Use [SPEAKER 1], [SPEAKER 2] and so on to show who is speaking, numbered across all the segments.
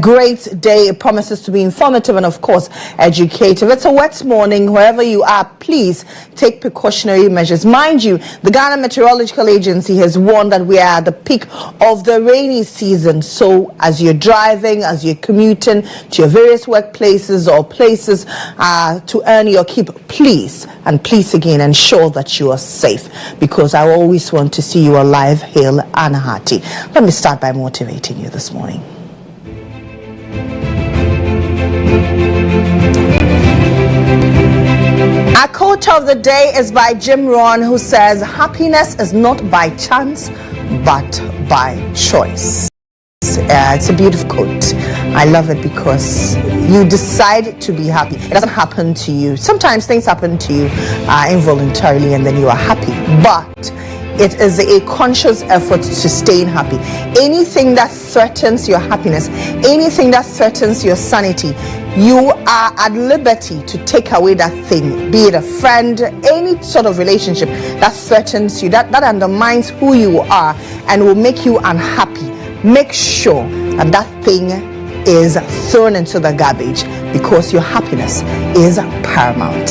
[SPEAKER 1] Great day. It promises to be informative and of course educative. It's a wet morning. Wherever you are, please take precautionary measures. Mind you, the Ghana Meteorological Agency has warned that we are at the peak of the rainy season. So as you're driving, as you're commuting to your various workplaces or places to earn your keep, please and please again ensure that you are safe, because I always want to see you alive, hale and hearty. Let me start by motivating you this morning. Our quote of the day is by GHOne, who says, happiness is not by chance, but by choice. It's a beautiful quote. I love it because you decide to be happy. It doesn't happen to you. Sometimes things happen to you involuntarily and then you are happy. But it is a conscious effort to stay happy. Anything that threatens your happiness, anything that threatens your sanity, you are at liberty to take away that thing, be it a friend, any sort of relationship that threatens you, that undermines who you are and will make you unhappy. Make sure that that thing is thrown into the garbage, because your happiness is paramount.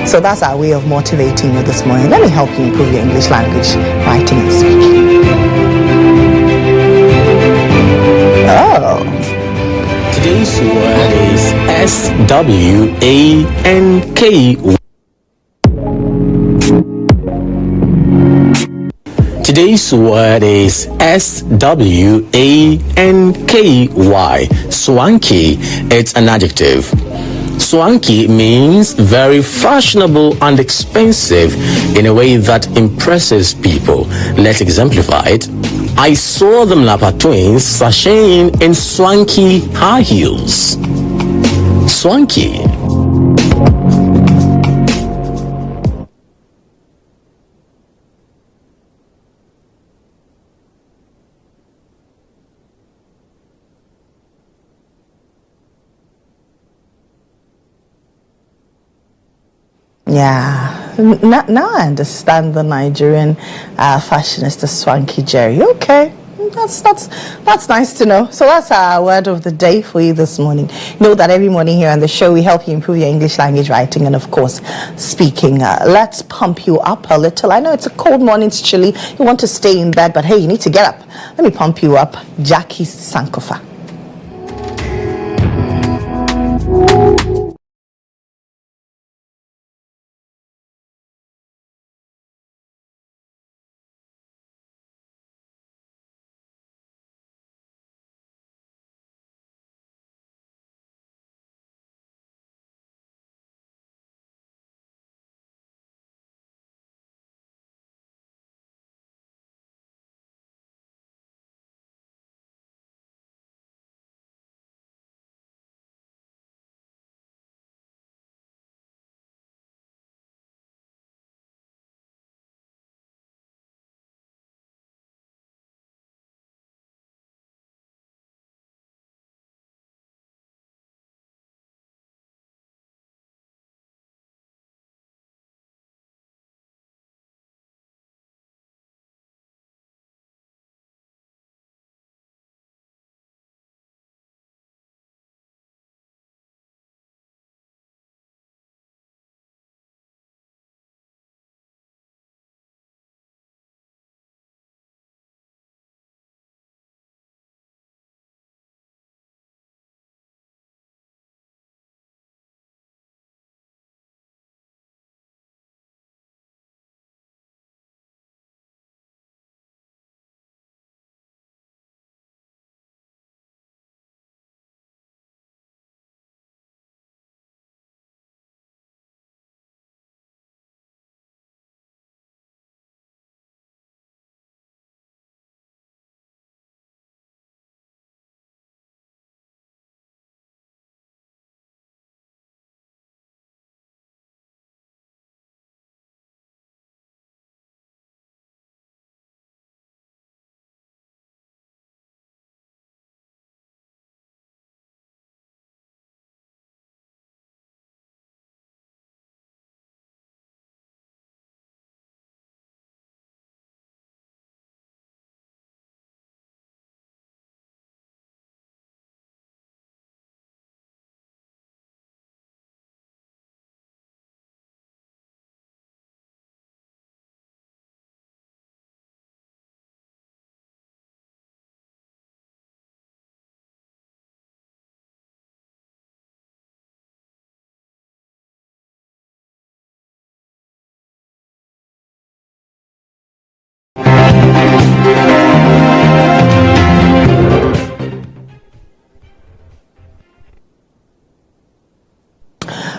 [SPEAKER 1] So that's our way of motivating you this morning. Let me help you improve your English language, writing and speaking. Oh.
[SPEAKER 2] Today's word is SWANKY. Today's word is SWANKY. Swanky. It's an adjective. Swanky means very fashionable and expensive in a way that impresses people. Let's exemplify it. I saw the Mlapa twins sashaying in swanky high heels. Swanky.
[SPEAKER 1] Yeah, now I understand the Nigerian fashionista Swanky Jerry. Okay, that's nice to know. So that's our word of the day for you this morning. Know that every morning here on the show we help you improve your English language, writing and of course speaking. Let's pump you up a little. I know it's a cold morning, it's chilly. You want to stay in bed, but hey, you need to get up. Let me pump you up. Jackie Sankofa.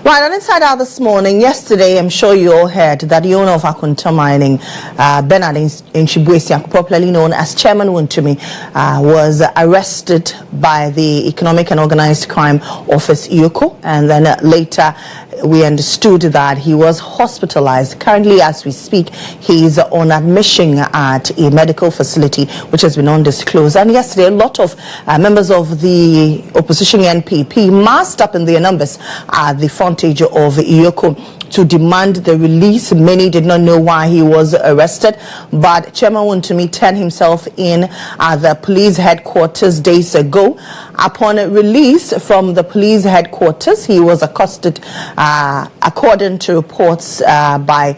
[SPEAKER 1] Right, on Inside Out this morning, yesterday, I'm sure you all heard that the owner of Akonta Mining, Bernard Nshibwesiak, popularly known as Chairman Wontumi, was arrested by the Economic and Organized Crime Office, EOCO, and then later we understood that he was hospitalized. Currently, as we speak, he's on admission at a medical facility, which has been undisclosed. And yesterday, a lot of members of the opposition NPP massed up in their numbers at the frontage of EOCO to demand the release. Many did not know why he was arrested, but Chairman Wontumi turned himself in at the police headquarters days ago. Upon release from the police headquarters, he was accosted, according to reports by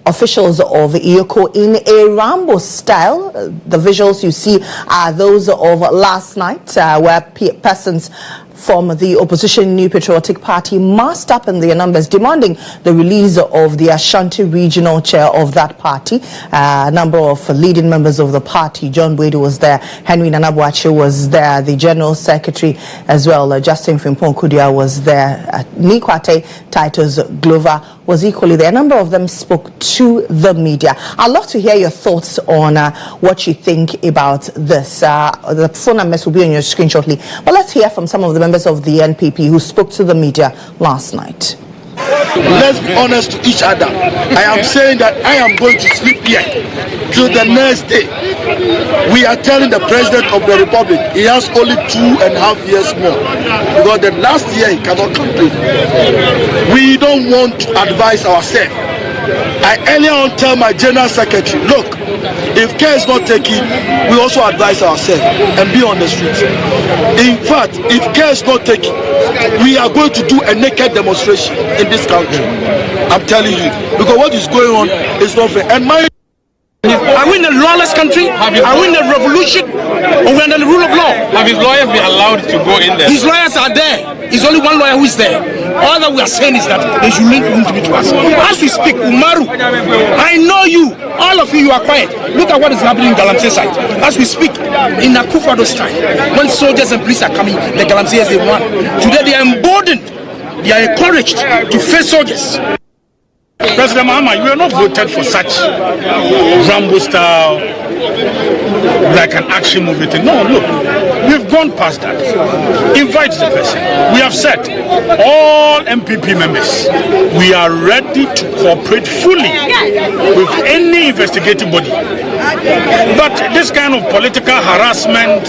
[SPEAKER 1] officials of EOCO, in a Rambo style. The visuals you see are those of last night, where persons from the opposition New Patriotic Party massed up in their numbers demanding the release of the Ashanti regional chair of that party. A number of leading members of the party, John Boyd was there, Henry Nanabuachi was there, the General Secretary as well, Justin Frimpong-Kudia was there, Nikwate Titus Glover was equally there. A number of them spoke to the media. I'd love to hear your thoughts on what you think about this. The phone numbers will be on your screen shortly, but let's hear from some of the members of the NPP who spoke to the media last night.
[SPEAKER 3] Let's be honest to each other. I am saying that I am going to sleep here till the next day. We are telling the President of the Republic he has only 2.5 years more, because the last year he cannot campaign. We don't want to advise ourselves. I earlier on tell my General Secretary, look, if care is not taken, we also advise ourselves and be on the streets. In fact, if care is not taken, we are going to do a naked demonstration in this country. I'm telling you, because what is going on is not fair. And
[SPEAKER 4] are we in a lawless country? Are we in a revolution? Or we under the rule of law?
[SPEAKER 5] Have his lawyers been allowed to go in there?
[SPEAKER 4] His lawyers are there. There's only one lawyer who is there. All that we are saying is that they should link Wontumi to us. As we speak, Umaru, I know you. All of you are quiet. Look at what is happening in Galamsey side. As we speak, in Akufo-Addo's time, when soldiers and police are coming, the Galamseyers, they won. Today they are emboldened. They are encouraged to face soldiers.
[SPEAKER 5] President Mahama, you are not voted for such Rambo style, like an action movie thing. No, look, we've gone past that. Invite the person. We have said, all MPP members, we are ready to cooperate fully with any investigative body. But this kind of political harassment,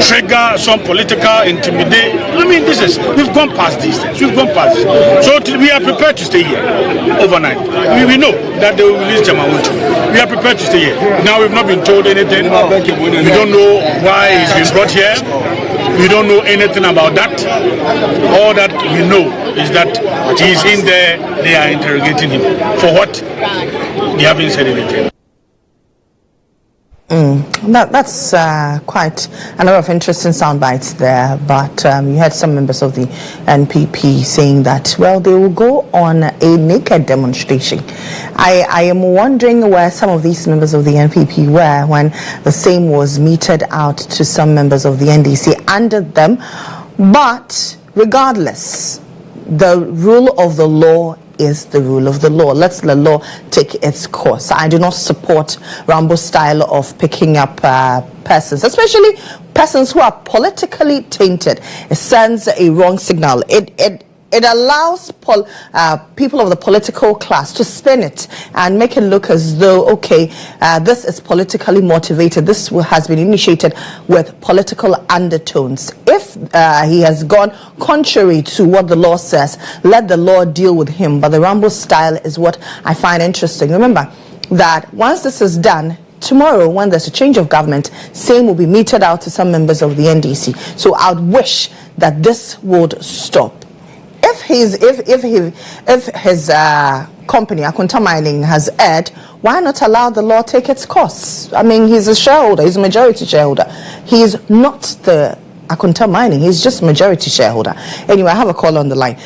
[SPEAKER 5] trigger some political intimidation, I mean, we've gone past these things. We've gone past this. So we are prepared to stay here overnight. We know that they will release Chairman Wontumi. We are prepared to stay here. Now we've not been told anything. We don't know why he's been brought here. We don't know anything about that. All that we know is that he's in there, they are interrogating him. For what? They haven't said anything.
[SPEAKER 1] That's quite a number of interesting sound bites there, but you had some members of the NPP saying that, well, they will go on a naked demonstration. I am wondering where some of these members of the NPP were when the same was meted out to some members of the NDC under them. But regardless, the rule of the law is the rule of the law. Let the law take its course. I do not support Rambo style of picking up persons, especially persons who are politically tainted. It sends a wrong signal. It allows people of the political class to spin it and make it look as though, okay, this is politically motivated. This has been initiated with political undertones. If he has gone contrary to what the law says, let the law deal with him. But the Rambo style is what I find interesting. Remember that once this is done, tomorrow, when there's a change of government, same will be meted out to some members of the NDC. So I would wish that this would stop. If his company, Akonta Mining, has erred, why not allow the law take its course? I mean, he's a shareholder, he's a majority shareholder. He's not the Akonta Mining, he's just majority shareholder. Anyway, I have a caller on the line.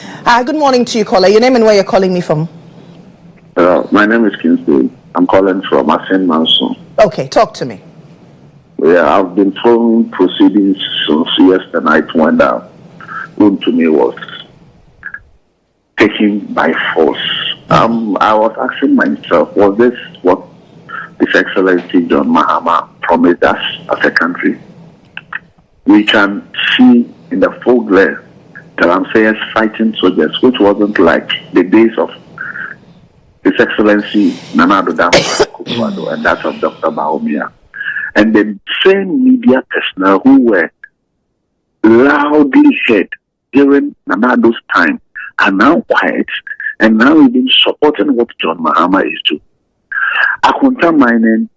[SPEAKER 1] Good morning to you, caller. Your name and where you're calling me from?
[SPEAKER 6] My name is Kingsley. I'm calling from Asen Manson.
[SPEAKER 1] Okay, talk to me.
[SPEAKER 6] Yeah, I've been following proceedings since yesterday night when Wontumi was taken by force. I was asking myself, was this what His Excellency John Mahama promised us as a country? We can see in the full glare Galamsey's fighting soldiers, which wasn't like the days of His Excellency Nana Addo Dankwa and that of Dr. Bawumia. And the same media personnel who were loudly heard during Nana Addo's time are now quiet and now even supporting what John Mahama is doing. Akonta mining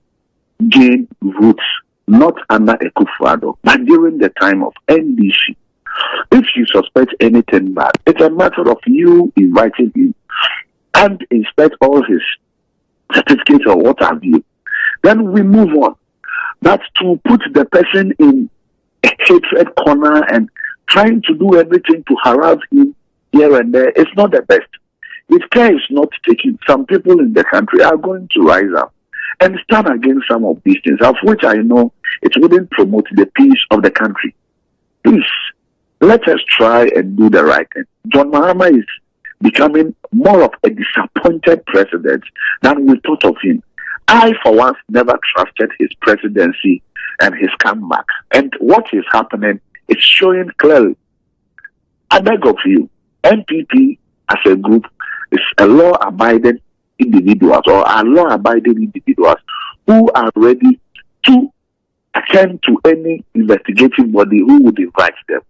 [SPEAKER 6] gained roots not under Ekua, but during the time of NDC. If you suspect anything bad, it's a matter of you inviting him and inspect all his certificates or what have you. Then we move on. But to put the person in a hatred corner and trying to do everything to harass him here and there, it's not the best. If care is not taken, some people in the country are going to rise up and stand against some of these things, of which I know it wouldn't promote the peace of the country. Please, let us try and do the right thing. John Mahama is becoming more of a disappointed president than we thought of him. I, for once, never trusted his presidency and his comeback. And what is happening is showing clearly. I beg of you, NPP as a group is a law-abiding individuals or are law-abiding individuals who are ready to attend to any investigative body who would invite them.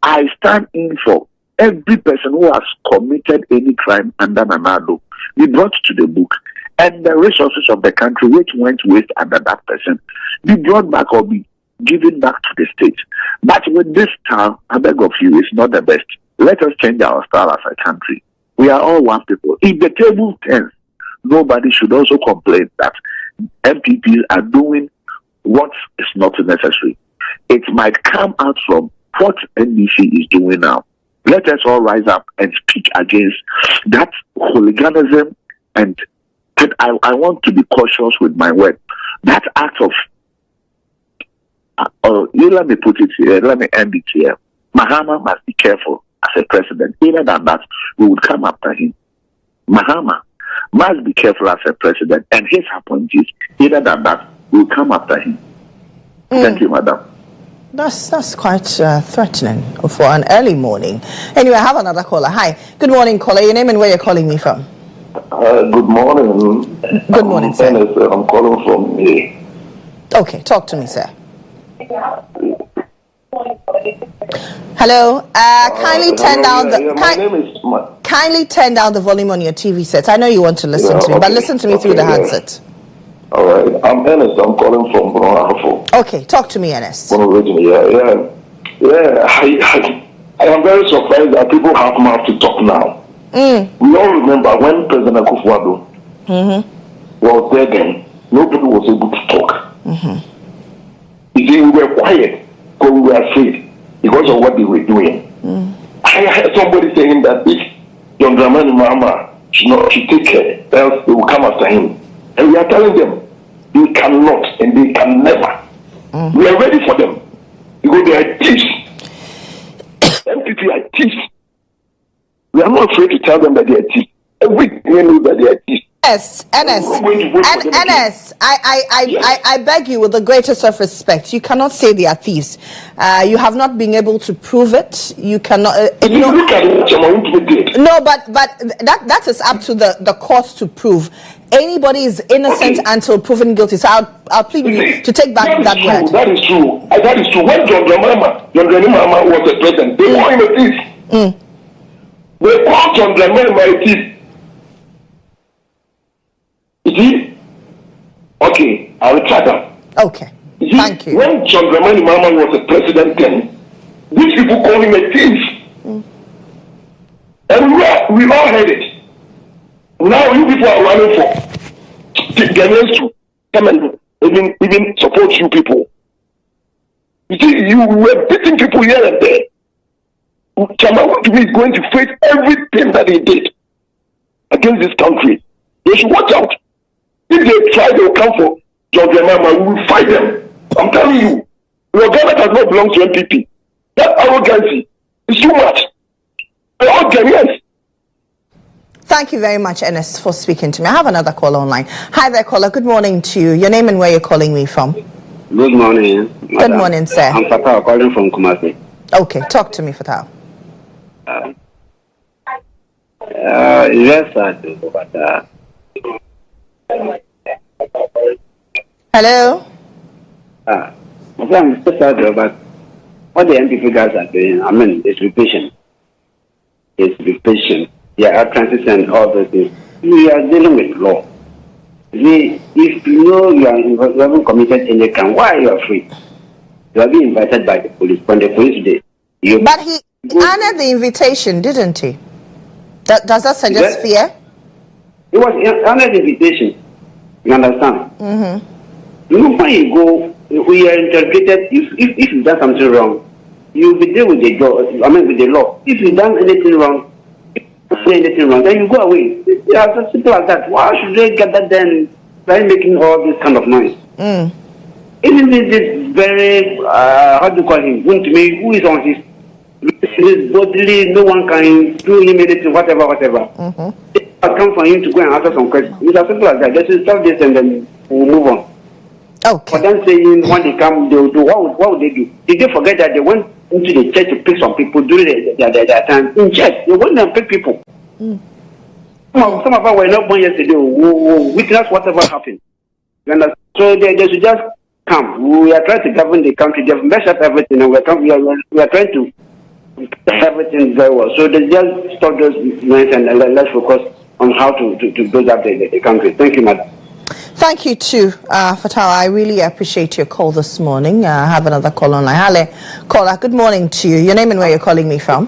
[SPEAKER 6] I stand in for every person who has committed any crime under Nana Addo be brought to the book, and the resources of the country which went waste under that person be brought back or be given back to the state. But with this style, I beg of you, it's not the best. Let us change our style as a country. We are all one people. If the table turns, nobody should also complain that MPPs are doing what is not necessary. It might come out from what NDC is doing now. Let us all rise up and speak against that hooliganism, and I want to be cautious with my word. That act of, let me put it here, let me end it here. Mahama must be careful as a president. Either than that, we would come after him. Mahama must be careful as a president, and his appointees, either than that, we will come after him. Thank you, madam.
[SPEAKER 1] That's quite threatening for an early morning. Anyway, I have another caller. Hi. Good morning, caller. Your name and where you're calling me from?
[SPEAKER 7] Good morning.
[SPEAKER 1] Good morning, sir.
[SPEAKER 7] I'm calling from here.
[SPEAKER 1] Okay, talk to me, sir. Hello. Kindly turn down the. Kindly turn down the volume on your TV set. I know you want to listen to me, but listen to me through the handset.
[SPEAKER 7] All right. I'm Ernest. I'm calling from Amoakoh.
[SPEAKER 1] Okay, talk to me, Ernest.
[SPEAKER 7] I am very surprised that people have mouth to talk now. We all remember when President Akufo-Addo was there then, nobody was able to talk. You see, we were quiet because we were afraid because of what they were doing. I heard somebody saying that if John Dramani Mahama should take care, else they will come after him. And we are telling them they cannot and they can never. We are ready for them because they are thieves. MPP are thieves. We are not afraid to tell them that they are thieves. Everything we know that they are thieves.
[SPEAKER 1] Yes, Ernest, I beg you with the greatest of respect, you cannot say they are thieves. You have not been able to prove it. You cannot.
[SPEAKER 7] Look at it.
[SPEAKER 1] No, but that is up to the courts to prove. Anybody is innocent until proven guilty. So I'll plead with you to take back that word.
[SPEAKER 7] That is true. That is true. When John Dramani Mahama was the president, they called him a thief. They called John Dramani a thief. You see? Okay, I'll try that.
[SPEAKER 1] Okay. Thank you.
[SPEAKER 7] When John Dramani Mahama was the president then, these people called him a thief. And we all heard it. Now you people are running for Ghanaians to come and even support you people. You see, you were beating people here and there. Chamawu to me is going to face everything that he did against this country. They should watch out. If they try, they will come for John Dramani. We will fight them. I'm telling you, your Ghana does not belong to NPP. That arrogancy is too much. They're all Ghanaians.
[SPEAKER 1] Thank you very much, Ernest, for speaking to me. I have another caller online. Hi there, caller. Good morning to you. Your name and where you're calling me from?
[SPEAKER 8] Good morning.
[SPEAKER 1] Good morning, sir.
[SPEAKER 8] I'm Fatal, calling from Kumasi.
[SPEAKER 1] Okay, talk to me, Fatal.
[SPEAKER 8] Yes, sir.
[SPEAKER 1] Hello?
[SPEAKER 8] I'm so sad, but what the MP figures are doing, I mean, it's be patient. It's be patient. Yeah, utterances and all those things. We are dealing with law. If you know you haven't committed any crime, why are you afraid? You are being invited by the police. When the police did,
[SPEAKER 1] but he honored the invitation, didn't he? Does that suggest fear?
[SPEAKER 8] It was honored invitation. You understand?
[SPEAKER 1] Mm-hmm.
[SPEAKER 8] You know, when you go, we are interrogated. If you've done something wrong, you'll be there with the law. I mean, with the law. If you've done anything wrong, then you go away. They are so simple as that. Why should they get that then by making all this kind of noise? Isn't it very, how do you call him? To me, who is on his bodily, no one can do him anything, whatever.
[SPEAKER 1] Mm-hmm.
[SPEAKER 8] It has come for him to go and answer some questions. It's as simple as that. Let's stop this and then we'll move on.
[SPEAKER 1] Okay.
[SPEAKER 8] For them saying when they come, they will do, what would they do? Did they forget that they went into the church to pick some people during their time in church? They went and pick people. Some of us were not born yesterday. We witness whatever happened. So they should just come. We are trying to govern the country. They've messed up everything, and we are trying to everything very well. So they just stop those noise and let's focus on how to build up the country. Thank you, madam.
[SPEAKER 1] Thank you too, Fatal. I really appreciate your call this morning. I have another call online. Hello, caller. Good morning to you. Your name and where you're calling me from?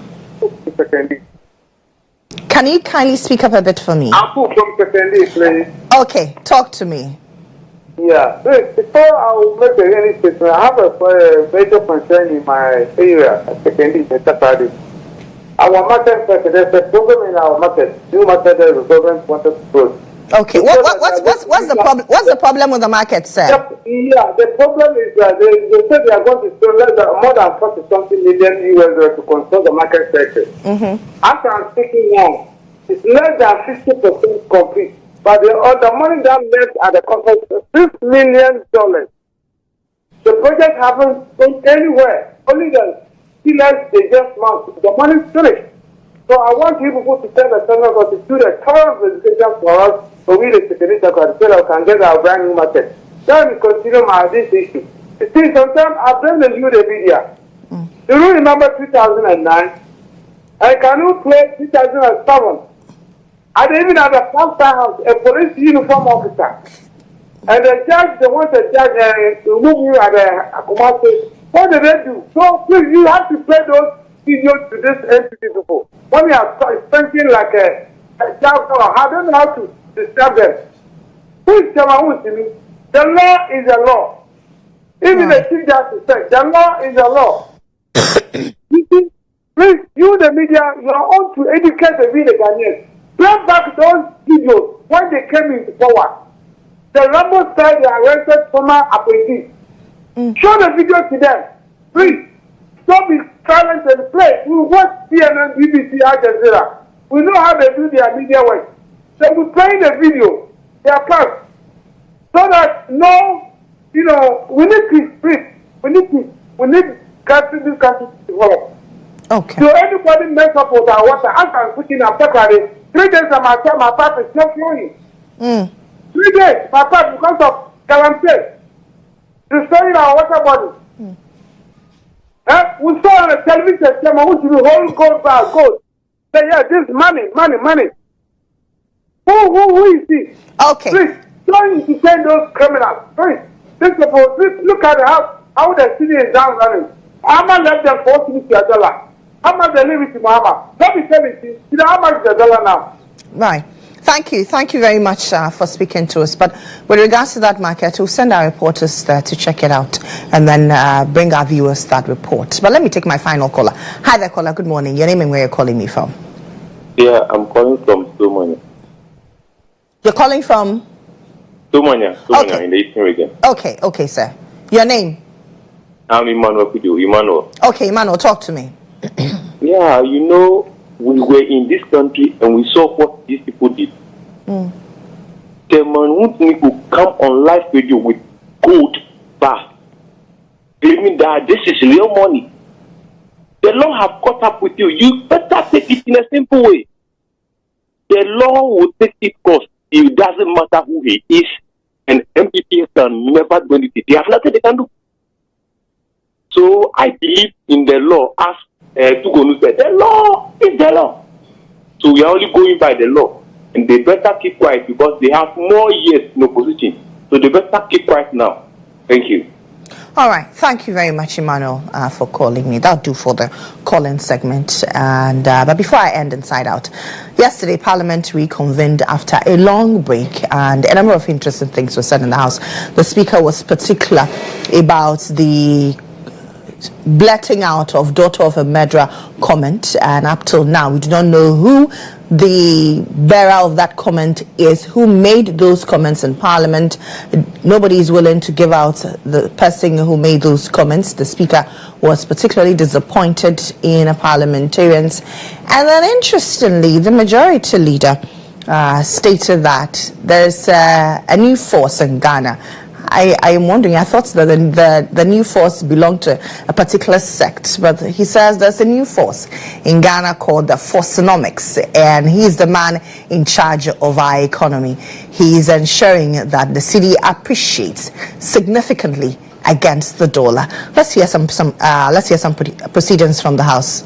[SPEAKER 1] Can you kindly speak up a bit for me?
[SPEAKER 9] I'm from Cedi, please.
[SPEAKER 1] Okay, talk to me.
[SPEAKER 9] Yeah. Before I will make any statement, I have a major concern in my area, Cedi, Saturday. Our market, there's a problem in our market. New market, the government wanted to close.
[SPEAKER 1] Okay, what's the problem? What's the problem with the market, sir?
[SPEAKER 9] Yeah, the problem is that they said they are going to spend more than $40-something million to construct the market sector. After I'm speaking now, it's less than 50% complete. But the money that left at the conference is $6 million. The project haven't gone anywhere. Only the pillars they just mount. The money is finished. So I want you people to send the Central to do the thorough investigation for us, so we the security so that we can get our brand new market. Then we continue this issue. You see, sometimes I've done the media. Do you remember 2009? And can you play 2007? I even had a first house, a police uniform officer. And the judge, they want the judge to move you at the Akonta. What did they do? So please, you have to play those videos to this entity people. When you are spending like a child, I don't know how to describe them. Who is Jamaun to me? The law is the law. Even the chief justice said, the law is the law. You see, please, you the media, you are on to educate the Ghanaians. Play back those videos when they came into power. The Rambo said they arrested former appointees. Show the video to them. Please, don't be silent and play. We watch CNN, BBC, Al Jazeera. We know how they do their media work. So we play the video, their parts. So that we need peace, please. We need peace. We need this country to develop.
[SPEAKER 1] Okay.
[SPEAKER 9] So anybody mess up with our water, as I'm putting a pepper, 3 days my pipe is not flowing. 3 days, my pipe because of Galamsey. Destroying our water body. We saw on the television, someone who should hold gold bar, gold. Say, yeah, this money. Who is this?
[SPEAKER 1] Okay.
[SPEAKER 9] Please, don't entertain those criminals. Please, look at how the city is down running. Mahama left them $40 million. How much they leave it to Mahama? Don't be telling me, how much is the dollar now?
[SPEAKER 1] Right. Thank you very much for speaking to us. But with regards to that market, we'll send our reporters there to check it out and then bring our viewers that report. But let me take my final caller. Hi there, caller. Good morning. Your name and where you're calling me from?
[SPEAKER 10] Yeah, I'm calling from Tumanya.
[SPEAKER 1] You're calling from?
[SPEAKER 10] Tumanya in the Eastern region.
[SPEAKER 1] Okay, sir. Your name?
[SPEAKER 10] I'm Emmanuel.
[SPEAKER 1] Okay, Emmanuel, talk to me.
[SPEAKER 10] Yeah, we were in this country and we saw what these people did. The man who come on live radio with gold bar, claiming that this is real money. The law have caught up with you. You better take it in a simple way. The law will take its course. It doesn't matter who he is, and MPPs can never do anything. They have nothing they can do. So I believe in the law. As Tugonu said, the law is the law. So we are only going by the law. And they better keep quiet because they have more years in opposition. So they better keep quiet now. Thank you.
[SPEAKER 1] All right. Thank you very much, Emmanuel, for calling me. That'll do for the call-in segment. And but before I end Inside Out, yesterday Parliament reconvened after a long break, and a number of interesting things were said in the House. The Speaker was particular about the blurting out of daughter of a murderer comment, and up till now we do not know who the bearer of that comment is, who made those comments in Parliament. Nobody is willing to give out the person who made those comments. The Speaker was particularly disappointed in parliamentarians, and then interestingly the Majority Leader stated that there's a new force in Ghana. I am wondering, I thought that the new force belonged to a particular sect, but he says there's a new force in Ghana called the Forcenomics, and he's the man in charge of our economy. He's ensuring that the city appreciates significantly against the dollar. Let's hear some proceedings from the House.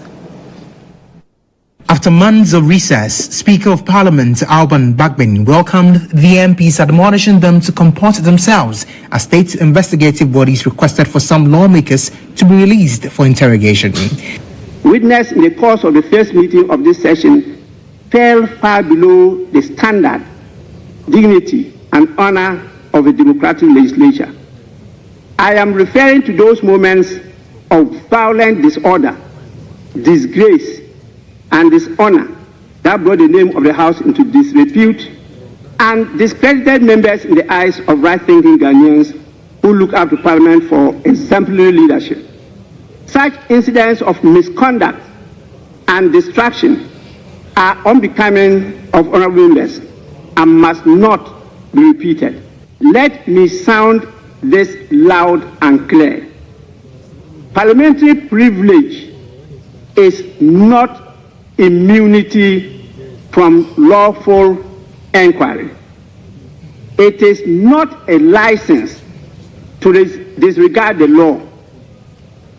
[SPEAKER 11] After months of recess, Speaker of Parliament Alban Bagbin welcomed the MPs, admonishing them to comport themselves as state investigative bodies requested for some lawmakers to be released for interrogation.
[SPEAKER 8] Witness in the course of the first meeting of this session fell far below the standard, dignity, and honor of a democratic legislature. I am referring to those moments of violent disorder, disgrace, and dishonor that brought the name of the House into disrepute and discredited members in the eyes of right-thinking Ghanaians who look up to Parliament for exemplary leadership. Such incidents of misconduct and distraction are unbecoming of honorable members and must not be repeated. Let me sound this loud and clear. Parliamentary privilege is not immunity from lawful inquiry. It is not a license to disregard the law.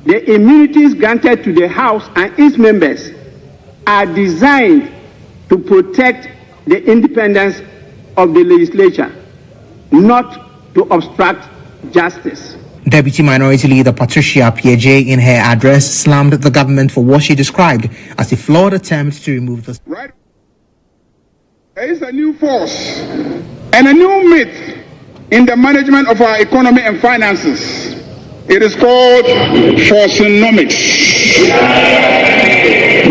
[SPEAKER 8] The immunities granted to the House and its members are designed to protect the independence of the legislature, not to obstruct justice.
[SPEAKER 11] Deputy Minority Leader Patricia Piaget, in her address, slammed the government for what she described as a flawed attempt to remove the...
[SPEAKER 12] Right. There is a new force and a new myth in the management of our economy and finances. It is called Forcenomics.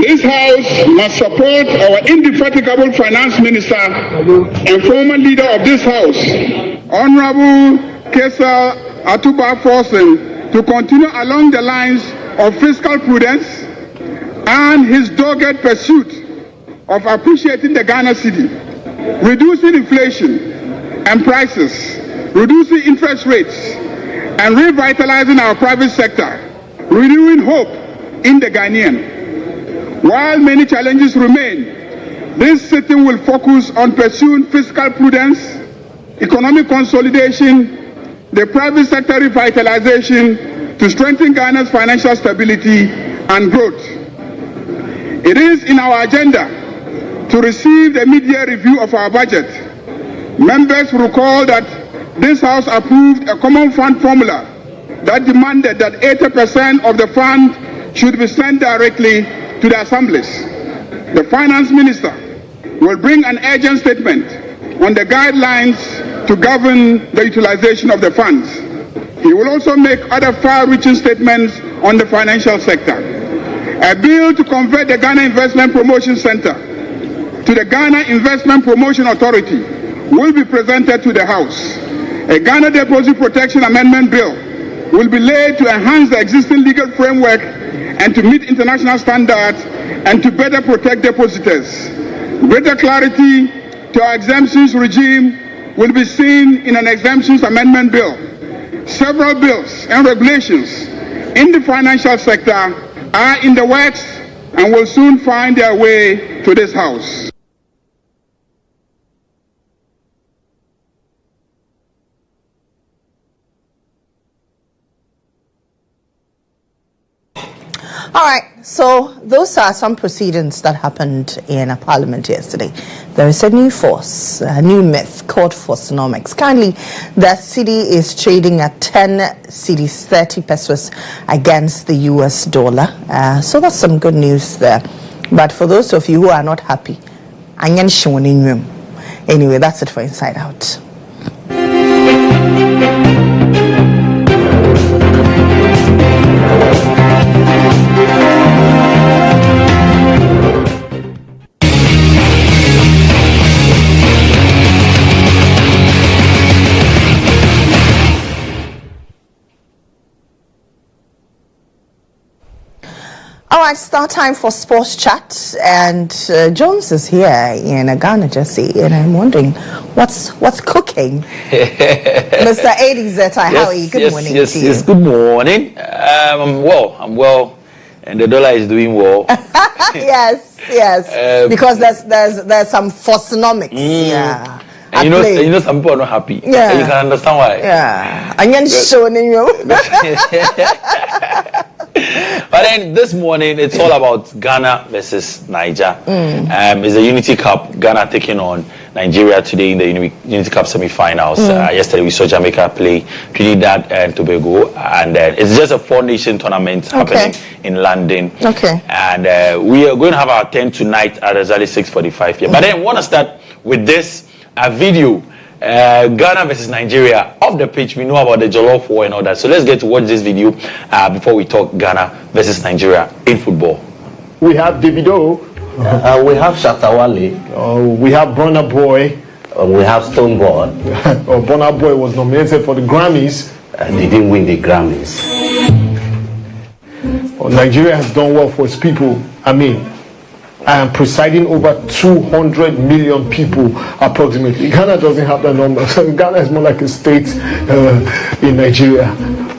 [SPEAKER 12] This House must support our indefatigable Finance Minister and former leader of this House, Honorable Kesa Atuba Forsen, to continue along the lines of fiscal prudence and his dogged pursuit of appreciating the Ghana city, reducing inflation and prices, reducing interest rates, and revitalizing our private sector, renewing hope in the Ghanaian. While many challenges remain, this sitting will focus on pursuing fiscal prudence, economic consolidation, the private sector revitalization to strengthen Ghana's financial stability and growth. It is in our agenda to receive the mid-year review of our budget. Members recall that this House approved a common fund formula that demanded that 80% of the fund should be sent directly to the assemblies. The Finance Minister will bring an urgent statement on the guidelines to govern the utilization of the funds. He will also make other far-reaching statements on the financial sector. A bill to convert the Ghana Investment Promotion Center to the Ghana Investment Promotion Authority will be presented to the House. A Ghana Deposit Protection Amendment Bill will be laid to enhance the existing legal framework and to meet international standards and to better protect depositors. Greater clarity to our exemptions regime will be seen in an exemptions amendment bill. Several bills and regulations in the financial sector are in the works and will soon find their way to this House.
[SPEAKER 1] All right, so those are some proceedings that happened in a parliament yesterday. There is a new force, a new myth called Forcenomics. Currently, the Cedi is trading at 10 cedis, 30 pesos against the US dollar. So that's some good news there. But for those of you who are not happy, anyway, that's it for Inside Out. All right, start time for sports chat, and Jones is here in Ghana, Jesse, and I'm wondering what's cooking. Mr. Adi Zeta, how are you? Good morning.
[SPEAKER 13] Yes, good morning. I'm well, and the dollar is doing well.
[SPEAKER 1] yes, because there's some Forcenomics. Yeah.
[SPEAKER 13] And you know, some people are not happy.
[SPEAKER 1] Yeah.
[SPEAKER 13] You can understand why.
[SPEAKER 1] Yeah. And you're showing you.
[SPEAKER 13] But then this morning, it's all about Ghana versus Niger. It's the Unity Cup. Ghana taking on Nigeria today in the Unity Cup semi-finals. Yesterday, we saw Jamaica play Trinidad and Tobago. And it's just a four-nation tournament happening in London.
[SPEAKER 1] Okay.
[SPEAKER 13] And we are going to have our turn tonight at exactly 6:45 p.m. But then I want to start with this video. Ghana versus Nigeria. Off the pitch, we know about the Jollof War and all that. So let's get to watch this video before we talk Ghana versus Nigeria in football.
[SPEAKER 14] We have Davido.
[SPEAKER 15] We have Shatawale.
[SPEAKER 14] We have Burna Boy.
[SPEAKER 15] We have Stonebwoy.
[SPEAKER 14] Burna Boy was nominated for the Grammys.
[SPEAKER 15] They didn't win the Grammys.
[SPEAKER 14] Nigeria has done well for its people. I am presiding over 200 million people approximately. Ghana doesn't have that number. So Ghana is more like a state in Nigeria.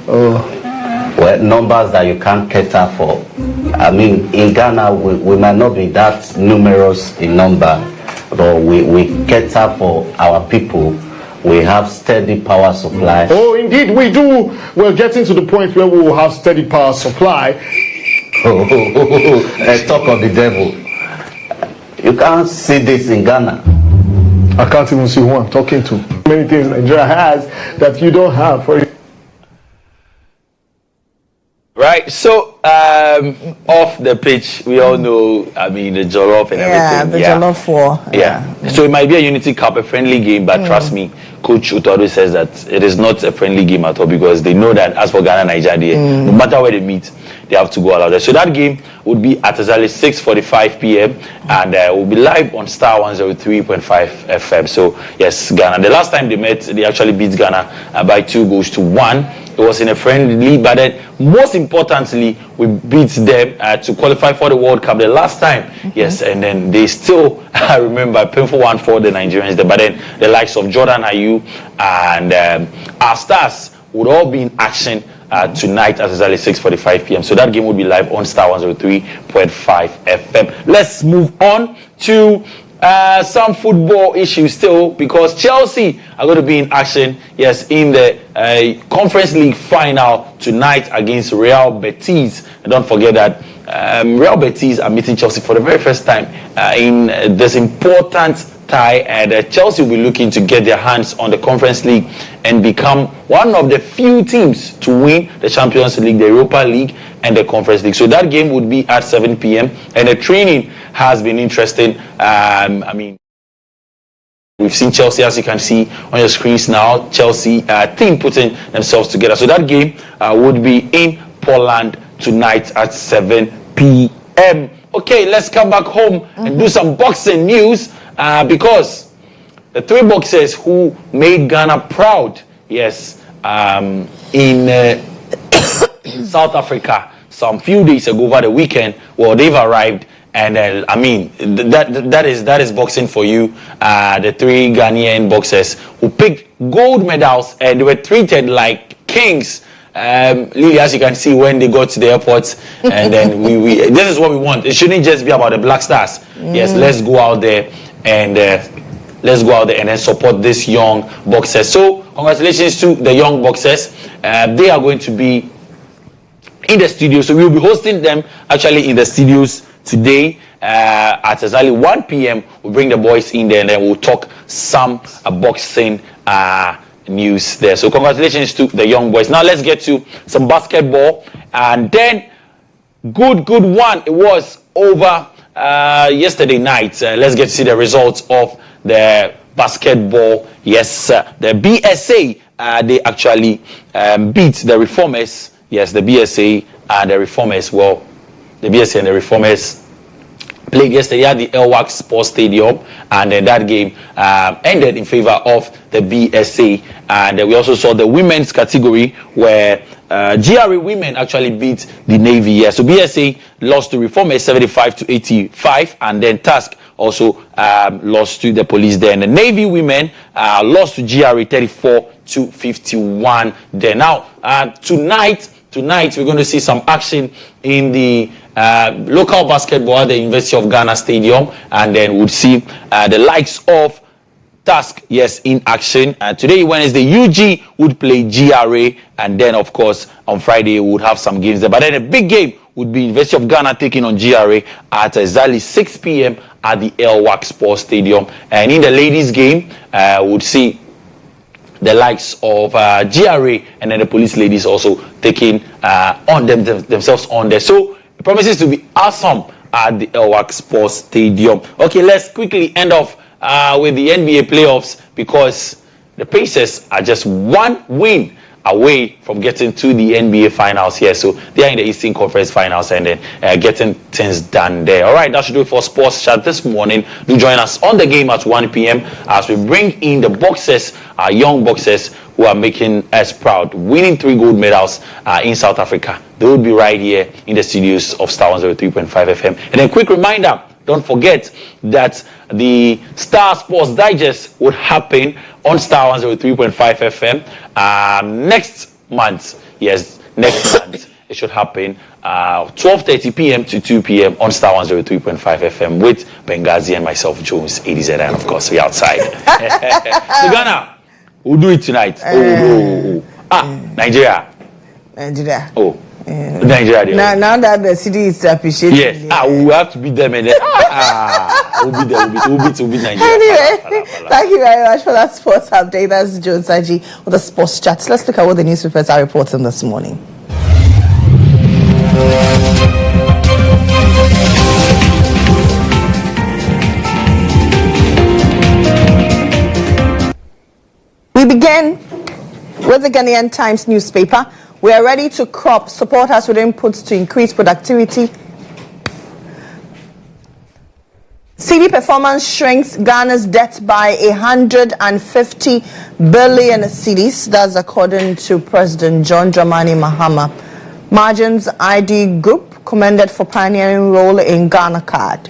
[SPEAKER 15] Well, numbers that you can't cater for. In Ghana, we might not be that numerous in number, but we cater for our people. We have steady power supply.
[SPEAKER 14] Oh, indeed, we do. We're getting to the point where we will have steady power supply.
[SPEAKER 15] Talk of the devil. You can't see this in Ghana.
[SPEAKER 14] I can't even see who I'm talking to. Many things Nigeria has that you don't have.
[SPEAKER 13] Right, so off the pitch, we all know, the Jollof and everything.
[SPEAKER 1] The Jollof War.
[SPEAKER 13] Yeah. So it might be a Unity Cup, a friendly game, but trust me, Coach Utodo says that it is not a friendly game at all because they know that as for Ghana, Nigeria, no matter where they meet, they have to go all out there. So that game would be at exactly 6:45 p.m. and will be live on Star 103.5 FM. So yes, Ghana. The last time they met, they actually beat Ghana by 2-1. It was in a friendly, but then most importantly, we beat them to qualify for the World Cup the last time. Yes, and then they still, I remember, painful one for the Nigerians there. But then the likes of Jordan Ayew and our stars would all be in action tonight at exactly 6:45 p.m. So that game will be live on Star 103.5 FM. Let's move on to some football issues still, because Chelsea are going to be in action, yes, in the Conference League final tonight against Real Betis. And don't forget that Real Betis are meeting Chelsea for the very first time in this important tie, and Chelsea will be looking to get their hands on the Conference League and become one of the few teams to win the Champions League, the Europa League, and the Conference League. So that game would be at 7 p.m. and the training has been interesting. We've seen Chelsea, as you can see on your screens now, Chelsea team putting themselves together. So that game would be in Poland tonight at 7 p.m. Okay, let's come back home and do some boxing news. Because the three boxers who made Ghana proud, yes, in South Africa some few days ago over the weekend. Well, they've arrived. And I mean, that is boxing for you. The 3 Ghanaian boxers who picked gold medals, and they were treated like kings. Lily, as you can see, when they got to the airport, and then we this is what we want. It shouldn't just be about the Black Stars. Yes, let's go out there and then support this young boxers. So congratulations to the young boxers. They are going to be in the studio, so we will be hosting them actually in the studios today at exactly 1 p.m. We'll bring the boys in there and then we'll talk some boxing news there. So congratulations to the young boys. Now let's get to some basketball, and then good one. It was over yesterday night. Let's get to see the results of the basketball. Yes, the BSA they actually beat the Reformers. Yes, the BSA and the Reformers. Well, the BSA and the Reformers played yesterday at the Ekua Sports Stadium, and then that game ended in favor of the BSA. And we also saw the women's category where GRA women actually beat the Navy. Yeah, so BSA lost to Reformers 75-85, and then Task also lost to the Police there. And the Navy women lost to GRA 34-51 there. Now, Tonight, we're going to see some action in the local basketball at the University of Ghana Stadium, and then we'll see the likes of Task, yes, in action. Today, Wednesday, UG would play GRA, and then, of course, on Friday, we would have some games there. But then a big game would be University of Ghana taking on GRA at exactly 6 p.m. at the Ekua Sports Stadium. And in the ladies' game, we'll see the likes of GRA, and then the Police ladies also taking on themselves on there. So it promises to be awesome at the Ekua Sports Stadium. Okay, let's quickly end off with the NBA playoffs, because the Pacers are just 1 win away from getting to the NBA finals here. So they are in the Eastern Conference finals, and then getting things done there. All right, that should do it for Sports Chat this morning. Do join us on the game at 1 p.m. as we bring in the boxers, our young boxers who are making us proud, winning 3 gold medals in South Africa. They will be right here in the studios of Star 103.5 FM. And then quick reminder, don't forget that the Star Sports Digest would happen on Star 103.5 FM next month. Yes, next month. It should happen 12:30 p.m. to 2 p.m. on Star 103.5 FM with Benghazi and myself, Jones, ADZ, and of course, we outside. So Ghana, we'll do it tonight. Nigeria. Oh. Nigeria.
[SPEAKER 1] Now that the city is appreciating.
[SPEAKER 13] Yes. We have to beat them, and then we'll beat Nigeria.
[SPEAKER 1] Anyway, thank you very much for that sports update. That's Jones Saji with the sports chat. Let's look at what the newspapers are reporting this morning. We begin with the Ghanaian Times newspaper. We are ready to crop. Support us with inputs to increase productivity. Cedi performance shrinks Ghana's debt by 150 billion cedis. That's according to President John Dramani Mahama. Margins ID Group commended for pioneering role in Ghana Card.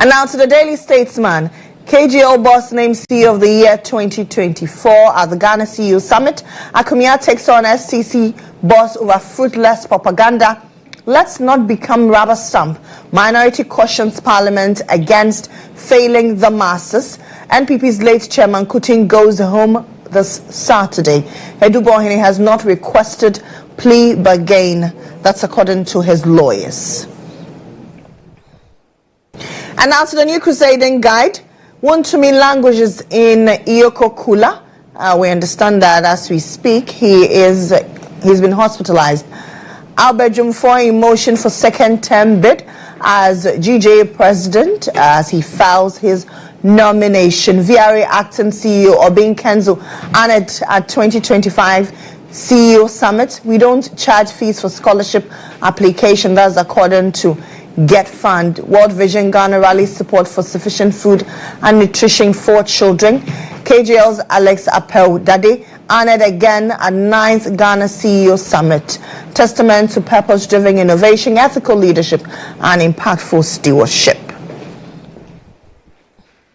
[SPEAKER 1] And now to the Daily Statesman. KGL boss named CEO of the year 2024 at the Ghana CEO Summit. Akumia takes on STC boss over fruitless propaganda. Let's not become rubber stamp. Minority cautions Parliament against failing the masses. NPP's late chairman Kutin goes home this Saturday. Edu Bohini has not requested plea bargain. That's according to his lawyers. And now to the new crusading guide. 1 to me languages in Iyoko Kula. We understand that as we speak, he's been hospitalized. Albert Jumfoy in motion for second term bid as GJ president as he files his nomination. VRA acting CEO Obin Kenzo honored at 2025 CEO Summit. We don't charge fees for scholarship application. That's according to Get Fund. World Vision Ghana rallies support for sufficient food and nutrition for children. KJL's Alex Apel Dade honored again at 9th Ghana CEO Summit. Testament to purpose-driven innovation, ethical leadership, and impactful stewardship.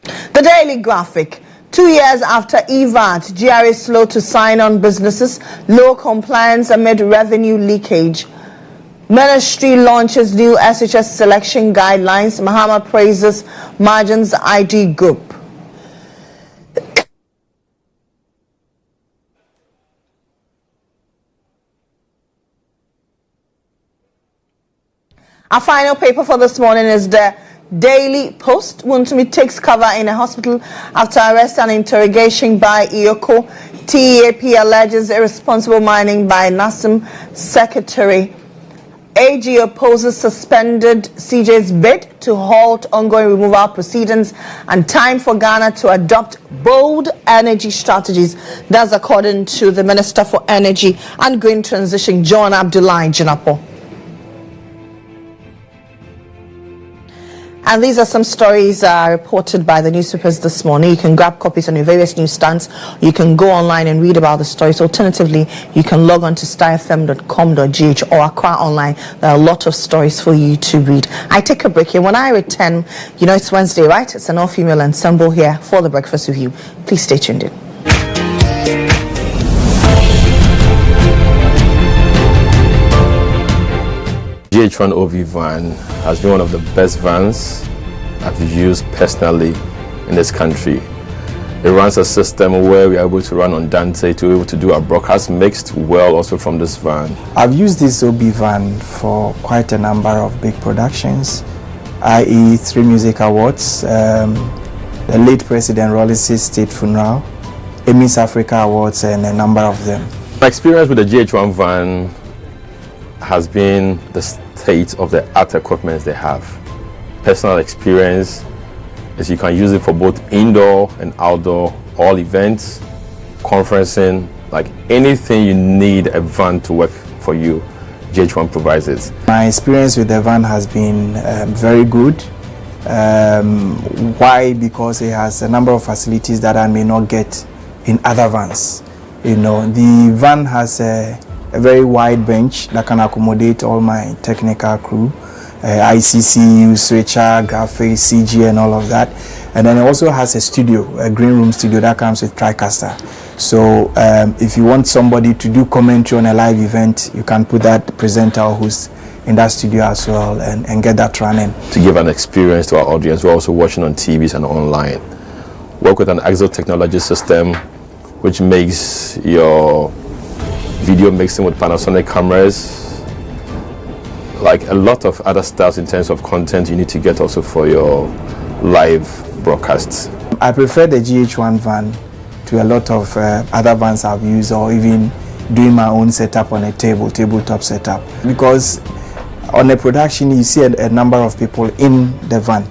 [SPEAKER 1] The Daily Graphic. 2 years after EVAT, GRA slow to sign on businesses, low compliance amid revenue leakage. Ministry launches new SHS selection guidelines. Mahama praises Margins ID Group. Our final paper for this morning is the Daily Post. Wuntumi takes cover in a hospital after arrest and interrogation by Ioko. TEAP alleges irresponsible mining by NASM Secretary. AG opposes suspended CJ's bid to halt ongoing removal proceedings and time for Ghana to adopt bold energy strategies. That's according to the Minister for Energy and Green Transition, John Abdullahi Jinapo. And these are some stories reported by the newspapers this morning. You can grab copies on your various newsstands. You can go online and read about the stories. Alternatively, you can log on to starfm.com.gh or Ekua online. There are a lot of stories for you to read. I take a break here. When I return, you know it's Wednesday, right? It's an all-female ensemble here for the breakfast review. Please stay tuned in.
[SPEAKER 16] GHOne OV van has been one of the best vans I've used personally in this country. It runs a system where we are able to run on Dante to be able to do our broadcast mixed well also from this van.
[SPEAKER 17] I've used this OB van for quite a number of big productions, i.e. 3 music awards, the late President Rollis' state funeral, Emmys Africa Awards, and a number of them.
[SPEAKER 16] My experience with the GHOne van has been the state of the art equipment they have. Personal experience is you can use it for both indoor and outdoor, all events, conferencing, like anything you need a van to work for you, GHOne provides it.
[SPEAKER 17] My experience with the van has been very good. Why? Because it has a number of facilities that I may not get in other vans. You know, the van has a very wide bench that can accommodate all my technical crew, ICC, switcher, graphics, CG, and all of that. And then it also has a studio, a green room studio that comes with TriCaster. So if you want somebody to do commentary on a live event, you can put that presenter who's in that studio as well and get that running.
[SPEAKER 16] To give an experience to our audience, we're also watching on TVs and online. Work with an Exo technology system, which makes your video mixing with Panasonic cameras, like a lot of other stuff in terms of content you need to get also for your live broadcasts.
[SPEAKER 17] I prefer the GHOne van to a lot of other vans I've used, or even doing my own setup on a tabletop setup, because on a production you see a number of people in the van,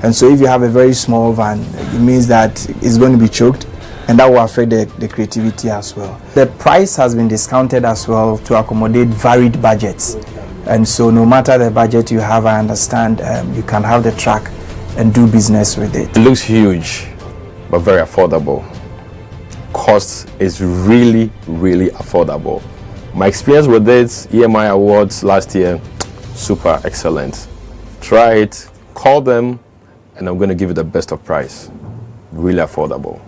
[SPEAKER 17] and so if you have a very small van, it means that it's going to be choked, and that will affect the creativity as well. The price has been discounted as well to accommodate varied budgets, and so no matter the budget you have, I understand you can have the truck and do business with it.
[SPEAKER 16] It looks huge, but very affordable. Cost is really, really affordable. My experience with it, EMI Awards last year, super excellent. Try it, call them, and I'm going to give you the best of price. Really affordable.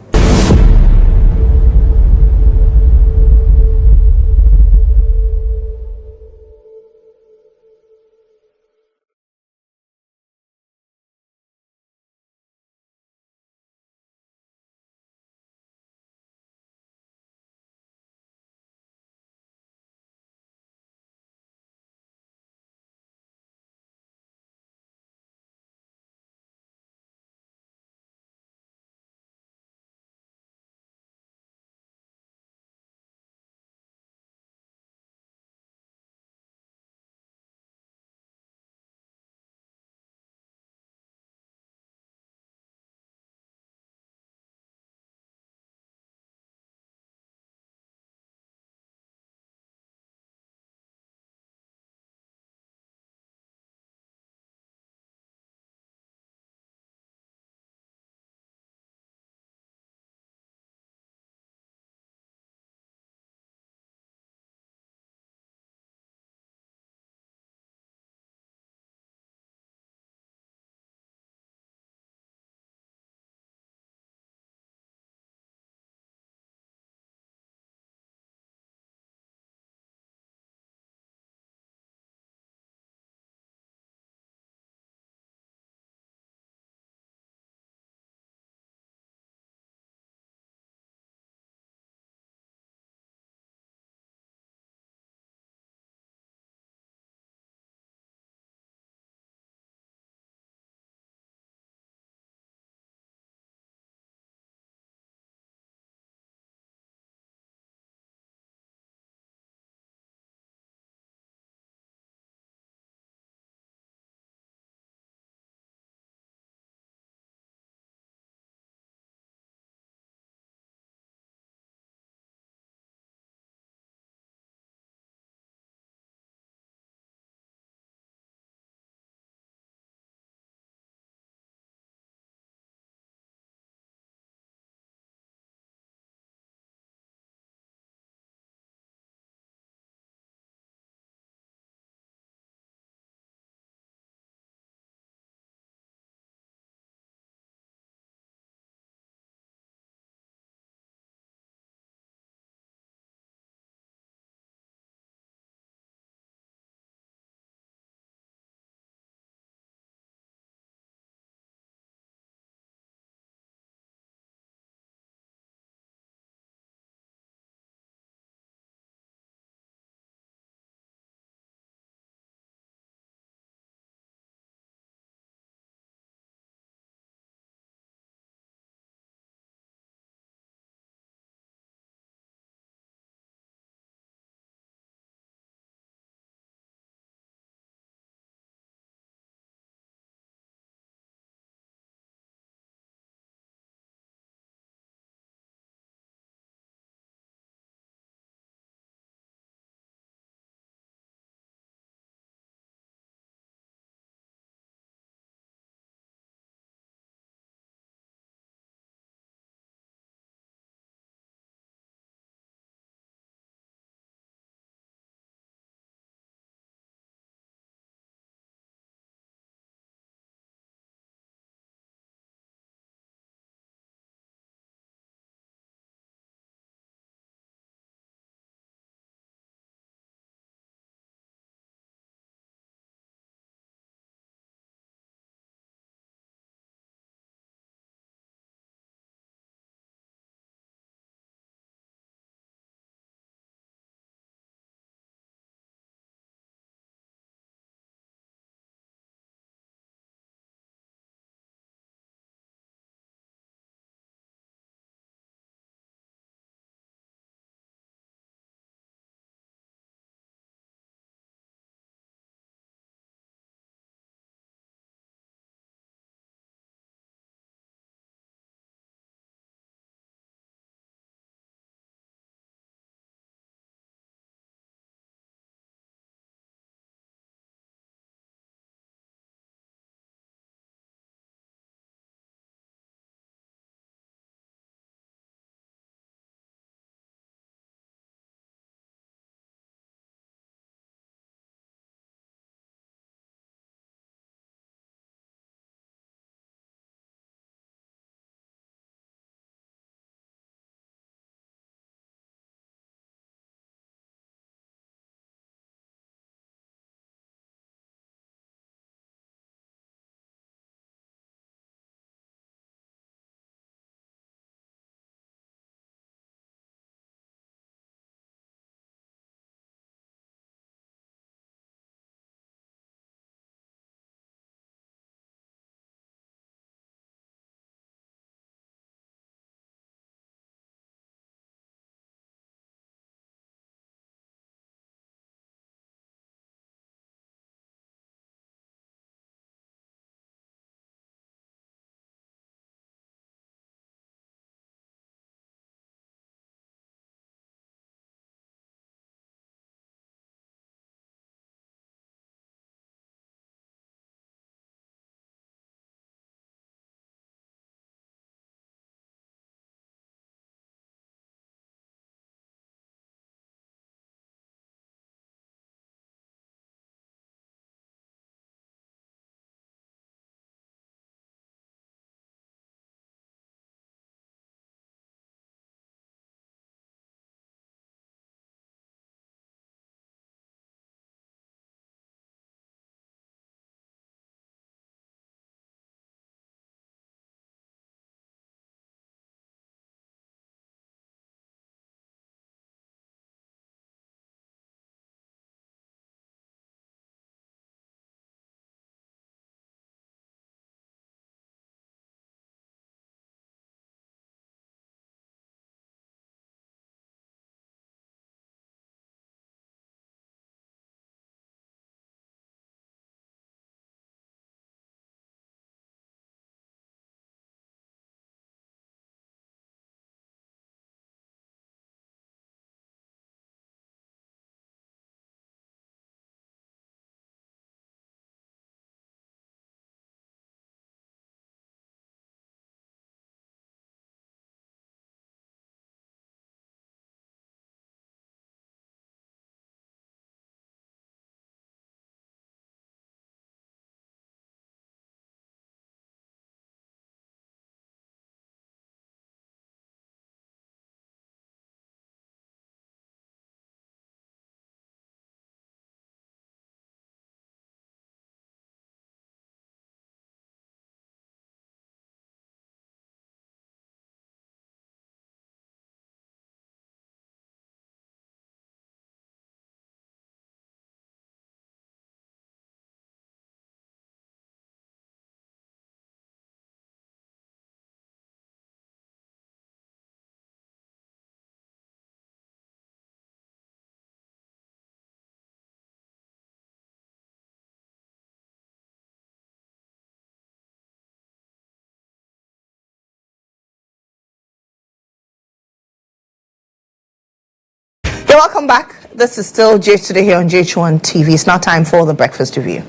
[SPEAKER 1] You're welcome back. This is still GH Today here on GHOne TV. It's now time for the breakfast review.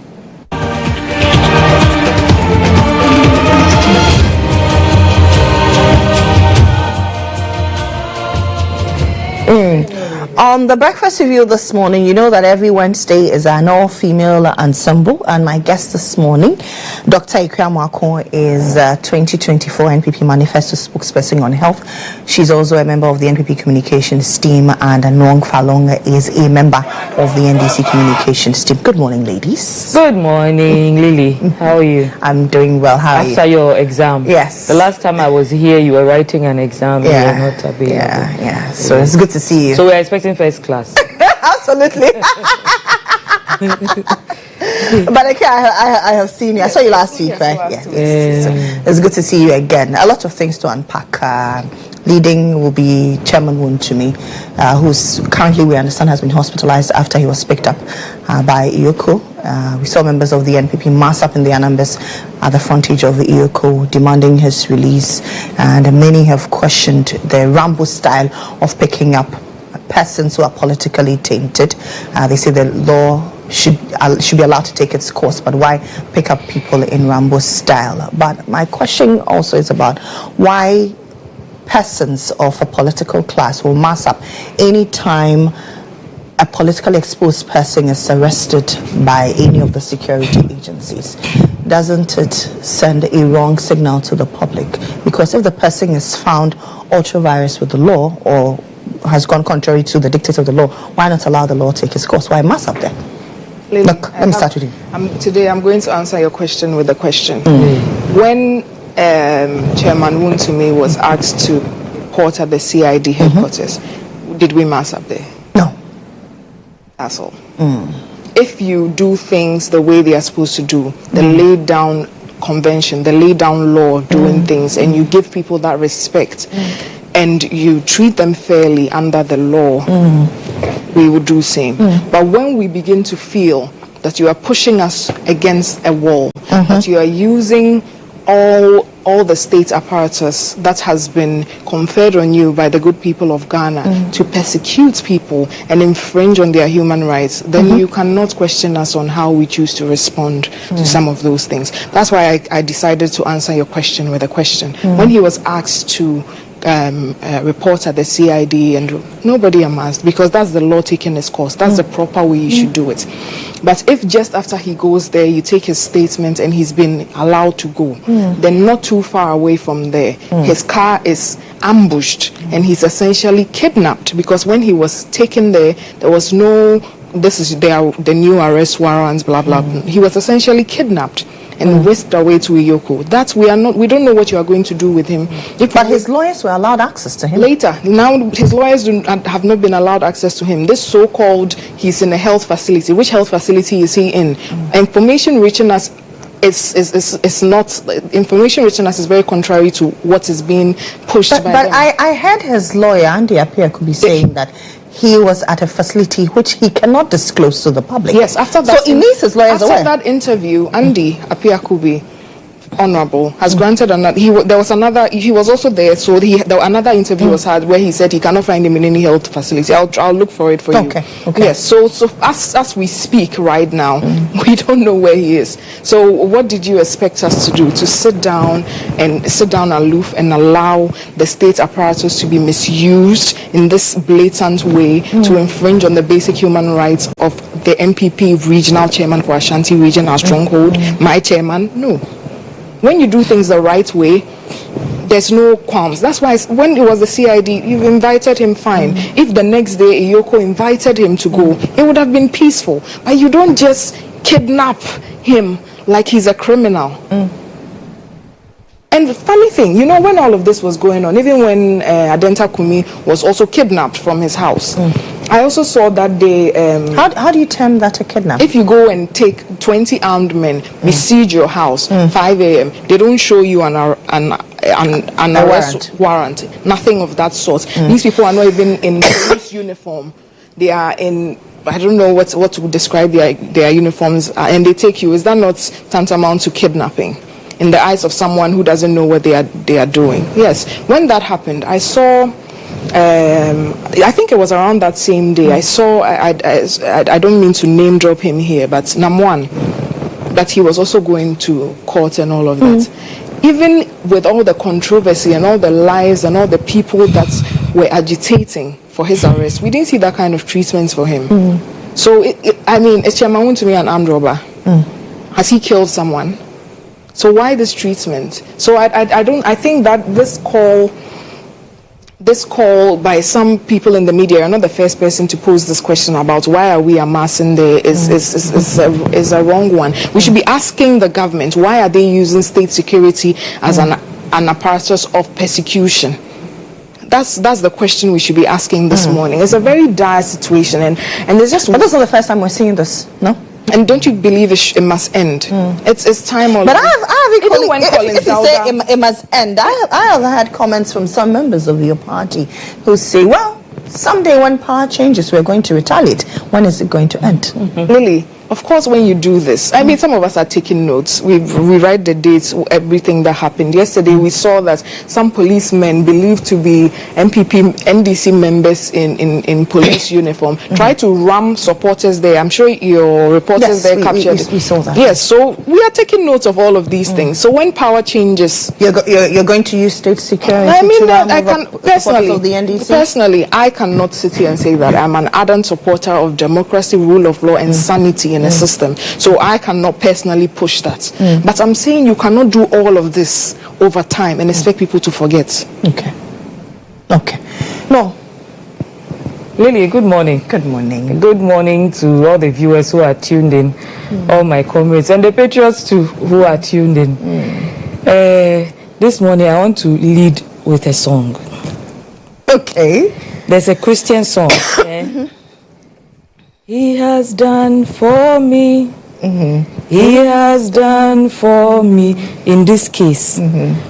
[SPEAKER 1] On the breakfast review this morning, you know that every Wednesday is an all-female ensemble, and my guest this morning, Dr. Ekua Amoakoh, is 2024 NPP Manifesto Spokesperson on Health. She's also a member of the NPP Communications team, and Nuong Faalong is a member of the NDC Communications team. Good morning, ladies.
[SPEAKER 18] Good morning, Lily. How are you?
[SPEAKER 1] I'm doing well. How are you?
[SPEAKER 18] After your exam?
[SPEAKER 1] Yes.
[SPEAKER 18] The last time I was here, you were writing an exam.
[SPEAKER 1] Yeah.
[SPEAKER 18] You were not available.
[SPEAKER 1] Yeah. So it's good to see you.
[SPEAKER 18] So we're expecting first class.
[SPEAKER 1] Absolutely. But okay, I have seen you. I saw you last week, right? Yes. So it's good to see you again. A lot of things to unpack. Leading will be Chairman Woon to me, who's currently, we understand, has been hospitalized after he was picked up by Ioko. We saw members of the NPP mass up in their numbers at the frontage of the Ioko demanding his release, and many have questioned the Rambo style of picking up persons who are politically tainted. They say the law should be allowed to take its course, but why pick up people in Rambo style? But my question also is about why persons of a political class will mass up anytime a politically exposed person is arrested by any of the security agencies. Doesn't it send a wrong signal to the public? Because if the person is found ultra-virus with the law or has gone contrary to the dictates of the law, why not allow the law to take its course? Why mass up there?
[SPEAKER 19] Lily,
[SPEAKER 1] Look, let me start with you.
[SPEAKER 19] Today I'm going to answer your question with a question. When Chairman Woon to me was asked to report at the CID headquarters, did we mass up there?
[SPEAKER 1] No.
[SPEAKER 19] That's all. If you do things the way they are supposed to do, the laid down convention, the laid down law of doing things, and you give people that respect, and you treat them fairly under the law, we will do same. But when we begin to feel that you are pushing us against a wall, that you are using all the state apparatus that has been conferred on you by the good people of Ghana to persecute people and infringe on their human rights, then you cannot question us on how we choose to respond to some of those things. That's why I decided to answer your question with a question. When he was asked to report at the CID, and nobody amassed, because that's the law taking its course. That's the proper way you should do it. But if just after he goes there you take his statement and he's been allowed to go, then not too far away from there his car is ambushed and he's essentially kidnapped, because when he was taken there was no the new arrest warrants, blah blah. He was essentially kidnapped and whisked away to Ioko. We don't know what you are going to do with him.
[SPEAKER 1] But his lawyers were allowed access to him.
[SPEAKER 19] Later. Now his lawyers have not been allowed access to him. This so-called, he's in a health facility. Which health facility is he in? Information reaching us is not, information reaching us is very contrary to what is being pushed by them.
[SPEAKER 1] But I heard his lawyer, Andy Appiah, could be saying that he was at a facility which he cannot disclose to the public.
[SPEAKER 19] Yes, after that.
[SPEAKER 1] So he needs his lawyers away.
[SPEAKER 19] After that interview, Andy Appiah Kubi, Honorable, has granted another. There was another. He was also there, so another interview was had where he said he cannot find him in any health facility. I'll look for it for you. Okay. Yes. So as we speak right now, we don't know where he is. So what did you expect us to do? To sit down aloof and allow the state apparatus to be misused in this blatant way to infringe on the basic human rights of the MPP regional chairman for Ashanti region, our stronghold, my chairman? No. When you do things the right way, there's no qualms. That's why when it was the CID, you invited him, fine. If the next day Ioko invited him to go, it would have been peaceful. But you don't just kidnap him like he's a criminal. And the funny thing, when all of this was going on, even when Adenta Kumi was also kidnapped from his house, I also saw that they...
[SPEAKER 1] How do you term that a kidnap?
[SPEAKER 19] If you go and take 20 armed men, besiege your house, 5 a.m., they don't show you an arrest warrant. Nothing of that sort. These people are not even in police uniform. They are in... I don't know what to describe their uniforms, and they take you. Is that not tantamount to kidnapping in the eyes of someone who doesn't know what they are doing? Yes. When that happened, I saw I think it was around that same day. I saw. I don't mean to name drop him here, but Namwan, that he was also going to court and all of that. Even with all the controversy and all the lies and all the people that were agitating for his arrest, we didn't see that kind of treatment for him. So, I mean, is Chairman to me an armed robber? Has he killed someone? So why this treatment? So I think that this call by some people in the media, you're not the first person to pose this question about why are we amassing there is a wrong one. We should be asking the government, why are they using state security as an apparatus of persecution? That's the question we should be asking this morning. It's a very dire situation, and there's just.
[SPEAKER 1] But this is the first time we're seeing this, no?
[SPEAKER 19] And don't you believe it must end? It's time already.
[SPEAKER 1] But I have equally,
[SPEAKER 19] when
[SPEAKER 1] if you say it must end, I have had comments from some members of your party who say, well, someday when power changes, we're going to retaliate. When is it going to end?
[SPEAKER 19] Really? Of course, when you do this, I mean, some of us are taking notes. We write the dates, everything that happened. Yesterday, we saw that some policemen believed to be NDC members in police uniform tried to ram supporters there. I'm sure your reporters there captured
[SPEAKER 1] we saw that.
[SPEAKER 19] Yes, so we are taking notes of all of these things. So when power changes,
[SPEAKER 1] you're going to use state security.
[SPEAKER 19] I mean,
[SPEAKER 1] to
[SPEAKER 19] that I can personally,
[SPEAKER 1] of the NDC?
[SPEAKER 19] Personally, I cannot sit here and say that I'm an ardent supporter of democracy, rule of law, and sanity in a system. So I cannot personally push that. But I'm saying you cannot do all of this over time and expect people to forget.
[SPEAKER 1] Okay. No.
[SPEAKER 18] Lily, good morning.
[SPEAKER 1] Good morning.
[SPEAKER 18] Good morning to all the viewers who are tuned in, all my comrades, and the patriots too who are tuned in. This morning I want to lead with a song.
[SPEAKER 1] Okay.
[SPEAKER 18] There's a Christian song. He has done for me. He has done for me. In this case,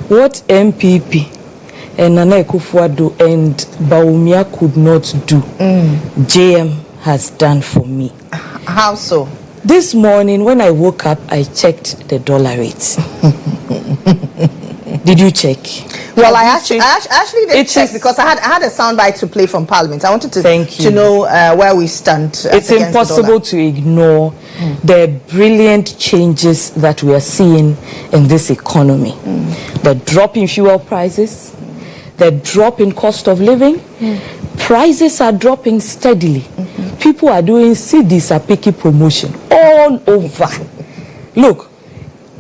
[SPEAKER 18] what MPP and Nana Akufo-Addo and Bawumia could not do, JM has done for me.
[SPEAKER 1] How so?
[SPEAKER 18] This morning when I woke up, I checked the dollar rate. Did you check?
[SPEAKER 1] Well, I actually did check because I had a soundbite to play from Parliament. I wanted to know where we stand.
[SPEAKER 18] It's impossible to ignore the brilliant changes that we are seeing in this economy. The drop in fuel prices, the drop in cost of living, prices are dropping steadily. People are doing CDs, are picking promotion all over. Look,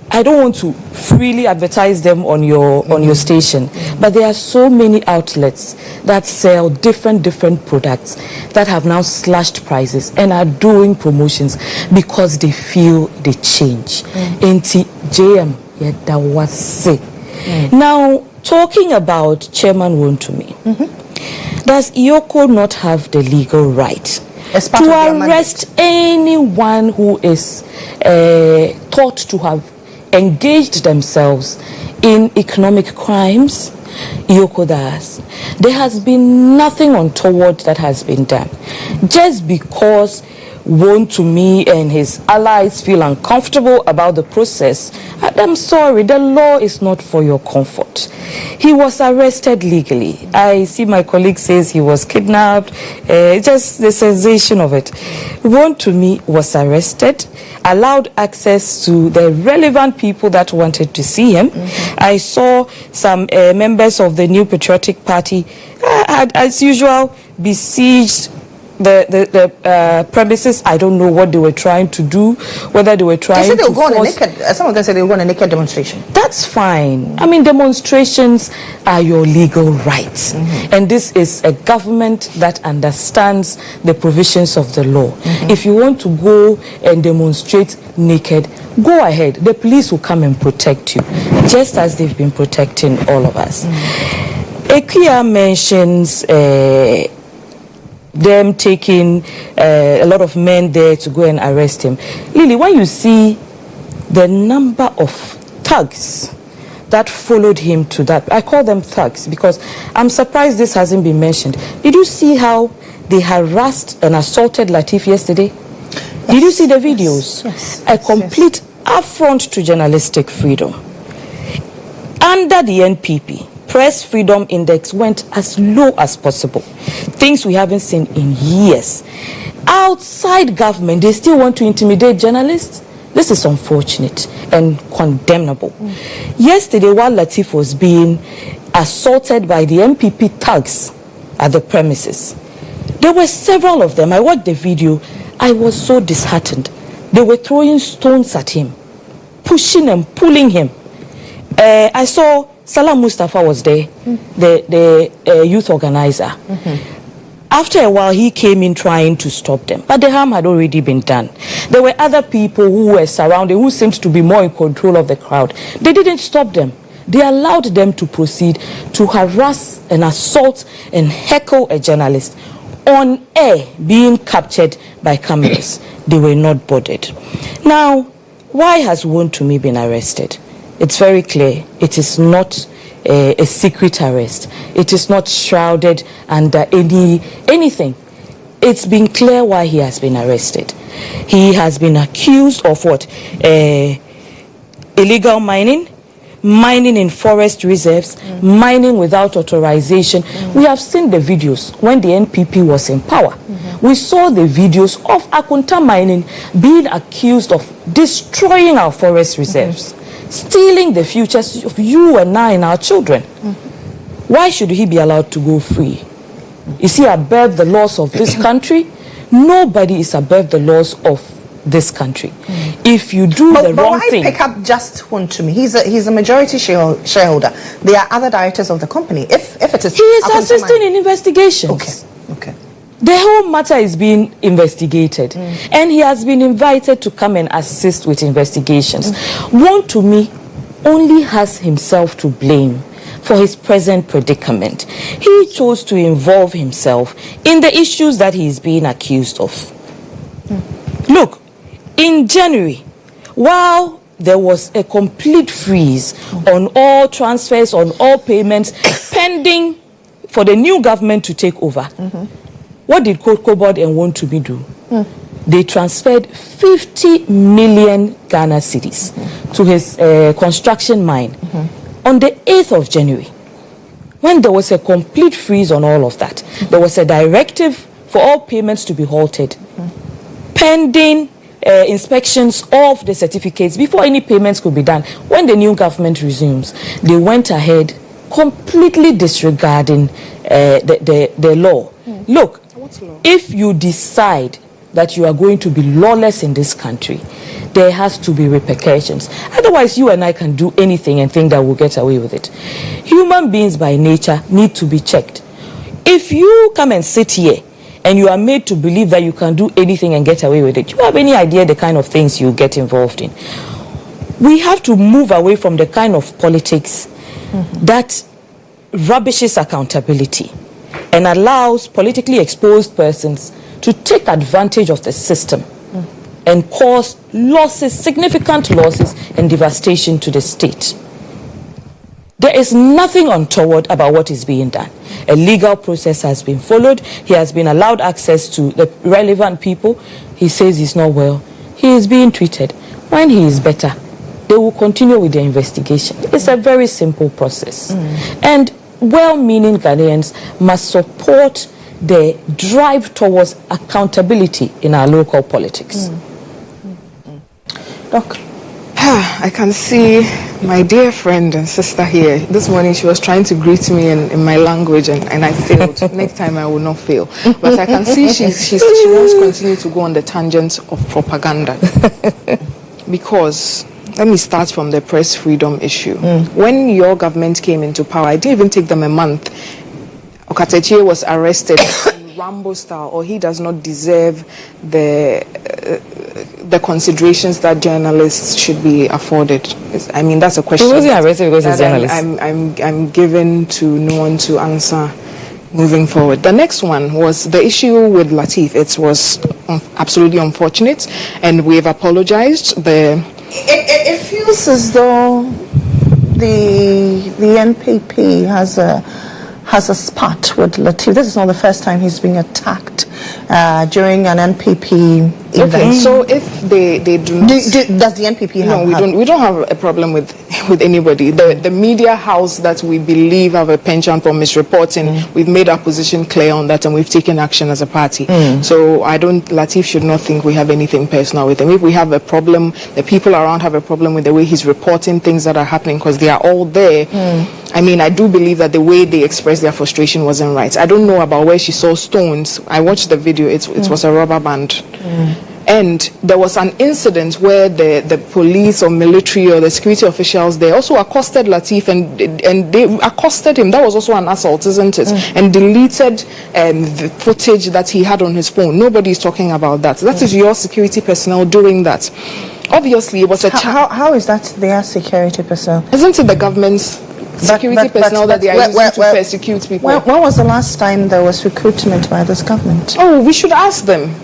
[SPEAKER 18] I don't want to freely advertise them on your station, but there are so many outlets that sell different products that have now slashed prices and are doing promotions because they feel the change. JM, that was it. Now, talking about Chairman Wontumi, does Ioko not have the legal right to arrest anyone who is thought to have engaged themselves in economic crimes? Ioko does. There has been nothing untoward that has been done. Just because Wontumi and his allies feel uncomfortable about the process, I'm sorry, the law is not for your comfort. He was arrested legally. I see my colleague says he was kidnapped. Just the sensation of it. Wontumi was arrested, allowed access to the relevant people that wanted to see him. I saw some members of the New Patriotic Party had, as usual, besieged the premises. I don't know what they were trying to do, whether they were trying to force.
[SPEAKER 1] Some of them said they were going on a naked demonstration.
[SPEAKER 18] That's fine. I mean, demonstrations are your legal rights. And this is a government that understands the provisions of the law. If you want to go and demonstrate naked, go ahead. The police will come and protect you, just as they've been protecting all of us. Ekua mentions them taking a lot of men there to go and arrest him. Lily, when you see the number of thugs that followed him to that, I call them thugs because I'm surprised this hasn't been mentioned. Did you see how they harassed and assaulted Latif yesterday? Did you see the videos? A complete affront to journalistic freedom. Under the NPP, press freedom index went as low as possible. Things we haven't seen in years. Outside government, they still want to intimidate journalists. This is unfortunate and condemnable. Yesterday, while Lateef was being assaulted by the MPP thugs at the premises, there were several of them. I watched the video. I was so disheartened. They were throwing stones at him, pushing and pulling him. I saw Salam Mustafa was there, the youth organizer. After a while, he came in trying to stop them, but the harm had already been done. There were other people who were surrounded, who seemed to be more in control of the crowd. They didn't stop them. They allowed them to proceed to harass and assault and heckle a journalist on air, being captured by cameras. They were not bothered. Now, why has Wontumi been arrested? It's very clear. It is not a secret arrest. It is not shrouded under anything. It's been clear why he has been arrested. He has been accused of what? Illegal mining in forest reserves, mining without authorization. We have seen the videos when the NPP was in power. We saw the videos of Akonta mining being accused of destroying our forest reserves, stealing the futures of you and I and our children. Why should he be allowed to go free? Is he above the laws of this country? Nobody is above the laws of this country. If you do the wrong thing...
[SPEAKER 1] But why pick up just Wontumi? He's a majority shareholder. There are other directors of the company. If it is...
[SPEAKER 18] He is assisting in investigations.
[SPEAKER 1] Okay.
[SPEAKER 18] The whole matter is being investigated, and he has been invited to come and assist with investigations. Wontumi only has himself to blame for his present predicament. He chose to involve himself in the issues that he is being accused of. Look, in January, while there was a complete freeze on all transfers, on all payments, pending for the new government to take over, what did Kobod and Wontumi do? They transferred 50 million Ghana cedis to his construction mine on the 8th of January. When there was a complete freeze on all of that, there was a directive for all payments to be halted, pending inspections of the certificates before any payments could be done. When the new government resumes, they went ahead completely disregarding the law. Look, if you decide that you are going to be lawless in this country, there has to be repercussions. Otherwise, you and I can do anything and think that we'll get away with it. Human beings by nature need to be checked. If you come and sit here and you are made to believe that you can do anything and get away with it, do you have any idea the kind of things you get involved in? We have to move away from the kind of politics that rubbishes accountability and allows politically exposed persons to take advantage of the system and cause losses, significant losses and devastation to the state. There is nothing untoward about what is being done. A legal process has been followed. He has been allowed access to the relevant people. He says he's not well. He is being treated. When he is better, they will continue with the investigation. It's a very simple process. And well-meaning Ghanaians must support the drive towards accountability in our local politics.
[SPEAKER 1] Doc.
[SPEAKER 19] I can see my dear friend and sister here. This morning she was trying to greet me in my language and I failed. Next time I will not fail. But I can see she wants to continue to go on the tangent of propaganda. Because, let me start from the press freedom issue. When your government came into power, I didn't even take them a month. Okatechie was arrested in Rambo style, or he does not deserve the considerations that journalists should be afforded. I mean, that's a question.
[SPEAKER 18] He wasn't arrested because he's a journalist.
[SPEAKER 19] I'm given to Nuong to answer moving forward. The next one was the issue with Lateef. It was absolutely unfortunate, and we have apologized.
[SPEAKER 1] It feels as though the NPP has a spat with Lateef. This is not the first time he's being attacked during an NPP event.
[SPEAKER 19] Okay, so if they do not...
[SPEAKER 1] Does the NPP have...
[SPEAKER 19] No, we don't have a problem with with anybody. The media house that we believe have a penchant for misreporting, we've made our position clear on that and we've taken action as a party. So Latif should not think we have anything personal with him. If we have a problem, the people around have a problem with the way he's reporting things that are happening because they are all there. I mean, I do believe that the way they expressed their frustration wasn't right. I don't know about where she saw stones. I watched the video. It was a rubber band. And there was an incident where the police or military or the security officials, they also accosted Latif and they accosted him. That was also an assault, isn't it? And deleted the footage that he had on his phone. Nobody's talking about that. That is your security personnel doing that. Obviously, it was a...
[SPEAKER 1] How is that their security personnel?
[SPEAKER 19] Isn't it the government's security personnel that they are using to persecute people?
[SPEAKER 1] When was the last time there was recruitment by this government?
[SPEAKER 19] Oh, we should ask them.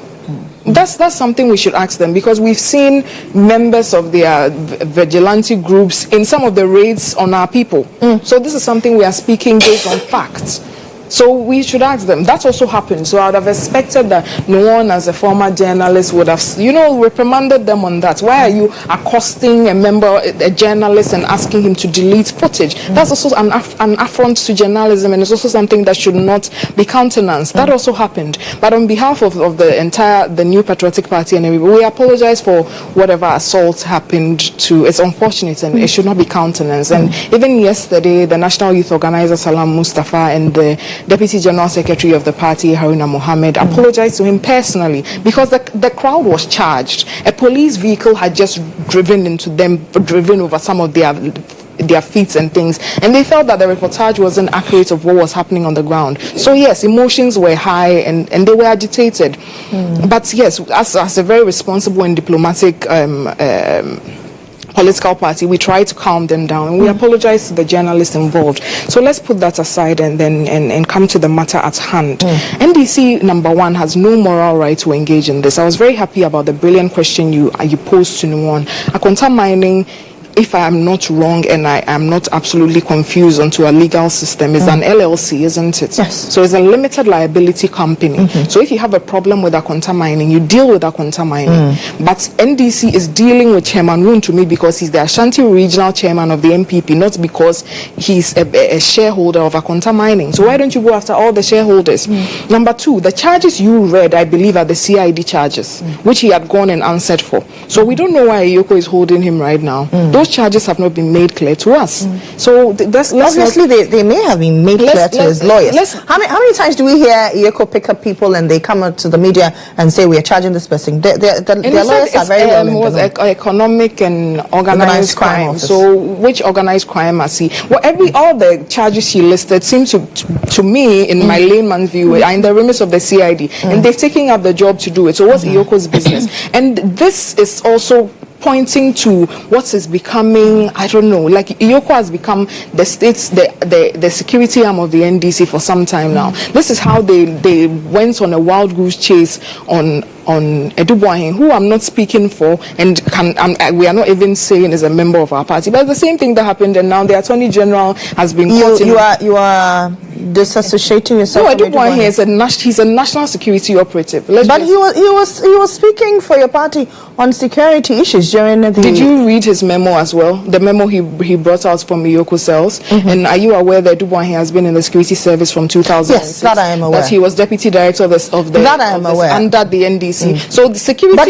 [SPEAKER 19] That's something we should ask them, because we've seen members of their vigilante groups in some of the raids on our people. So this is something we are speaking based on facts. So we should ask them. That's also happened. So I would have expected that Nuong, as a former journalist, would have, reprimanded them on that. Why are you accosting a journalist and asking him to delete footage? That's also an affront to journalism, and it's also something that should not be countenanced. That also happened. But on behalf of the New Patriotic Party and everybody, we apologize for whatever assault happened to. It's unfortunate and it should not be countenanced. And even yesterday, the National Youth Organizer Salam Mustafa and the Deputy General Secretary of the party, Haruna Mohammed, apologized to him personally, because the crowd was charged. A police vehicle had just driven over some of their feet and things, and they felt that the reportage wasn't accurate of what was happening on the ground. So yes, emotions were high and they were agitated. But yes, as a very responsible and diplomatic political party, we try to calm them down, and we apologize to the journalists involved. So let's put that aside and then come to the matter at hand. NDC, number one, has no moral right to engage in this. I was very happy about the brilliant question you posed to Nuong. Akonta mining, if I am not wrong and I am not absolutely confused onto a legal system, is an LLC, isn't it?
[SPEAKER 1] Yes.
[SPEAKER 19] So it's a limited liability company. So if you have a problem with Akonta mining, you deal with Akonta mining. But NDC is dealing with Chairman Woon, to me, because he's the Ashanti regional chairman of the MPP, not because he's a shareholder of Akonta mining. So why don't you go after all the shareholders? Number two, the charges you read, I believe, are the CID charges, which he had gone and answered for. So we don't know why Amoakoh is holding him right now. Those charges have not been made clear to us. So
[SPEAKER 1] obviously they may have been made clear to his lawyers. How many times do we hear Amoakoh pick up people and they come out to the media and say we are charging this person? Their lawyers are very well
[SPEAKER 19] economic and organized crime. So which organized crime has he? Well, all the charges he listed seem to me, in my layman's view, are in the remit of the CID, and they've taken up the job to do it. So what's Amoakoh's business? And this is also pointing to what is becoming, I don't know, like Amoakoh has become the state's, the security arm of the NDC for some time now. This is how they went on a wild goose chase on Eduboahin, who I'm not speaking for, and we are not even saying is a member of our party. But it's the same thing that happened, and now the Attorney General has been caught in...
[SPEAKER 1] You are disassociating yourself.
[SPEAKER 19] No, Eduboahin he's a national security operative.
[SPEAKER 1] But he was speaking for your party on security issues during the...
[SPEAKER 19] Did you read his memo as well? The memo he brought out from Amoakoh cells? And are you aware that Eduboahin has been in the security service from 2006?
[SPEAKER 1] Yes, that I am aware.
[SPEAKER 19] That he was deputy director
[SPEAKER 1] that I am aware.
[SPEAKER 19] Under the NDC. So the security...
[SPEAKER 1] But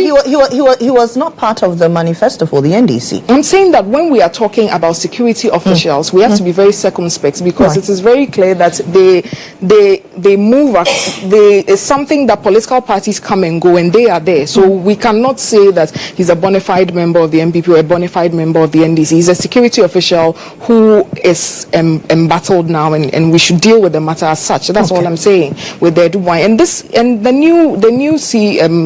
[SPEAKER 1] he was not part of the manifesto for the NDC.
[SPEAKER 19] I'm saying that when we are talking about security officials, we have to be very circumspect, because it is very clear that they move... It's something that political parties come and go, and they are there. So we cannot say that he's a bona fide member of the MPP or a bona fide member of the NDC. He's a security official who is embattled now, and we should deal with the matter as such. That's all I'm saying with the Eduboahin. And the new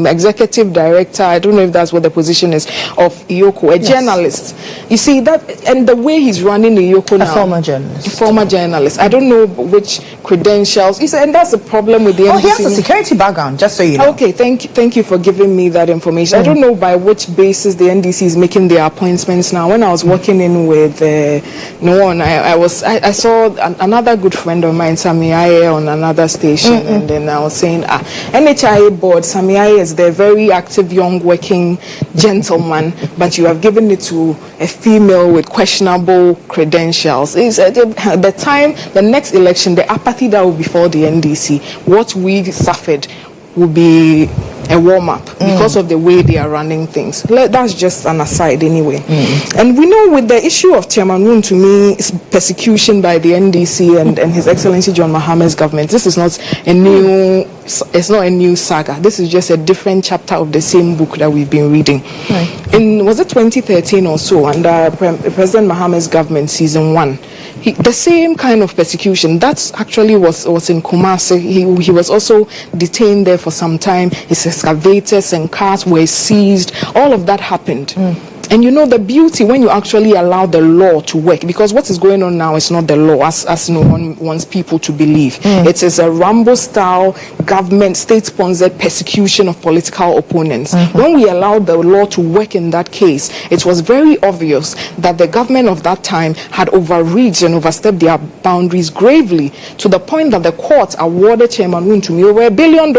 [SPEAKER 19] executive director, I don't know if that's what the position is, of Amoakoh, a journalist. You see that, and the way he's running Amoakoh now.
[SPEAKER 1] A
[SPEAKER 19] former journalist. I don't know which credentials. You see, and that's the problem with the NDC.
[SPEAKER 1] He has a security background, just so you know.
[SPEAKER 19] Okay, thank you for giving me that information. I don't know by which basis the NDC is making their appointments now. When I was working in with Nuong, I saw another good friend of mine, Sami Aye, on another station, and then I was saying, NHIA board, Sami Aye yes, they're very active, young, working gentlemen, but you have given it to a female with questionable credentials. It's at the time, the next election, the apathy that will befall the NDC, what we suffered will be a warm-up because of the way they are running things. That's just an aside anyway. And we know with the issue of Chairman Woon, to me, it's persecution by the NDC and His Excellency John Mahama's government. This is not a new, it's not a new saga. This is just a different chapter of the same book that we've been reading. In, was it 2013 or so, under President Mahama's government, season 1, the same kind of persecution, that actually was in Kumasi. He was also detained there for some time. His excavators and cars were seized. All of that happened. And you know the beauty when you actually allow the law to work, because what is going on now is not the law as no one wants people to believe. It is a Rambo-style government, state-sponsored persecution of political opponents. When we allowed the law to work in that case, it was very obvious that the government of that time had overreached and overstepped their boundaries gravely, to the point that the court awarded Chairman Woon to me over $1 billion.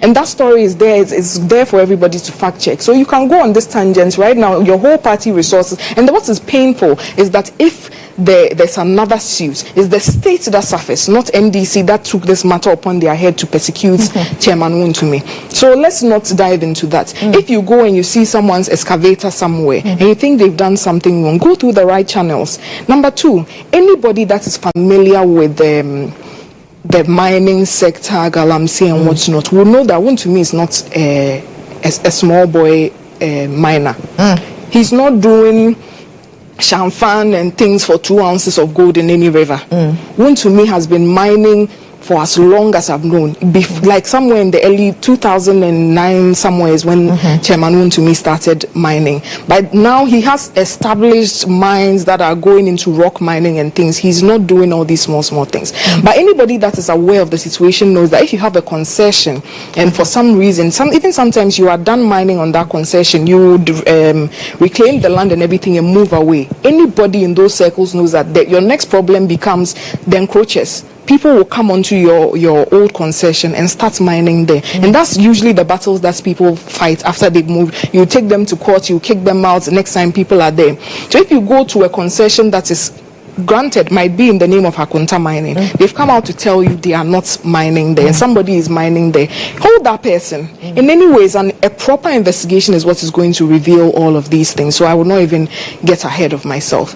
[SPEAKER 19] And that story is there. It's there for everybody to fact check. So you can go on this tangent right now, your whole party resources. And what is painful is that if there's another suit, it's the state that suffers, not NDC, that took this matter upon their head to persecute Chairman Woon to me. So let's not dive into that. If you go and you see someone's excavator somewhere and you think they've done something wrong, go through the right channels. Number 2, anybody that is familiar with the mining sector, Galamsey and what's not, will know that Woon to me is not a small boy miner. He's not doing champagne and things for 2 ounces of gold in any river. Woon to me has been mining for as long as I've known. Like somewhere in the early 2009, somewhere is when Chairman Woon to me started mining. But now he has established mines that are going into rock mining and things. He's not doing all these small things. But anybody that is aware of the situation knows that if you have a concession and for some reason, even sometimes you are done mining on that concession, you would reclaim the land and everything and move away. Anybody in those circles knows that your next problem becomes the encroachers. People will come onto your old concession and start mining there. And that's usually the battles that people fight after they've moved. You take them to court, you kick them out, the next time people are there. So if you go to a concession that is granted, might be in the name of Akonta mining, they've come out to tell you they are not mining there, and somebody is mining there, hold that person. In any ways, and a proper investigation is what is going to reveal all of these things. So I will not even get ahead of myself.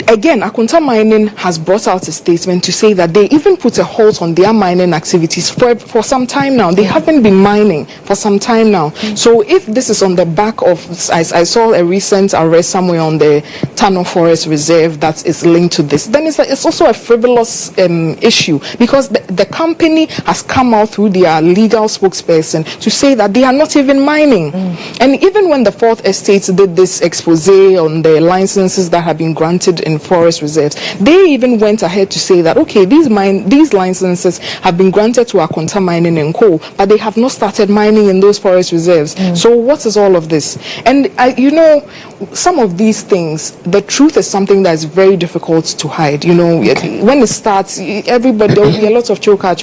[SPEAKER 19] Again, Akonta Mining has brought out a statement to say that they even put a halt on their mining activities for some time now. They haven't been mining for some time now. So if this is on the back of, I saw a recent arrest somewhere on the Tano Forest Reserve that is linked to this, then it's also a frivolous issue, because the company has come out through their legal spokesperson to say that they are not even mining. And even when the Fourth Estate did this expose on the licenses that have been granted in forest reserves, they even went ahead to say that, okay, these licenses have been granted to Akonta Mining and Co., but they have not started mining in those forest reserves. So what is all of this? And you know, some of these things, the truth is something that is very difficult to hide. You know, when it starts, everybody, there will be a lot of choker,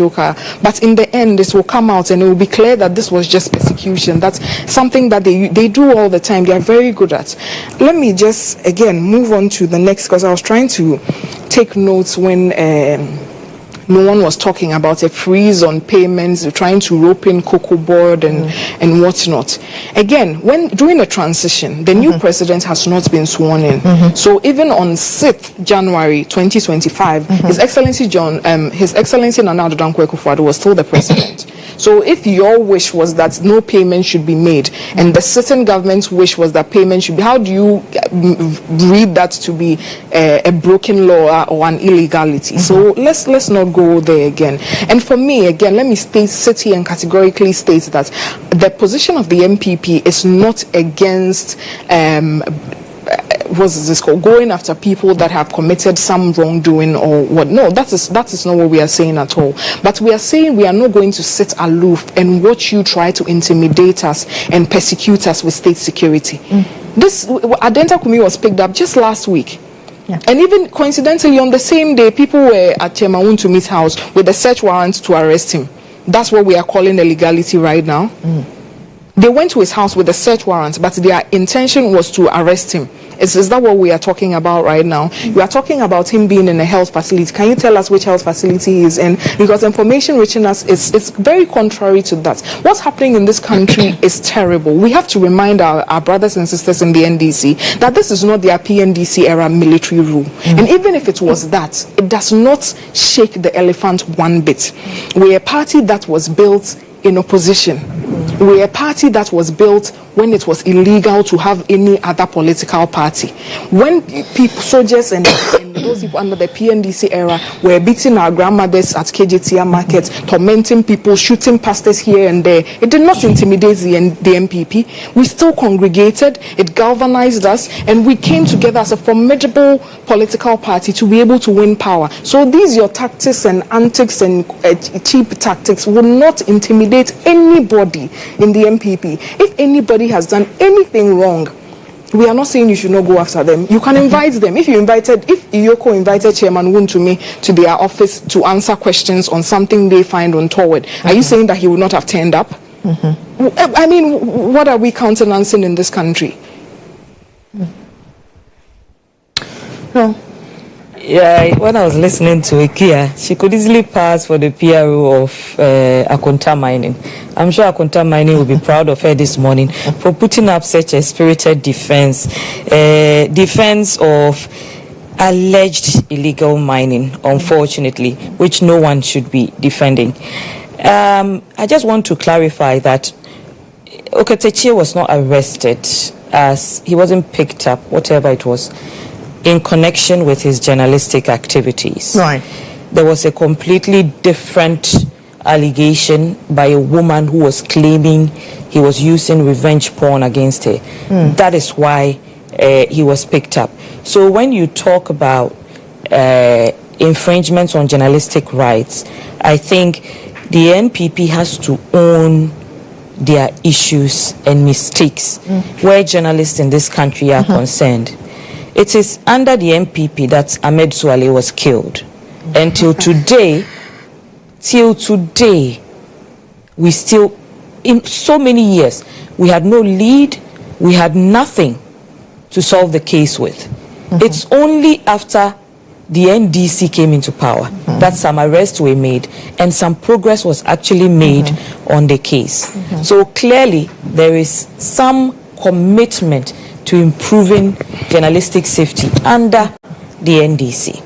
[SPEAKER 19] but in the end, this will come out and it will be clear that this was just persecution. That's something that they do all the time. They are very good at. Let me just, again, move on to the next, because I was trying to take notes when Nuong was talking about a freeze on payments, trying to rope in Cocoa Board and whatnot. Again, when during a transition, the new president has not been sworn in. So even on 6th January 2025, His Excellency Nana Addo Dankwa Akufo-Addo was still the president. So if your wish was that no payment should be made, and the sitting government's wish was that payment should be, how do you read that to be a broken law or an illegality? So let's not go there again. And for me, again, let me sit here and categorically state that the position of the MPP is not against what is this called, going after people that have committed some wrongdoing or what. No, that is not what we are saying at all. But we are saying we are not going to sit aloof and watch you try to intimidate us and persecute us with state security. This Adenta Kumi was picked up just last week. And even coincidentally on the same day, people were at Chairman Woon to meet house with a search warrant to arrest him. That's what we are calling illegality right now. They went to his house with a search warrant, but their intention was to arrest him. Is that what we are talking about right now? You are talking about him being in a health facility. Can you tell us which health facility he is in? Because information reaching us is very contrary to that. What's happening in this country is terrible. We have to remind our brothers and sisters in the NDC that this is not their PNDC era military rule. And even if it was that, it does not shake the elephant one bit. We're a party that was built in opposition. We're a party that was built when it was illegal to have any other political party. When people, soldiers and those people under the PNDC era were beating our grandmothers at KJTR market, tormenting people, shooting pastors here and there, it did not intimidate the MPP. We still congregated, it galvanized us, and we came together as a formidable political party to be able to win power. So these your tactics and antics and cheap tactics will not intimidate anybody in the MPP. If anybody has done anything wrong, we are not saying you should not go after them. You can invite them. If Iyoko invited Chairman Wontumi to their office to answer questions on something they find untoward, are you saying that he would not have turned up? I mean, what are we countenancing in this country?
[SPEAKER 18] No. Yeah, when I was listening to Ekua, she could easily pass for the PRO of Akonta Mining. I'm sure Akonta Mining will be proud of her this morning for putting up such a spirited defense of alleged illegal mining, unfortunately, which no one should be defending. I just want to clarify that Oketechie was not arrested, as he wasn't picked up, whatever it was, in connection with his journalistic activities. Right. There was a completely different allegation by a woman who was claiming he was using revenge porn against her. That is why he was picked up. So when you talk about infringements on journalistic rights, I think the NPP has to own their issues and mistakes where journalists in this country are concerned. It is under the MPP that Ahmed Suale was killed. Until today, we still, in so many years, we had no lead, we had nothing to solve the case with. It's only after the NDC came into power that some arrests were made and some progress was actually made on the case. So clearly, there is some commitment to improving journalistic safety under the NDC.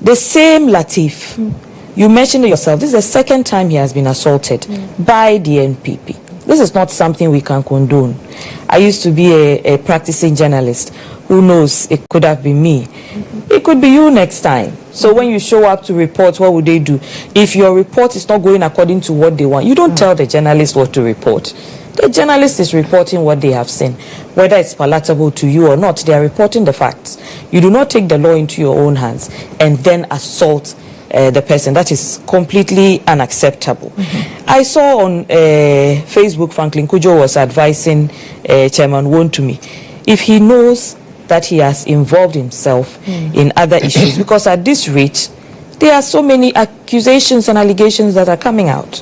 [SPEAKER 18] The same Latif, you mentioned it yourself, this is the second time he has been assaulted by the NPP. This is not something we can condone. I used to be a practicing journalist. Who knows, it could have been me. It could be you next time. So when you show up to report, what would they do? If your report is not going according to what they want, you don't tell the journalist what to report. The journalist is reporting what they have seen. Whether it's palatable to you or not, they are reporting the facts. You do not take the law into your own hands and then assault the person. That is completely unacceptable. I saw on Facebook, Franklin Kujo was advising Chairman Wontumi, if he knows that he has involved himself in other issues, because at this rate, there are so many accusations and allegations that are coming out.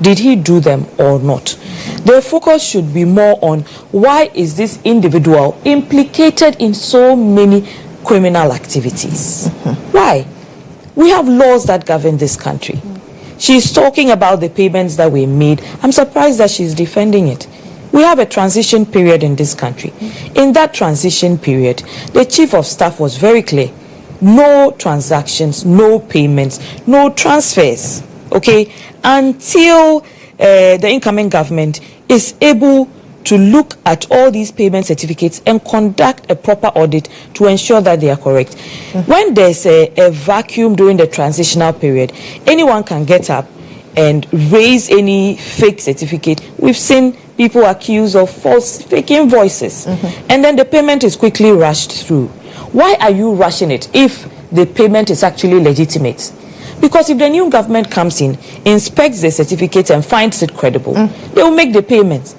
[SPEAKER 18] Did he do them or not? The focus should be more on why is this individual implicated in so many criminal activities? Why? We have laws that govern this country. She's talking about the payments that we made. I'm surprised that she's defending it. We have a transition period in this country. In that transition period, the chief of staff was very clear. No transactions, no payments, no transfers. Okay? Until the incoming government is able to look at all these payment certificates and conduct a proper audit to ensure that they are correct. When there's a vacuum during the transitional period, anyone can get up and raise any fake certificate. We've seen people accused of fake invoices, and then the payment is quickly rushed through. Why are you rushing it if the payment is actually legitimate? Because if the new government comes in, inspects the certificate and finds it credible, they will make the payments.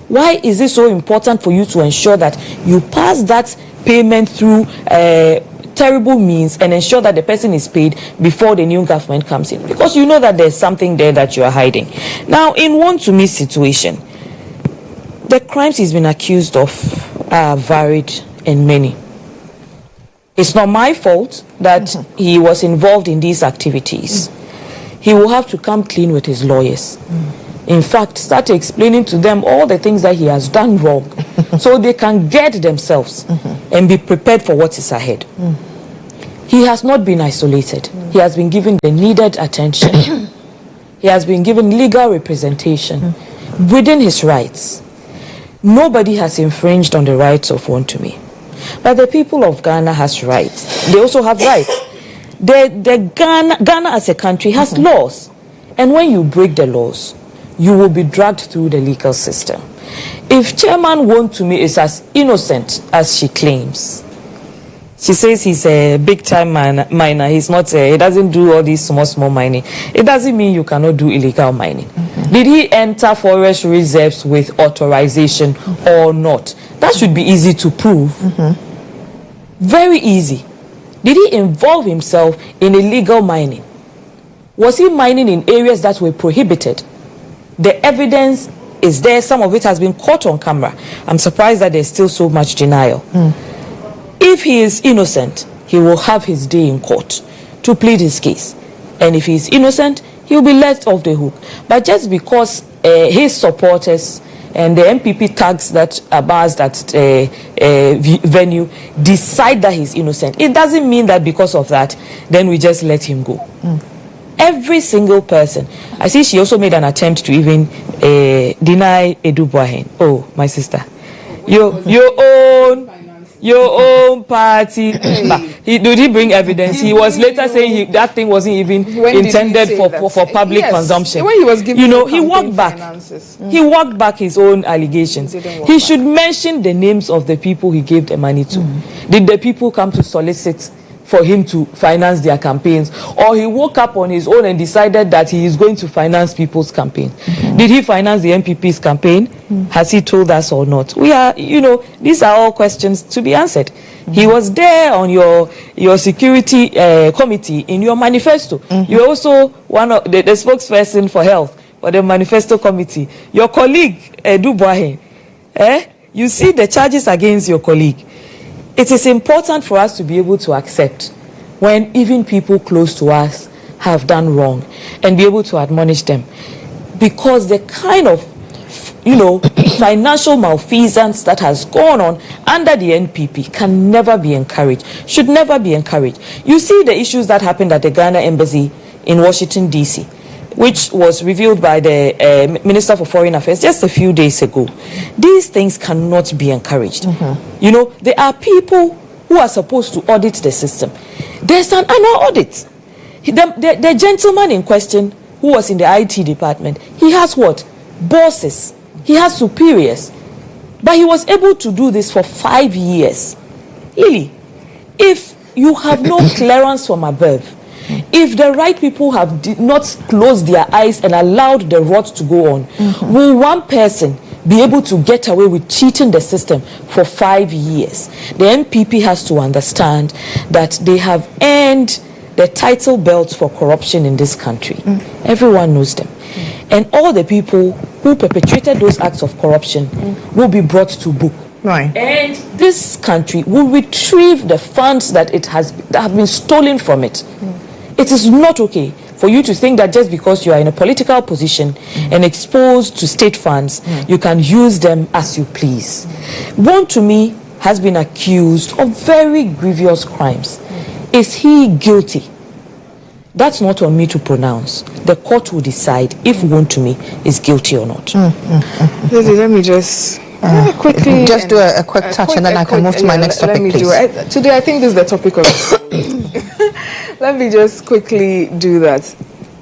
[SPEAKER 18] Why is it so important for you to ensure that you pass that payment through terrible means and ensure that the person is paid before the new government comes in, because you know that there's something there that you are hiding. Now, in one to me situation, the crimes he's been accused of are varied and many. It's not my fault that he was involved in these activities. He will have to come clean with his lawyers. In fact, start explaining to them all the things that he has done wrong so they can get themselves and be prepared for what is ahead. He has not been isolated. He has been given the needed attention. He has been given legal representation within his rights. Nobody has infringed on the rights of Wontumi. But the people of Ghana has rights. They also have rights. Ghana as a country has laws. And when you break the laws, you will be dragged through the legal system. If Chairman Wontumi is as innocent as she claims, she says he's a big-time miner. He's not. He doesn't do all these small mining. It doesn't mean you cannot do illegal mining. Did he enter forest reserves with authorization or not? That should be easy to prove. Very easy. Did he involve himself in illegal mining? Was he mining in areas that were prohibited? The evidence is there. Some of it has been caught on camera. I'm surprised that there's still so much denial. If he is innocent, he will have his day in court to plead his case. And if he is innocent, he will be let off the hook. But just because his supporters and the MPP tags that are based at venue decide that he's innocent, it doesn't mean that because of that, then we just let him go. Every single person. I see she also made an attempt to even deny Edubuahen. Oh, my sister. Your own party. Did he bring evidence? He was later saying that thing wasn't even intended for public consumption.
[SPEAKER 19] When he was giving
[SPEAKER 18] he walked back. He walked back his own allegations. He should mention the names of the people he gave the money to. Did the people come to solicit for him to finance their campaigns, or he woke up on his own and decided that he is going to finance people's campaign? Did he finance the MPP's campaign? Has he told us or not? We are, these are all questions to be answered. He was there on your security committee in your manifesto. You're also one of the spokesperson for health for the manifesto committee. Your colleague, Edubuahen, you see the charges against your colleague. It is important for us to be able to accept when even people close to us have done wrong and be able to admonish them. Because the kind of, financial malfeasance that has gone on under the NPP can never be encouraged, should never be encouraged. You see the issues that happened at the Ghana Embassy in Washington, D.C., which was revealed by the Minister for Foreign Affairs just a few days ago. These things cannot be encouraged. There are people who are supposed to audit the system. There's an annual audit. The gentleman in question who was in the IT department, he has what? Bosses. He has superiors. But he was able to do this for 5 years. Really, if you have no clearance from above, if the right people have not closed their eyes and allowed the rot to go on, will one person be able to get away with cheating the system for 5 years? The NPP has to understand that they have earned the title belts for corruption in this country. Everyone knows them. And all the people who perpetrated those acts of corruption will be brought to book.
[SPEAKER 1] Right.
[SPEAKER 18] And this country will retrieve the funds that have been stolen from it. It is not okay for you to think that just because you are in a political position and exposed to state funds, you can use them as you please. Wontumi has been accused of very grievous crimes. Is he guilty? That's not on me to pronounce. The court will decide if Wontumi is guilty or not.
[SPEAKER 19] Let me just quickly
[SPEAKER 1] just do a quick touch and then I can move to my next topic, please.
[SPEAKER 19] Today I think this is the topic of let me just quickly do that.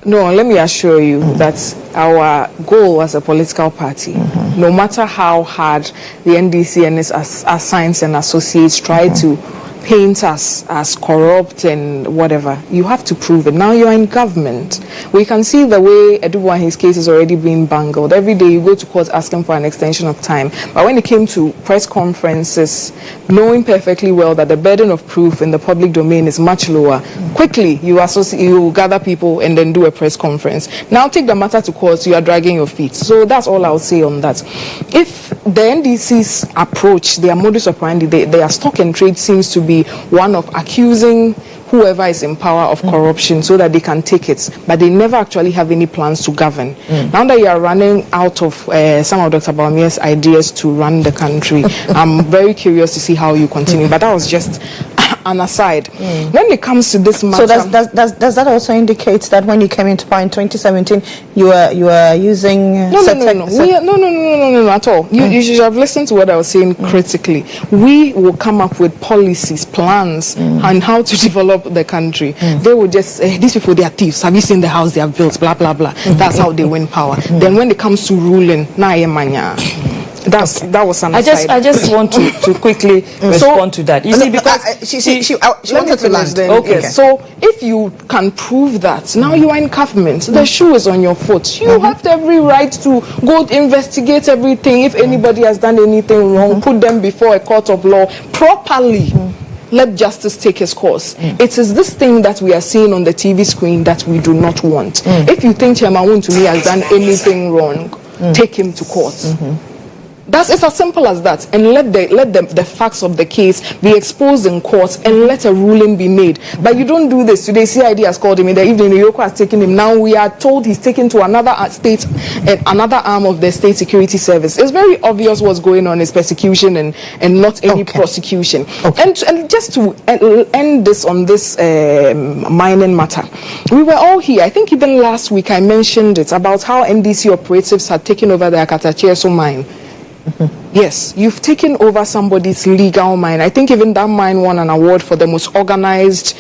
[SPEAKER 19] No, let me assure you that our goal as a political party, no matter how hard the NDC and its assigns and associates try to paint us as corrupt and whatever. You have to prove it. Now you're in government. We can see the way Eduwa, his case is already being bungled. Every day you go to court asking for an extension of time. But when it came to press conferences, knowing perfectly well that the burden of proof in the public domain is much lower, quickly you gather people and then do a press conference. Now take the matter to court, you are dragging your feet. So that's all I'll say on that. If the NDC's approach, their modus operandi, their stock and trade seems to be one of accusing whoever is in power of corruption so that they can take it, but they never actually have any plans to govern. Now that you are running out of some of Dr. Bawumia's ideas to run the country, I'm very curious to see how you continue, but that was just an aside. When it comes to this matter,
[SPEAKER 1] so does that also indicate that when you came into power in 2017, you were using
[SPEAKER 19] no at all. You should have listened to what I was saying critically. We will come up with policies, plans, and how to develop the country. They will just these people, they are thieves. Have you seen the house they have built? Blah blah blah. That's how they win power. Then when it comes to ruling, that was an aside.
[SPEAKER 18] I just want to quickly respond to that. You see, because
[SPEAKER 1] she wanted to land.
[SPEAKER 19] Okay. So if you can prove that, now you are in government, the shoe is on your foot. You have every right to go investigate everything. If anybody has done anything wrong, put them before a court of law properly. Let justice take its course. It is this thing that we are seeing on the TV screen that we do not want. If you think Chairman Wontumi has done anything wrong, take him to court. It's as simple as that, and let the facts of the case be exposed in court, and let a ruling be made. But you don't do this today. CID has called him in the evening. Yoko has taken him. Now we are told he's taken to another state, another arm of the state security service. It's very obvious what's going on is persecution and not any prosecution. And just to end this on this mining matter, we were all here. I think even last week I mentioned it about how NDC operatives had taken over the Akatachieso mine. Yes, you've taken over somebody's legal mine. I think even that mine won an award for the most organized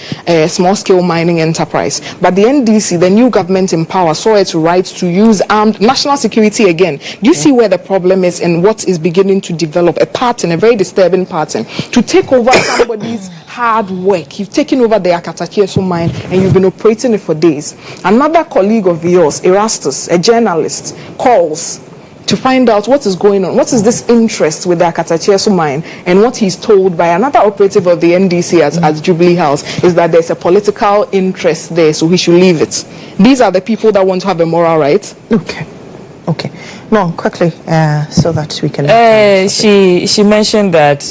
[SPEAKER 19] small-scale mining enterprise. But the NDC, the new government in power, saw its right to use armed national security again. Do you see where the problem is and what is beginning to develop? A pattern, a very disturbing pattern. To take over somebody's hard work. You've taken over the Akatachieso mine and you've been operating it for days. Another colleague of yours, Erastus, a journalist, calls to find out what is going on. What is this interest with the Akatachieso mine? And what he's told by another operative of the NDC at Jubilee House is that there's a political interest there, so he should leave it. These are the people that want to have a moral right.
[SPEAKER 1] Okay. No, quickly, so that we can...
[SPEAKER 18] She mentioned that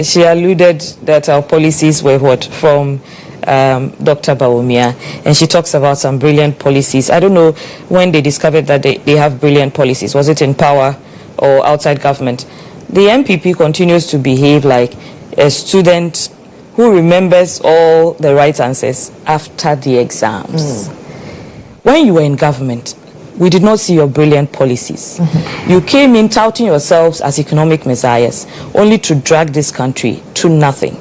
[SPEAKER 18] she alluded that our policies were from Dr. Bawumia, and she talks about some brilliant policies. I don't know when they discovered that they have brilliant policies. Was it in power or outside government? The MPP continues to behave like a student who remembers all the right answers after the exams. When you were in government, we did not see your brilliant policies. You came in touting yourselves as economic messiahs, only to drag this country to nothing.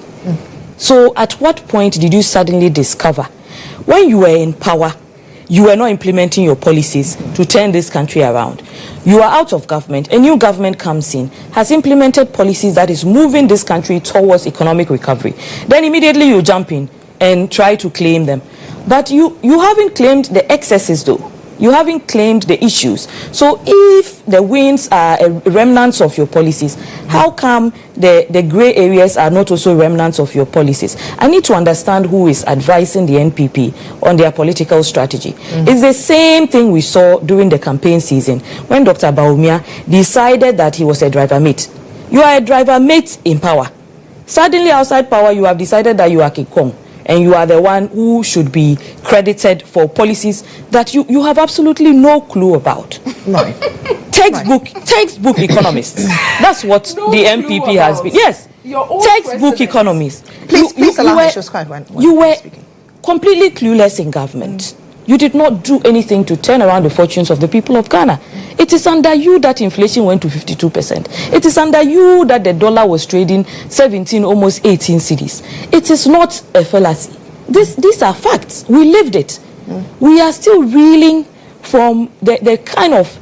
[SPEAKER 18] So at what point did you suddenly discover, when you were in power, you were not implementing your policies to turn this country around? You are out of government, a new government comes in, has implemented policies that is moving this country towards economic recovery. Then immediately you jump in and try to claim them. But you haven't claimed the excesses though. You haven't claimed the issues. So if the wins are remnants of your policies, how come the gray areas are not also remnants of your policies? I need to understand who is advising the NPP on their political strategy. It's the same thing we saw during the campaign season when Dr. Bawumia decided that he was a driver mate. You are a driver mate in power. Suddenly outside power, you have decided that you are Kikong. And you are the one who should be credited for policies that you have absolutely no clue about.
[SPEAKER 1] Right.
[SPEAKER 18] Textbook economists. That's what the MPP has been. Yes, textbook economists.
[SPEAKER 1] Please allow me to describe when
[SPEAKER 18] you were completely clueless in government. You did not do anything to turn around the fortunes of the people of Ghana. It is under you that inflation went to 52%. It is under you that the dollar was trading 17, almost 18 cedis. It is not a fallacy. These are facts. We lived it. We are still reeling from the kind of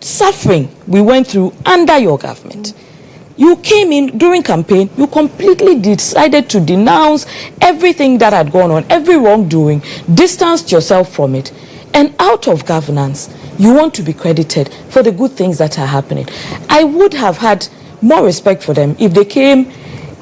[SPEAKER 18] suffering we went through under your government. You came in during campaign, you completely decided to denounce everything that had gone on, every wrongdoing, distanced yourself from it. And out of governance, you want to be credited for the good things that are happening. I would have had more respect for them if they came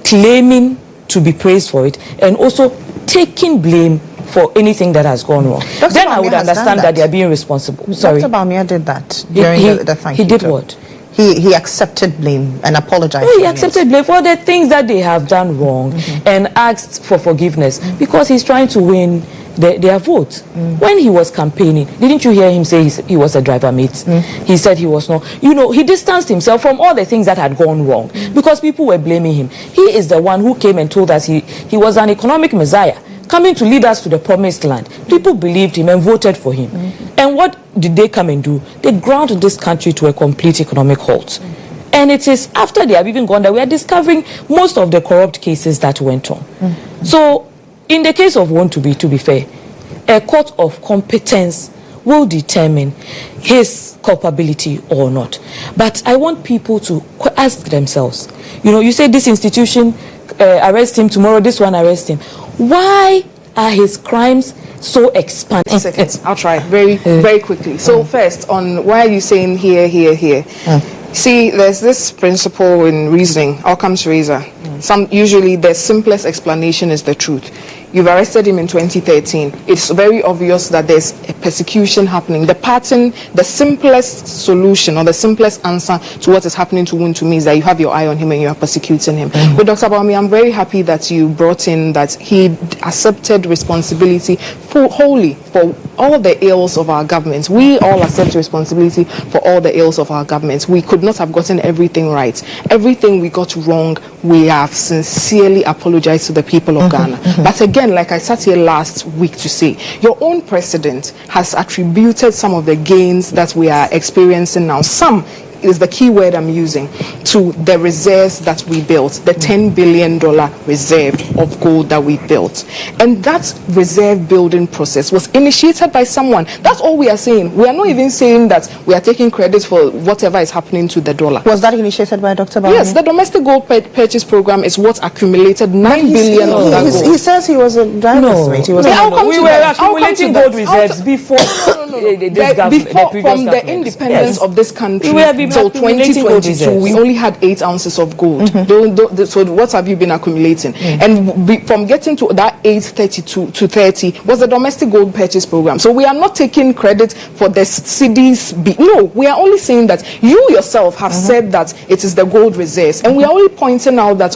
[SPEAKER 18] claiming to be praised for it and also taking blame for anything that has gone wrong.
[SPEAKER 1] Dr.
[SPEAKER 18] Then I
[SPEAKER 1] Bawumia
[SPEAKER 18] would
[SPEAKER 1] has
[SPEAKER 18] understand
[SPEAKER 1] done
[SPEAKER 18] that they are being responsible. Sorry.
[SPEAKER 1] Dr. Bawumia did that during the thank you
[SPEAKER 18] He did
[SPEAKER 1] talk.
[SPEAKER 18] what?
[SPEAKER 1] He accepted blame and apologized.
[SPEAKER 18] He accepted blame for the things that they have done wrong and asked for forgiveness because he's trying to win their vote. When he was campaigning, didn't you hear him say he was a driver mate? He said he was not. You know, he distanced himself from all the things that had gone wrong because people were blaming him. He is the one who came and told us he was an economic messiah coming to lead us to the promised land. People believed him and voted for him. And what did they come and do? They ground this country to a complete economic halt. And it is after they have even gone that we are discovering most of the corrupt cases that went on. So, in the case of GHOne, to be fair, a court of competence will determine his culpability or not. But I want people to ask themselves, you know, you say this institution arrest him, tomorrow this one arrest him. Why are his crimes so expansive?
[SPEAKER 19] Seconds. I'll try very quickly. So first, on why are you saying here? See, there's this principle in reasoning, Occam's razor. Usually the simplest explanation is the truth. You've arrested him in 2013. It's very obvious that there's a persecution happening. The pattern, the simplest solution or the simplest answer to what is happening to GHOne to me is that you have your eye on him and you are persecuting him. With Dr. Bawumia, I'm very happy that you brought in that he accepted responsibility wholly for all the ills of our government. We all accept responsibility for all the ills of our government. We could not have gotten everything right. Everything we got wrong, we have sincerely apologized to the people of Ghana. But again, like I sat here last week to say, your own president has attributed some of the gains that we are experiencing now. Some is the key word I'm using, to the reserves that we built, the $10 billion reserve of gold that we built. And that reserve building process was initiated by someone. That's all we are saying. We are not even saying that we are taking credit for whatever is happening to the dollar.
[SPEAKER 1] Was that initiated by Dr. Bawumia?
[SPEAKER 19] Yes, the domestic gold purchase program is what accumulated $9 billion of that gold.
[SPEAKER 1] He says he was a driver's mate. He was
[SPEAKER 18] We were accumulating gold reserves before
[SPEAKER 19] from the independence of this country. Until 2022, we only had 8 ounces of gold. So what have you been accumulating? And from getting to that 832 to 30 was the domestic gold purchase program. So we are not taking credit for the Cedi's. No, we are only saying that you yourself have said that it is the gold reserves. And we are only pointing out that,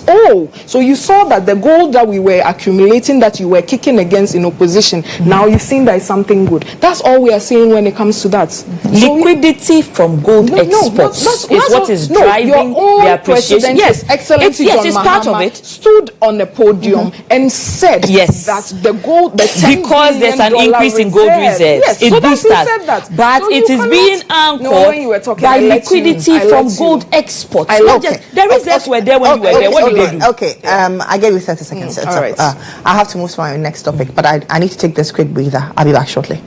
[SPEAKER 19] so you saw that the gold that we were accumulating, that you were kicking against in opposition, now you've seen that is something good. That's all we are saying when it comes to that.
[SPEAKER 18] Liquidity from gold exports is what is driving the appreciation.
[SPEAKER 19] Yes, Excellency John
[SPEAKER 18] it's part of
[SPEAKER 19] Mahama
[SPEAKER 18] it.
[SPEAKER 19] stood on the podium and said that the gold,
[SPEAKER 18] because there's an increase in gold reserves, it boosts that. But
[SPEAKER 19] so
[SPEAKER 18] it is being anchored by liquidity from gold exports. Not just the reserves were there when you were there. What did they do?
[SPEAKER 1] Okay, I gave you 30 seconds.
[SPEAKER 19] All right.
[SPEAKER 1] I have to move to my next topic, but I need to take this quick breather. I'll be back shortly.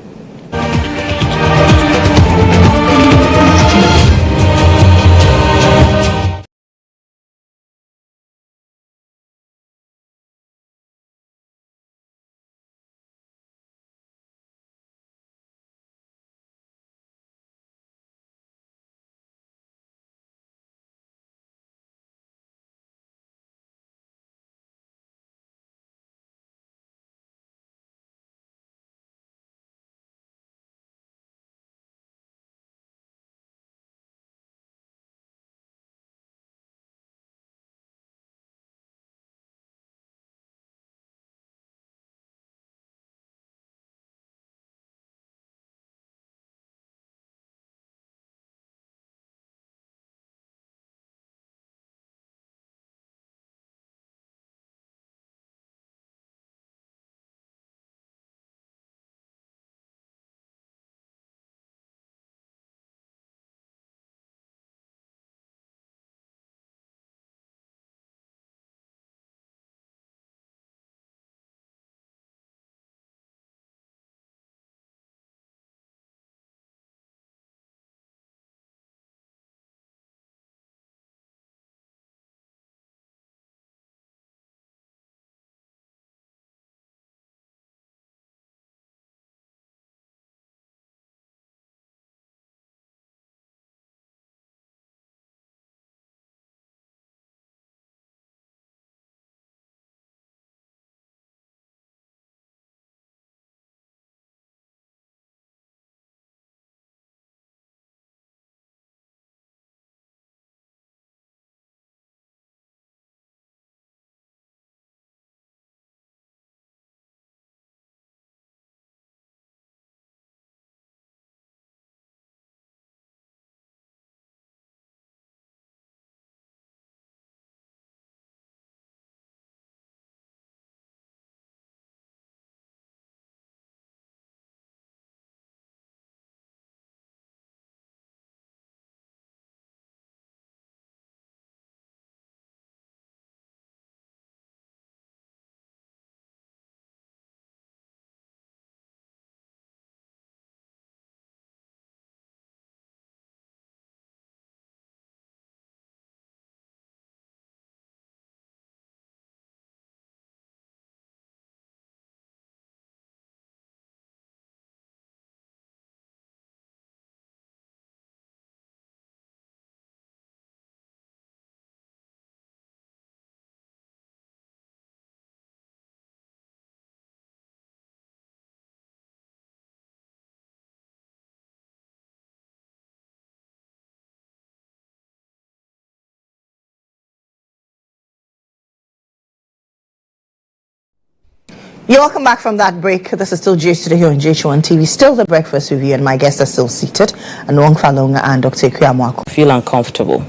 [SPEAKER 1] You're welcome back from that break. This is still GH Today here on GHOne TV. Still the breakfast review, and my guests are still seated. Nuong, Faalong and Dr. Ekua Amoakoh.
[SPEAKER 18] Feel uncomfortable.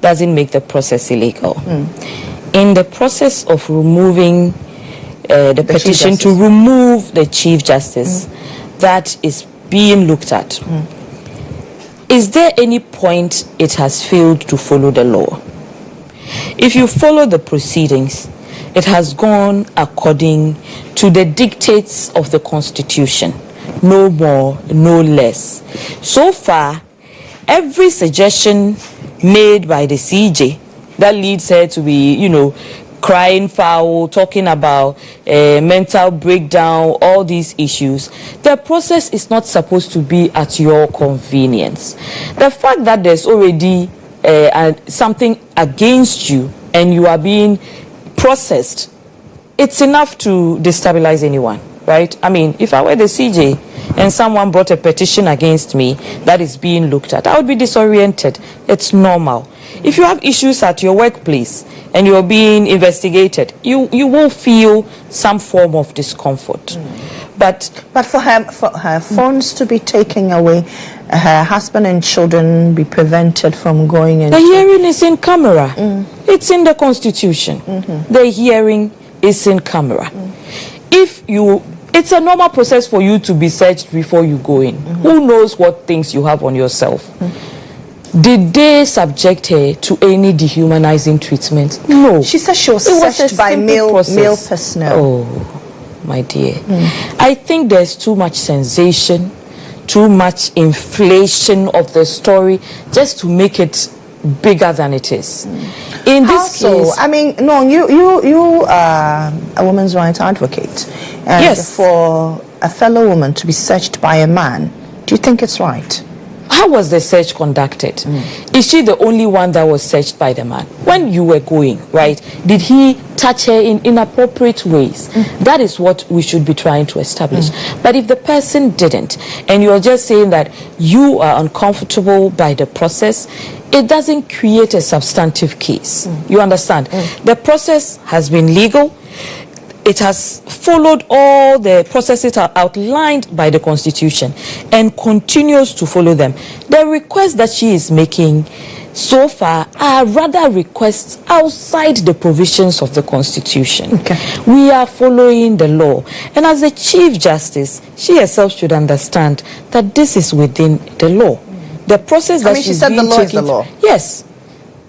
[SPEAKER 18] Doesn't make the process illegal. In the process of removing the petition to remove the Chief Justice, that is being looked at. Is there any point it has failed to follow the law? If you follow the proceedings, it has gone according to the dictates of the Constitution. No more, no less. So far, every suggestion made by the CJ that leads her to be, crying foul, talking about mental breakdown, all these issues, the process is not supposed to be at your convenience. The fact that there's already something against you and you are being processed, it's enough to destabilize anyone, right? I mean, if I were the CJ and someone brought a petition against me that is being looked at, I would be disoriented. It's normal. If you have issues at your workplace and you're being investigated, you will feel some form of discomfort. But
[SPEAKER 1] for her phones to be taken away, her husband and children be prevented from going into...
[SPEAKER 18] The hearing is in camera. It's in the Constitution. The hearing is in camera. It's a normal process for you to be searched before you go in. Who knows what things you have on yourself? Did they subject her to any dehumanizing treatment? No.
[SPEAKER 1] She said she was searched by male personnel.
[SPEAKER 18] Oh, my dear. I think there's too much sensation, too much inflation of the story just to make it bigger than it is. In this case,
[SPEAKER 1] I mean, no, you are a women's rights advocate. And
[SPEAKER 18] yes.
[SPEAKER 1] For a fellow woman to be searched by a man, do you think it's right?
[SPEAKER 18] How was the search conducted? Is she the only one that was searched by the man? When you were going, right, did he touch her in inappropriate ways? That is what we should be trying to establish. But if the person didn't, and you're just saying that you are uncomfortable by the process, it doesn't create a substantive case. You understand? The process has been legal. It has followed all the processes outlined by the Constitution and continues to follow them. The requests that she is making so far are rather requests outside the provisions of the Constitution. We are following the law. And as a Chief Justice, she herself should understand that this is within the law. The process that
[SPEAKER 1] she said the law is the law.
[SPEAKER 18] Yes.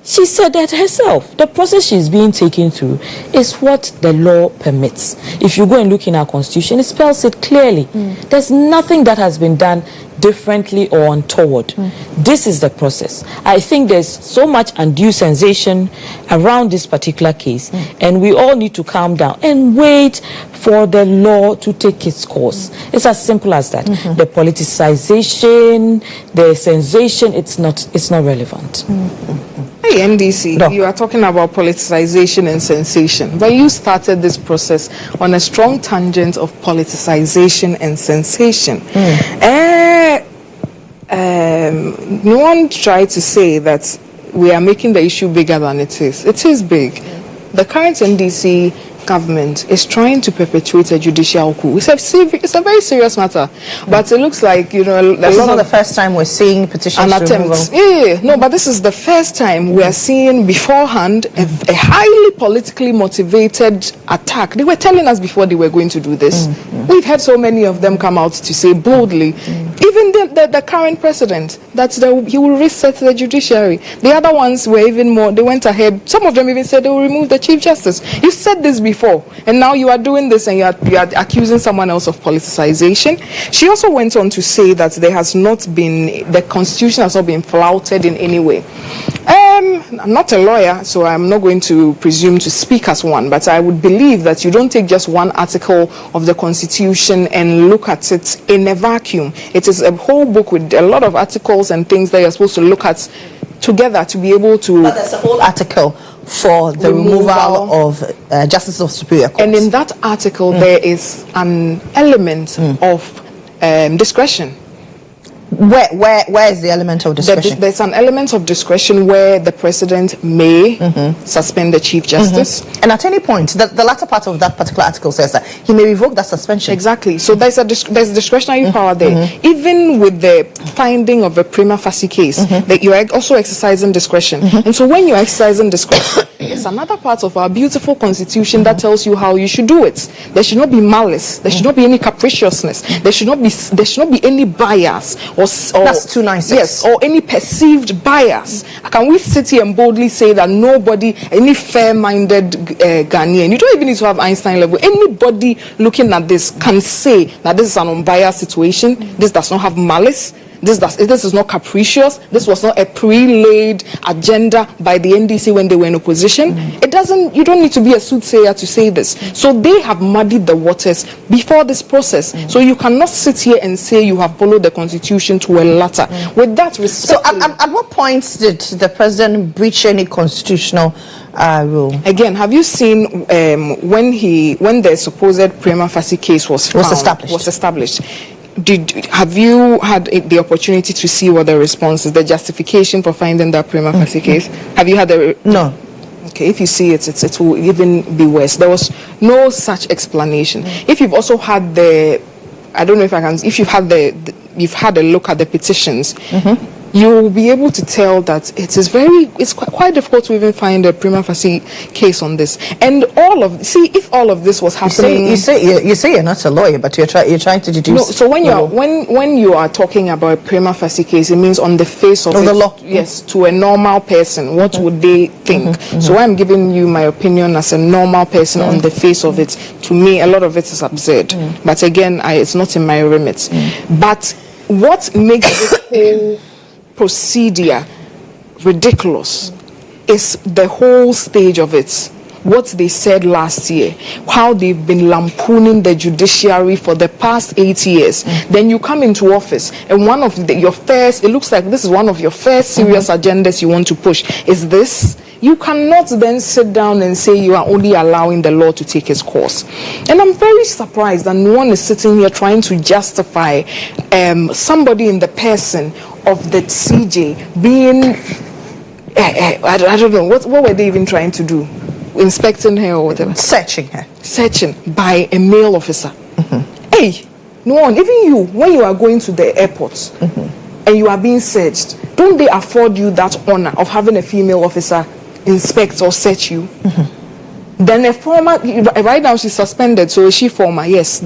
[SPEAKER 18] She said that herself. The process she's being taken through is what the law permits. If you go and look in our Constitution, it spells it clearly. There's nothing that has been done differently or untoward. This is the process. I think there's so much undue sensation around this particular case, and we all need to calm down and wait for the law to take its course. It's as simple as that. The politicization, the sensation, it's not relevant.
[SPEAKER 19] Hey, MDC, you are talking about politicization and sensation, but you started this process on a strong tangent of politicization and sensation. No one tried to say that we are making the issue bigger than it is. It is big. The current NDC government is trying to perpetuate a judicial coup. It's a very serious matter, but it looks like
[SPEAKER 1] this is not the first time we're seeing petitions
[SPEAKER 19] attempts. No, but this is the first time we are seeing beforehand a highly politically motivated attack. They were telling us before they were going to do this. We've had so many of them come out to say boldly, even the current president, that he will reset the judiciary. The other ones were even more. They went ahead. Some of them even said they will remove the Chief Justice. You said this before, and now you are doing this, and you are accusing someone else of politicization. She also went on to say that the Constitution has not been flouted in any way. I'm not a lawyer, so I'm not going to presume to speak as one, but I would believe that you don't take just one article of the Constitution and look at it in a vacuum. It is a whole book with a lot of articles and things that you're supposed to look at together to be able to...
[SPEAKER 1] But there's a whole article for the removal of Justice of Superior Court.
[SPEAKER 19] And in that article, there is an element of discretion.
[SPEAKER 1] Where is the element of discretion?
[SPEAKER 19] There's an element of discretion where the president may suspend the chief justice.
[SPEAKER 1] And at any point, the latter part of that particular article says that he may revoke that suspension.
[SPEAKER 19] Exactly. So there's discretionary power there. Even with the finding of a prima facie case, that you are also exercising discretion. And so when you're exercising discretion, there's another part of our beautiful constitution that tells you how you should do it. There should not be malice. There should not be any capriciousness. There should not be any bias or
[SPEAKER 1] that's 296.
[SPEAKER 19] Yes, or any perceived bias. Can we sit here and boldly say that nobody, any fair-minded Ghanaian, you don't even need to have Einstein level, anybody looking at this can say that this is an unbiased situation, this does not have malice, this is not capricious, this was not a pre-laid agenda by the NDC when they were in opposition. You don't need to be a soothsayer to say this. So they have muddied the waters before this process. So you cannot sit here and say you have followed the constitution to a letter. With that respect.
[SPEAKER 1] So at what point did the president breach any constitutional rule?
[SPEAKER 19] Again, have you seen when the supposed prima facie case was established? Have you had the opportunity to see what the response is, the justification for finding that prima facie case? Have you had
[SPEAKER 1] no?
[SPEAKER 19] Okay, if you see it will even be worse. There was no such explanation. If you've also had if you've had a look at the petitions, you will be able to tell that it's quite difficult to even find a prima facie case on this. And if all of this was happening,
[SPEAKER 1] you say you're not a lawyer, but you're trying to deduce.
[SPEAKER 19] No, so when you are talking about a prima facie case, it means on the face of
[SPEAKER 1] the law.
[SPEAKER 19] Yes, to a normal person, what would they think? So I'm giving you my opinion as a normal person on the face of it. To me, a lot of it is absurd. But again, it's not in my remit. But what makes this whole procedure ridiculous is the whole stage of it. What they said last year, how they've been lampooning the judiciary for the past 8 years. Then you come into office and it looks like this is one of your first serious agendas you want to push is this. You cannot then sit down and say you are only allowing the law to take its course. And I'm very surprised that no one is sitting here trying to justify somebody in the person of the CJ being, I don't know, what were they even trying to do? Inspecting her or whatever?
[SPEAKER 1] Searching her.
[SPEAKER 19] Searching by a male officer. Hey, Nuong, even you, when you are going to the airport and you are being searched, don't they afford you that honor of having a female officer inspect or search you? Then a former, right now she's suspended, so is she former? Yes.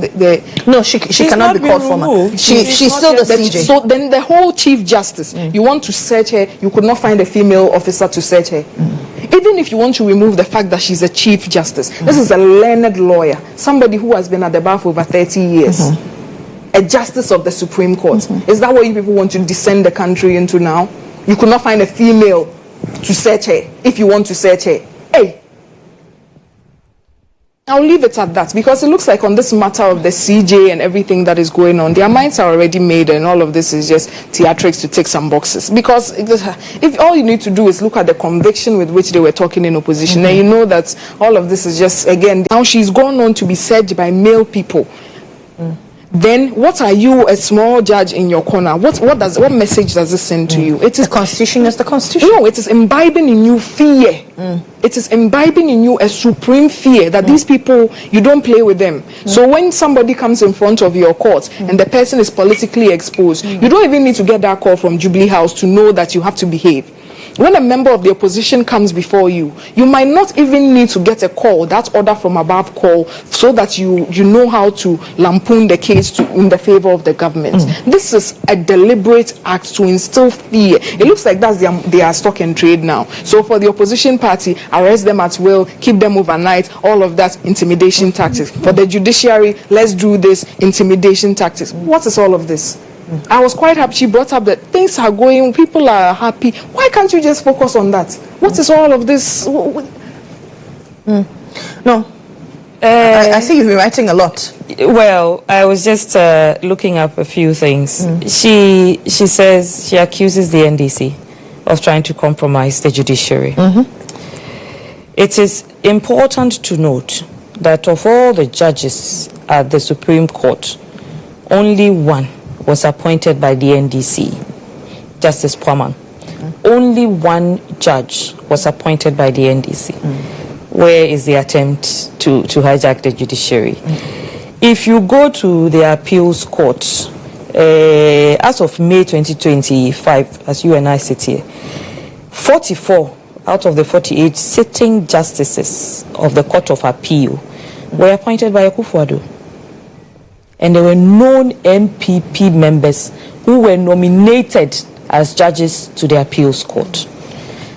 [SPEAKER 1] No, she cannot be called former. She's still the CJ.
[SPEAKER 19] So then the whole chief justice, you want to search her, you could not find a female officer to search her. Even if you want to remove the fact that she's a chief justice, this is a learned lawyer, somebody who has been at the bar for over 30 years. A justice of the Supreme Court. Is that what you people want to descend the country into now? You could not find a female to search her if you want to search her. Hey, I'll leave it at that, because it looks like on this matter of the CJ and everything that is going on, their minds are already made and all of this is just theatrics to tick some boxes. Because if all you need to do is look at the conviction with which they were talking in opposition, then you know that all of this is just, again, now she's gone on to be searched by male people. Then what are you, a small judge in your corner? What message does this send to you? It is
[SPEAKER 1] the constitution is the constitution.
[SPEAKER 19] No, it is imbibing in you fear. It is imbibing in you a supreme fear that these people, you don't play with them. So when somebody comes in front of your court and the person is politically exposed, you don't even need to get that call from Jubilee House to know that you have to behave. When a member of the opposition comes before you, you might not even need to get a call, that order from above call, so that you know how to lampoon the case in the favor of the government. This is a deliberate act to instill fear. It looks like that's their stock and trade now. So for the opposition party, arrest them at will, keep them overnight, all of that, intimidation tactics. For the judiciary, let's do this, intimidation tactics. What is all of this? I was quite happy. She brought up that things are going, people are happy. Why can't you just focus on that? What is all of this?
[SPEAKER 1] No. I see you've been writing a lot.
[SPEAKER 18] Well, I was just looking up a few things. She says she accuses the NDC of trying to compromise the judiciary. It is important to note that of all the judges at the Supreme Court, only one was appointed by the NDC, Justice Pwaman. Only one judge was appointed by the NDC. Where is the attempt to hijack the judiciary? If you go to the appeals court, as of May 2025, as you and I sit here, 44 out of the 48 sitting justices of the Court of Appeal were appointed by Akufo-Addo. And there were known MPP members who were nominated as judges to the appeals court.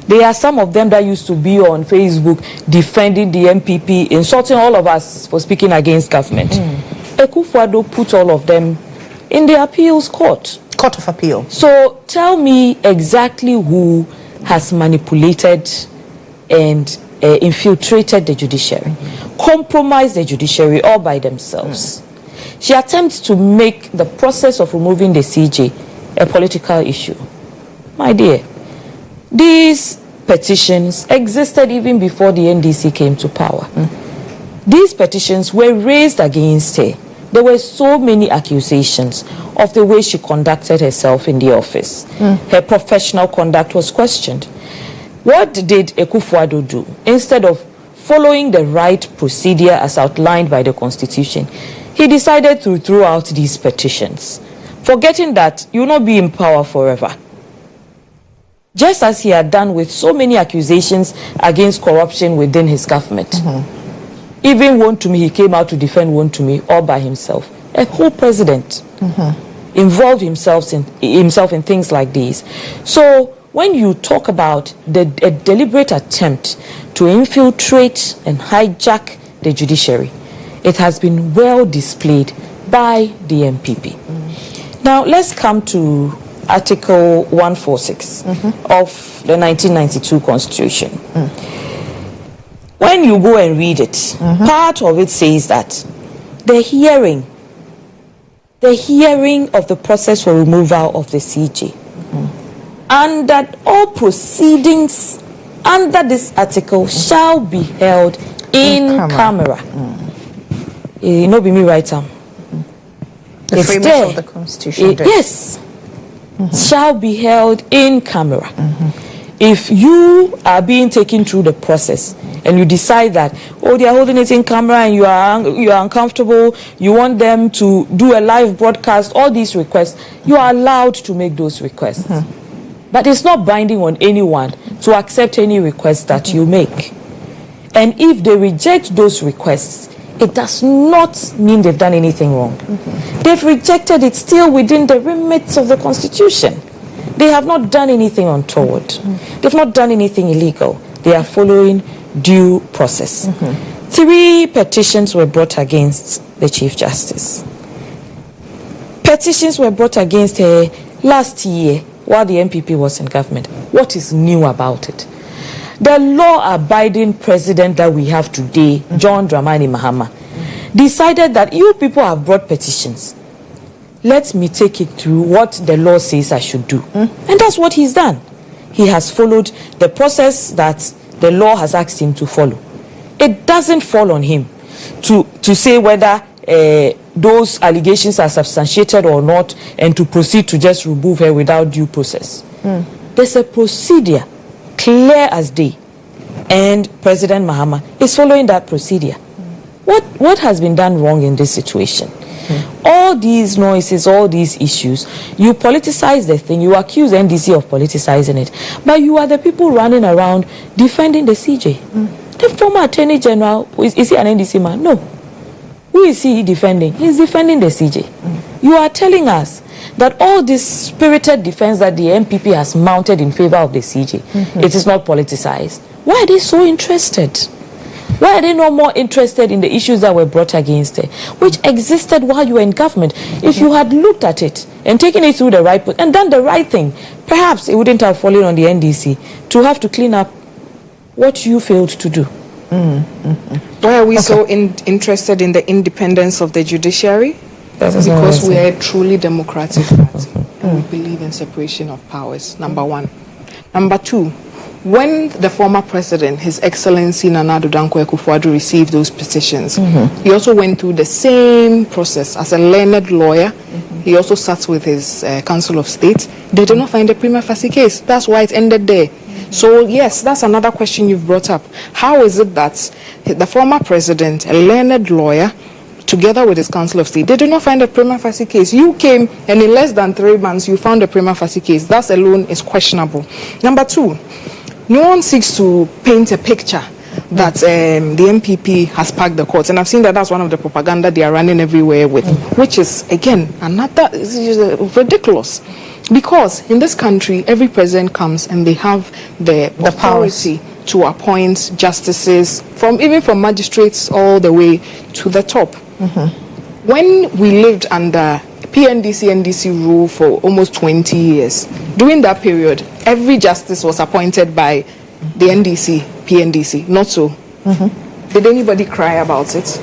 [SPEAKER 18] There are some of them that used to be on Facebook defending the MPP, insulting all of us for speaking against government. Akufo-Addo put all of them in the appeals court.
[SPEAKER 1] Court of Appeal.
[SPEAKER 18] So tell me exactly who has manipulated and infiltrated the judiciary, compromised the judiciary all by themselves. She attempts to make the process of removing the CJ a political issue. My dear, these petitions existed even before the NDC came to power. These petitions were raised against her. There were so many accusations of the way she conducted herself in the office. Her professional conduct was questioned. What did Akufo-Addo do? Instead of following the right procedure as outlined by the Constitution, he decided to throw out these petitions, forgetting that you will not be in power forever. Just as he had done with so many accusations against corruption within his government. Even Wontumi, he came out to defend Wontumi all by himself. A whole president involved himself in things like these. So when you talk about a deliberate attempt to infiltrate and hijack the judiciary, it has been well displayed by the MPP. Now let's come to Article 146 of the 1992 Constitution. When you go and read it, part of it says that the hearing of the process for removal of the CJ, and that all proceedings under this article shall be held in camera. You know, be me right now.
[SPEAKER 1] The framers of the Constitution.
[SPEAKER 18] Yes. Shall be held in camera. If you are being taken through the process and you decide that, oh, they are holding it in camera and you are uncomfortable, you want them to do a live broadcast, all these requests, you are allowed to make those requests. But it's not binding on anyone to accept any request that you make. And if they reject those requests, it does not mean they've done anything wrong. They've rejected it still within the remits of the Constitution. They have not done anything untoward. They've not done anything illegal. They are following due process. 3 petitions were brought against the Chief Justice. Petitions were brought against her last year while the MPP was in government. What is new about it? The law-abiding president that we have today, John Dramani Mahama, decided that you people have brought petitions. Let me take it through what the law says I should do. And that's what he's done. He has followed the process that the law has asked him to follow. It doesn't fall on him to say whether those allegations are substantiated or not and to proceed to just remove her without due process. There's a procedure, clear as day, and President Mahama is following that procedure. What has been done wrong in this situation? All these noises, all these issues, you politicize the thing, you accuse NDC of politicizing it, but you are the people running around defending the CJ. The former Attorney General, is he an NDC man? No. Who is he defending? He's defending the CJ. You are telling us that all this spirited defense that the MPP has mounted in favor of the CJ, it is not politicized. Why are they so interested? Why are they not more interested in the issues that were brought against her, which existed while you were in government? If you had looked at it and taken it through the right and done the right thing, perhaps it wouldn't have fallen on the NDC to have to clean up what you failed to do.
[SPEAKER 19] Why are we so interested in the independence of the judiciary? Because we are a truly democratic party and we believe in separation of powers, number one. Number two, when the former president, His Excellency Nana Addo Dankwa Akufo-Addo, received those petitions, he also went through the same process as a learned lawyer He also sat with his Council of State. They did not find a prima facie case. That's why it ended there. So yes, that's another question you've brought up. How is it that the former president, a learned lawyer, together with his Council of State, they did not find a prima facie case? You came, and in less than 3 months, you found a prima facie case. That alone is questionable. Number two, no one seeks to paint a picture that the MPP has packed the courts, and I've seen that that's one of the propaganda they are running everywhere with, which is, again, another ridiculous. Because in this country, every president comes and they have the authority to appoint justices, even from magistrates all the way to the top. When we lived under PNDC, NDC rule for almost 20 years, during that period, every justice was appointed by the NDC, PNDC, not so. Did anybody cry about it?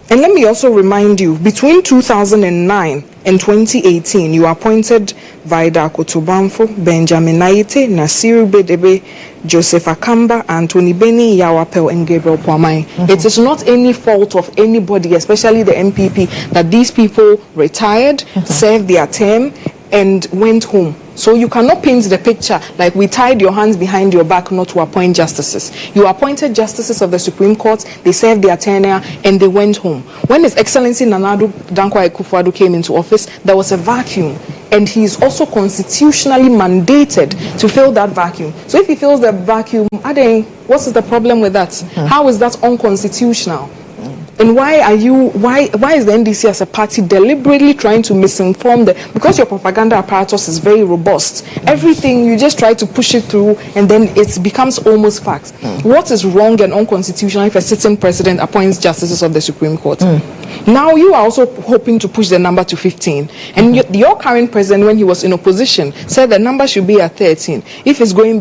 [SPEAKER 19] And let me also remind you, between 2009 and 2018, you appointed Vida Kotobanfo, Benjamin Naite, Nasiru Bedebe, Joseph Akamba, Anthony Beni, Yawapel, and Gabriel Pwamai. It is not any fault of anybody, especially the MPP, that these people retired, served their term, and went home. So you cannot paint the picture like we tied your hands behind your back not to appoint justices. You appointed justices of the Supreme Court, they served their tenure, and they went home. When His Excellency Nana Addo Dankwa Akufo-Addo came into office, there was a vacuum, and he is also constitutionally mandated to fill that vacuum. So if he fills the vacuum, what is the problem with that? How is that unconstitutional? And why is the NDC as a party deliberately trying to misinform because your propaganda apparatus is very robust. Everything, you just try to push it through and then it becomes almost fact. What is wrong and unconstitutional if a sitting president appoints justices of the Supreme Court? Now you are also hoping to push the number to 15. And your current president, when he was in opposition, said the number should be at 13. If it's going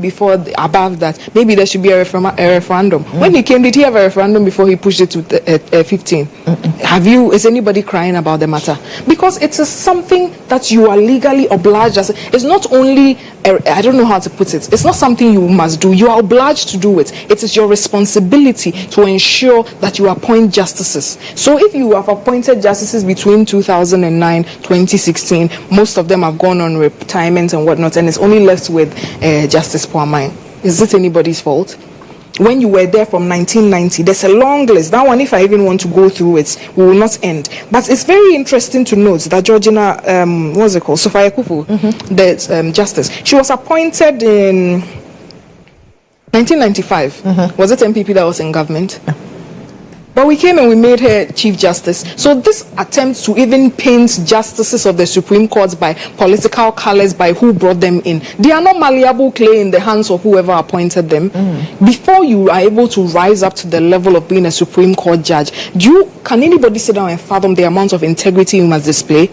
[SPEAKER 19] above that, maybe there should be a referendum. When he came, did he have a referendum before he pushed it to 15? Is anybody crying about the matter? Because it is something that you are legally obliged. It's not only, I don't know how to put it, it's not something you must do. You are obliged to do it. It is your responsibility to ensure that you appoint justices. So if you have appointed justices between 2009, 2016, most of them have gone on retirement and whatnot, and it's only left with Justice Pwamai. Is it anybody's fault? When you were there from 1990, there's a long list. That one, if I even want to go through it, we will not end. But it's very interesting to note that Georgina, Sophia Kufu, the justice, she was appointed in 1995. Was it MPP that was in government? But we came and we made her Chief Justice. So this attempt to even paint justices of the Supreme Court by political colors, by who brought them in, they are not malleable clay in the hands of whoever appointed them. Before you are able to rise up to the level of being a Supreme Court judge, can anybody sit down and fathom the amount of integrity you must display?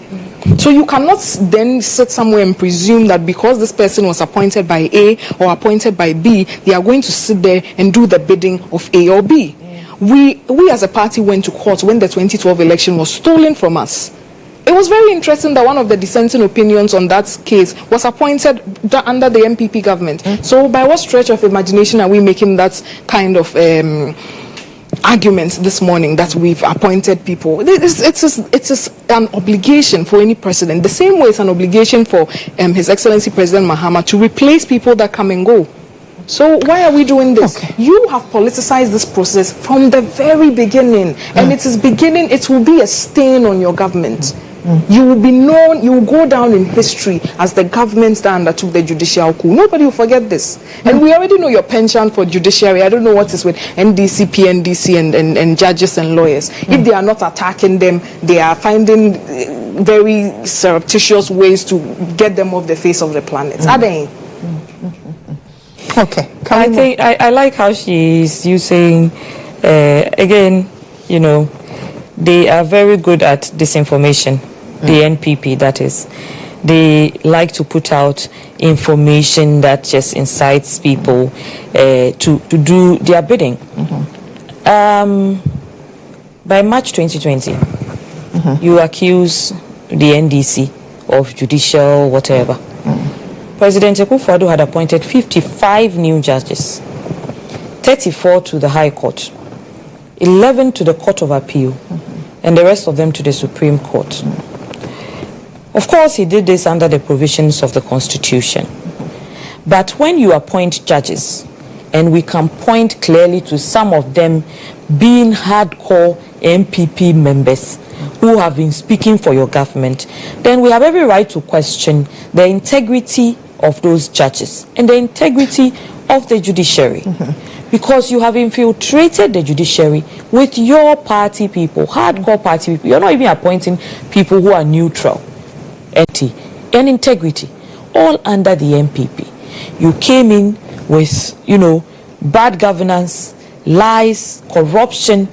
[SPEAKER 19] So you cannot then sit somewhere and presume that because this person was appointed by A or appointed by B, they are going to sit there and do the bidding of A or B. We as a party went to court when the 2012 election was stolen from us. It was very interesting that one of the dissenting opinions on that case was appointed under the MPP government. So by what stretch of imagination are we making that kind of argument this morning that we've appointed people? It is an obligation for any president. The same way it's an obligation for His Excellency President Mahama to replace people that come and go. So why are we doing this? You have politicized this process from the very beginning, and it will be a stain on your government. You will be known, you will go down in history as the government that undertook the judicial coup. Nobody will forget this. And we already know your penchant for judiciary. I don't know what is with NDC, PNDC, and judges and lawyers. If they are not attacking them, they are finding very surreptitious ways to get them off the face of the planet. Are they?
[SPEAKER 1] Okay.
[SPEAKER 18] I like how she's using, again, they are very good at disinformation, the NPP, that is. They like to put out information that just incites people to do their bidding. By March 2020, you accuse the NDC of judicial whatever. President Akufo-Addo had appointed 55 new judges, 34 to the High Court, 11 to the Court of Appeal, and the rest of them to the Supreme Court. Of course, he did this under the provisions of the Constitution. But when you appoint judges, and we can point clearly to some of them being hardcore MPP members who have been speaking for your government, then we have every right to question the integrity of those judges and the integrity of the judiciary. Because you have infiltrated the judiciary with your party people, hardcore party people. You're not even appointing people who are neutral, and integrity, all under the MPP. You came in with, bad governance, lies, corruption,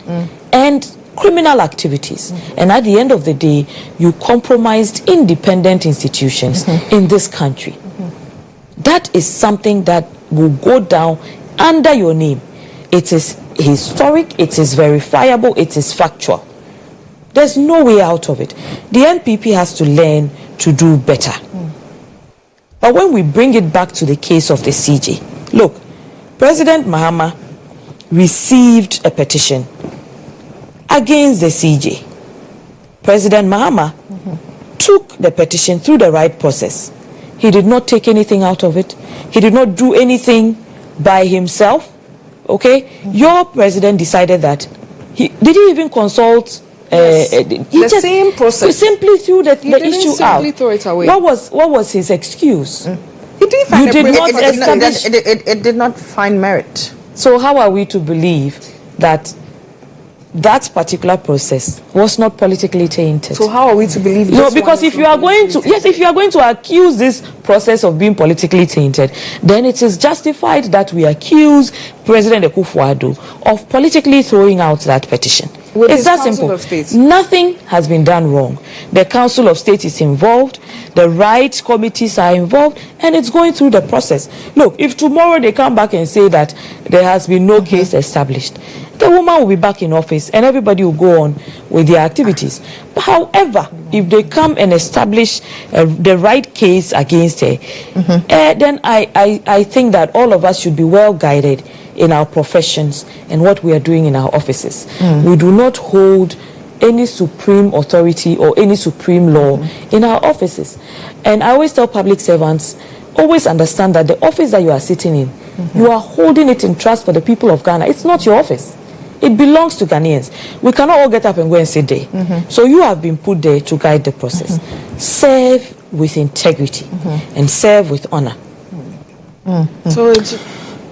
[SPEAKER 18] and criminal activities. And at the end of the day, you compromised independent institutions in this country. That is something that will go down under your name. It is historic, it is verifiable, it is factual. There's no way out of it. The NPP has to learn to do better. But when we bring it back to the case of the CJ, look, President Mahama received a petition against the CJ. President Mahama took the petition through the right process. He did not take anything out of it. He did not do anything by himself. Okay? Your president decided that. Did he even consult?
[SPEAKER 19] The same process.
[SPEAKER 18] He simply threw the issue out.
[SPEAKER 19] Throw it away.
[SPEAKER 18] What was his excuse?
[SPEAKER 19] He didn't find
[SPEAKER 1] it did not find merit.
[SPEAKER 18] So how are we to believe that that particular process was not politically tainted?
[SPEAKER 19] So how are we to believe this?
[SPEAKER 18] No, because if you are going to accuse this process of being politically tainted, then it is justified that we accuse President Akufo-Addo of politically throwing out that petition. It's that simple. Nothing has been done wrong. The Council of State is involved, the right committees are involved, and it's going through the process. Look, if tomorrow they come back and say that there has been no case established, the woman will be back in office and everybody will go on with their activities. However, if they come and establish the right case against her, then I think that all of us should be well guided in our professions and what we are doing in our offices. We do not hold any supreme authority or any supreme law in our offices. And I always tell public servants, always understand that the office that you are sitting in, you are holding it in trust for the people of Ghana. It's not your office. It belongs to Ghanaians. We cannot all get up and go and sit there. So you have been put there to guide the process. Serve with integrity and serve with honor.
[SPEAKER 1] So it's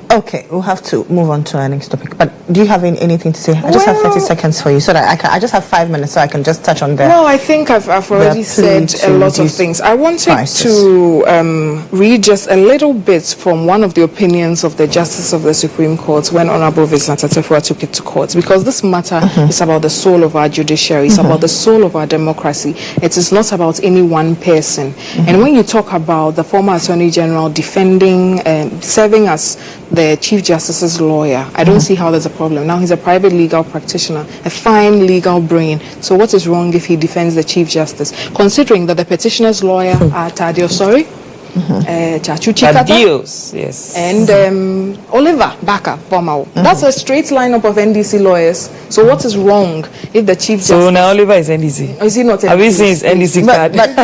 [SPEAKER 1] okay. We'll have to move on to our next topic. But do you have anything to say? I just have 30 seconds for you, so that I just have 5 minutes, so I can just touch on that.
[SPEAKER 19] No, I think I've already said a lot of things. I wanted to read just a little bit from one of the opinions of the Justice of the Supreme Court when Honorable Vincent Atefua took it to court, because this matter is about the soul of our judiciary. It's about the soul of our democracy. It is not about any one person. And when you talk about the former Attorney General defending and serving as the Chief Justice's lawyer, I don't see how there's a problem. Now he's a private legal practitioner, a fine legal brain. So what is wrong if he defends the Chief Justice? Considering that the petitioner's lawyer, Tadio,
[SPEAKER 18] Tadios, yes,
[SPEAKER 19] and Oliver Baka Bomao. That's a straight lineup of NDC lawyers. So what is wrong if the Chief Justice? So
[SPEAKER 18] now Oliver is NDC.
[SPEAKER 19] Is he not NDC?
[SPEAKER 18] Have you seen his NDC card?
[SPEAKER 19] But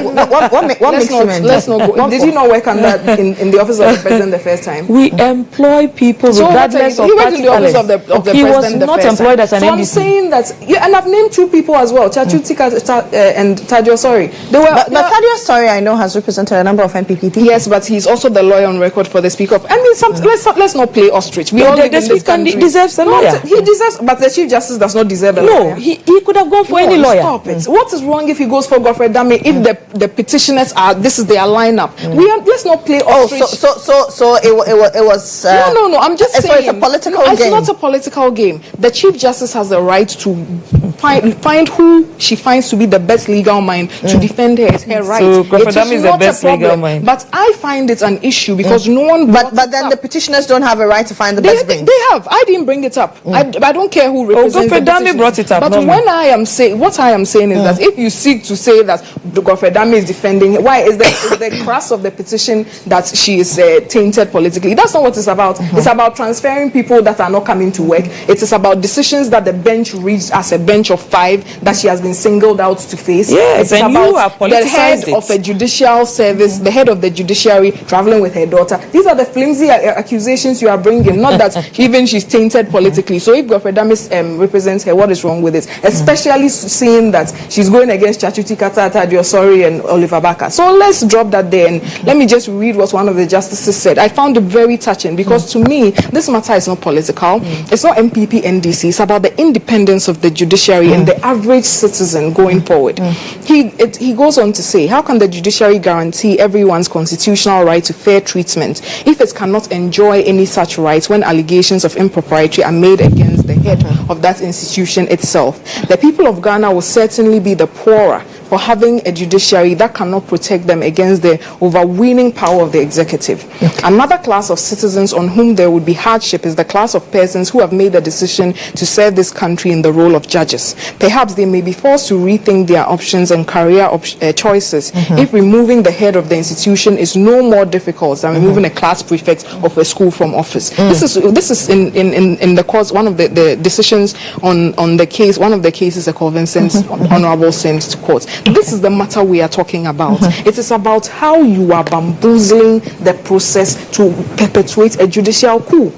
[SPEAKER 19] let's not go. Did you not work on that in the office of the president the first time?
[SPEAKER 18] We employ people regardless of
[SPEAKER 19] he went in the office of the president.
[SPEAKER 18] He was not employed as an NDC.
[SPEAKER 19] So I'm saying that, and I've named two people as well, Chachu Tika and Tadio Sori.
[SPEAKER 1] But Tadio Sori, I know, has represented a number of NPP people.
[SPEAKER 19] Yes, but he's also the lawyer on record for the Speaker. I mean, let's not play ostrich. We all live in this country.
[SPEAKER 18] Deserves a lawyer.
[SPEAKER 19] He deserves, but the Chief Justice does not deserve a lawyer.
[SPEAKER 18] No, he could have gone for any lawyer.
[SPEAKER 19] Stop it. What is wrong if he goes for Godfrey Dame? If the petitioners are, this is their lineup. Let's not play ostrich.
[SPEAKER 1] So it was.
[SPEAKER 19] No. I'm just saying.
[SPEAKER 1] So it's a political game.
[SPEAKER 19] It's not a political game. The Chief Justice has the right to find who she finds to be the best legal mind to defend her. It's her right.
[SPEAKER 18] So Godfrey Dame is the best legal mind.
[SPEAKER 19] But I find it an issue because no one.
[SPEAKER 1] But then the petitioners don't have a right to find the best brains.
[SPEAKER 19] They have. I didn't bring it up. I don't care who represents
[SPEAKER 18] Godfrey Dame brought it up.
[SPEAKER 19] But when what I am saying is that if you seek to say that Godfrey Dame is defending, why is the crux of the petition that she is tainted politically? That's not what it's about. It's about transferring people that are not coming to work. It is about decisions that the bench reached as a bench bunch of 5 that she has been singled out to face.
[SPEAKER 18] Yes,
[SPEAKER 19] it's
[SPEAKER 18] and
[SPEAKER 19] about
[SPEAKER 18] you are
[SPEAKER 19] the head
[SPEAKER 18] politicized
[SPEAKER 19] of a judicial service, the head of the judiciary traveling with her daughter. These are the flimsy accusations you are bringing, not that even she's tainted politically. So if Godfrey Damis represents her, what is wrong with it? Especially seeing that she's going against Chachuti Katata, Diosori and Oliver Baka. So let's drop that there and let me just read what one of the justices said. I found it very touching because to me, this matter is not political. It's not MPP, NDC. It's about the independence of the judiciary and the average citizen going forward. He goes on to say, how can the judiciary guarantee everyone's constitutional right to fair treatment if it cannot enjoy any such rights when allegations of impropriety are made against the head of that institution itself? The people of Ghana will certainly be the poorer for having a judiciary that cannot protect them against the overweening power of the executive. Another class of citizens on whom there would be hardship is the class of persons who have made the decision to serve this country in the role of judges. Perhaps they may be forced to rethink their options and career choices if removing the head of the institution is no more difficult than removing a class prefect of a school from office. This is in the course, one of the decisions on the case, one of the cases a convincing honorable sent to court. This is the matter we are talking about. It is about how you are bamboozling the process to perpetuate a judicial coup.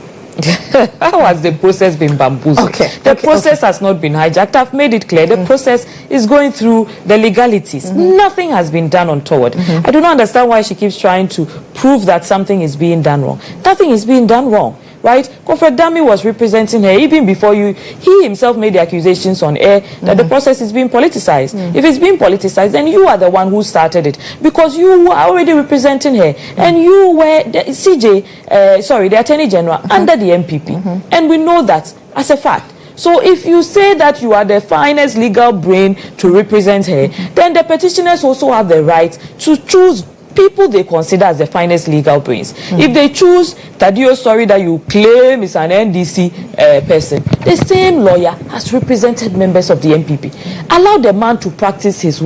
[SPEAKER 18] How has the process been bamboozled? The process has not been hijacked. I've made it clear. The process is going through the legalities. Nothing has been done untoward. I do not understand why she keeps trying to prove that something is being done wrong. Nothing is being done wrong. Right? Godfrey Dami was representing her even before he himself made the accusations on air that the process is being politicized. If it's being politicized, then you are the one who started it because you were already representing her and you were the Attorney General under the MPP. And we know that as a fact. So if you say that you are the finest legal brain to represent her, then the petitioners also have the right to choose people they consider as the finest legal brains. If they choose Tadio Story that you claim is an NDC person, the same lawyer has represented members of the MPP. Allow the man to practice his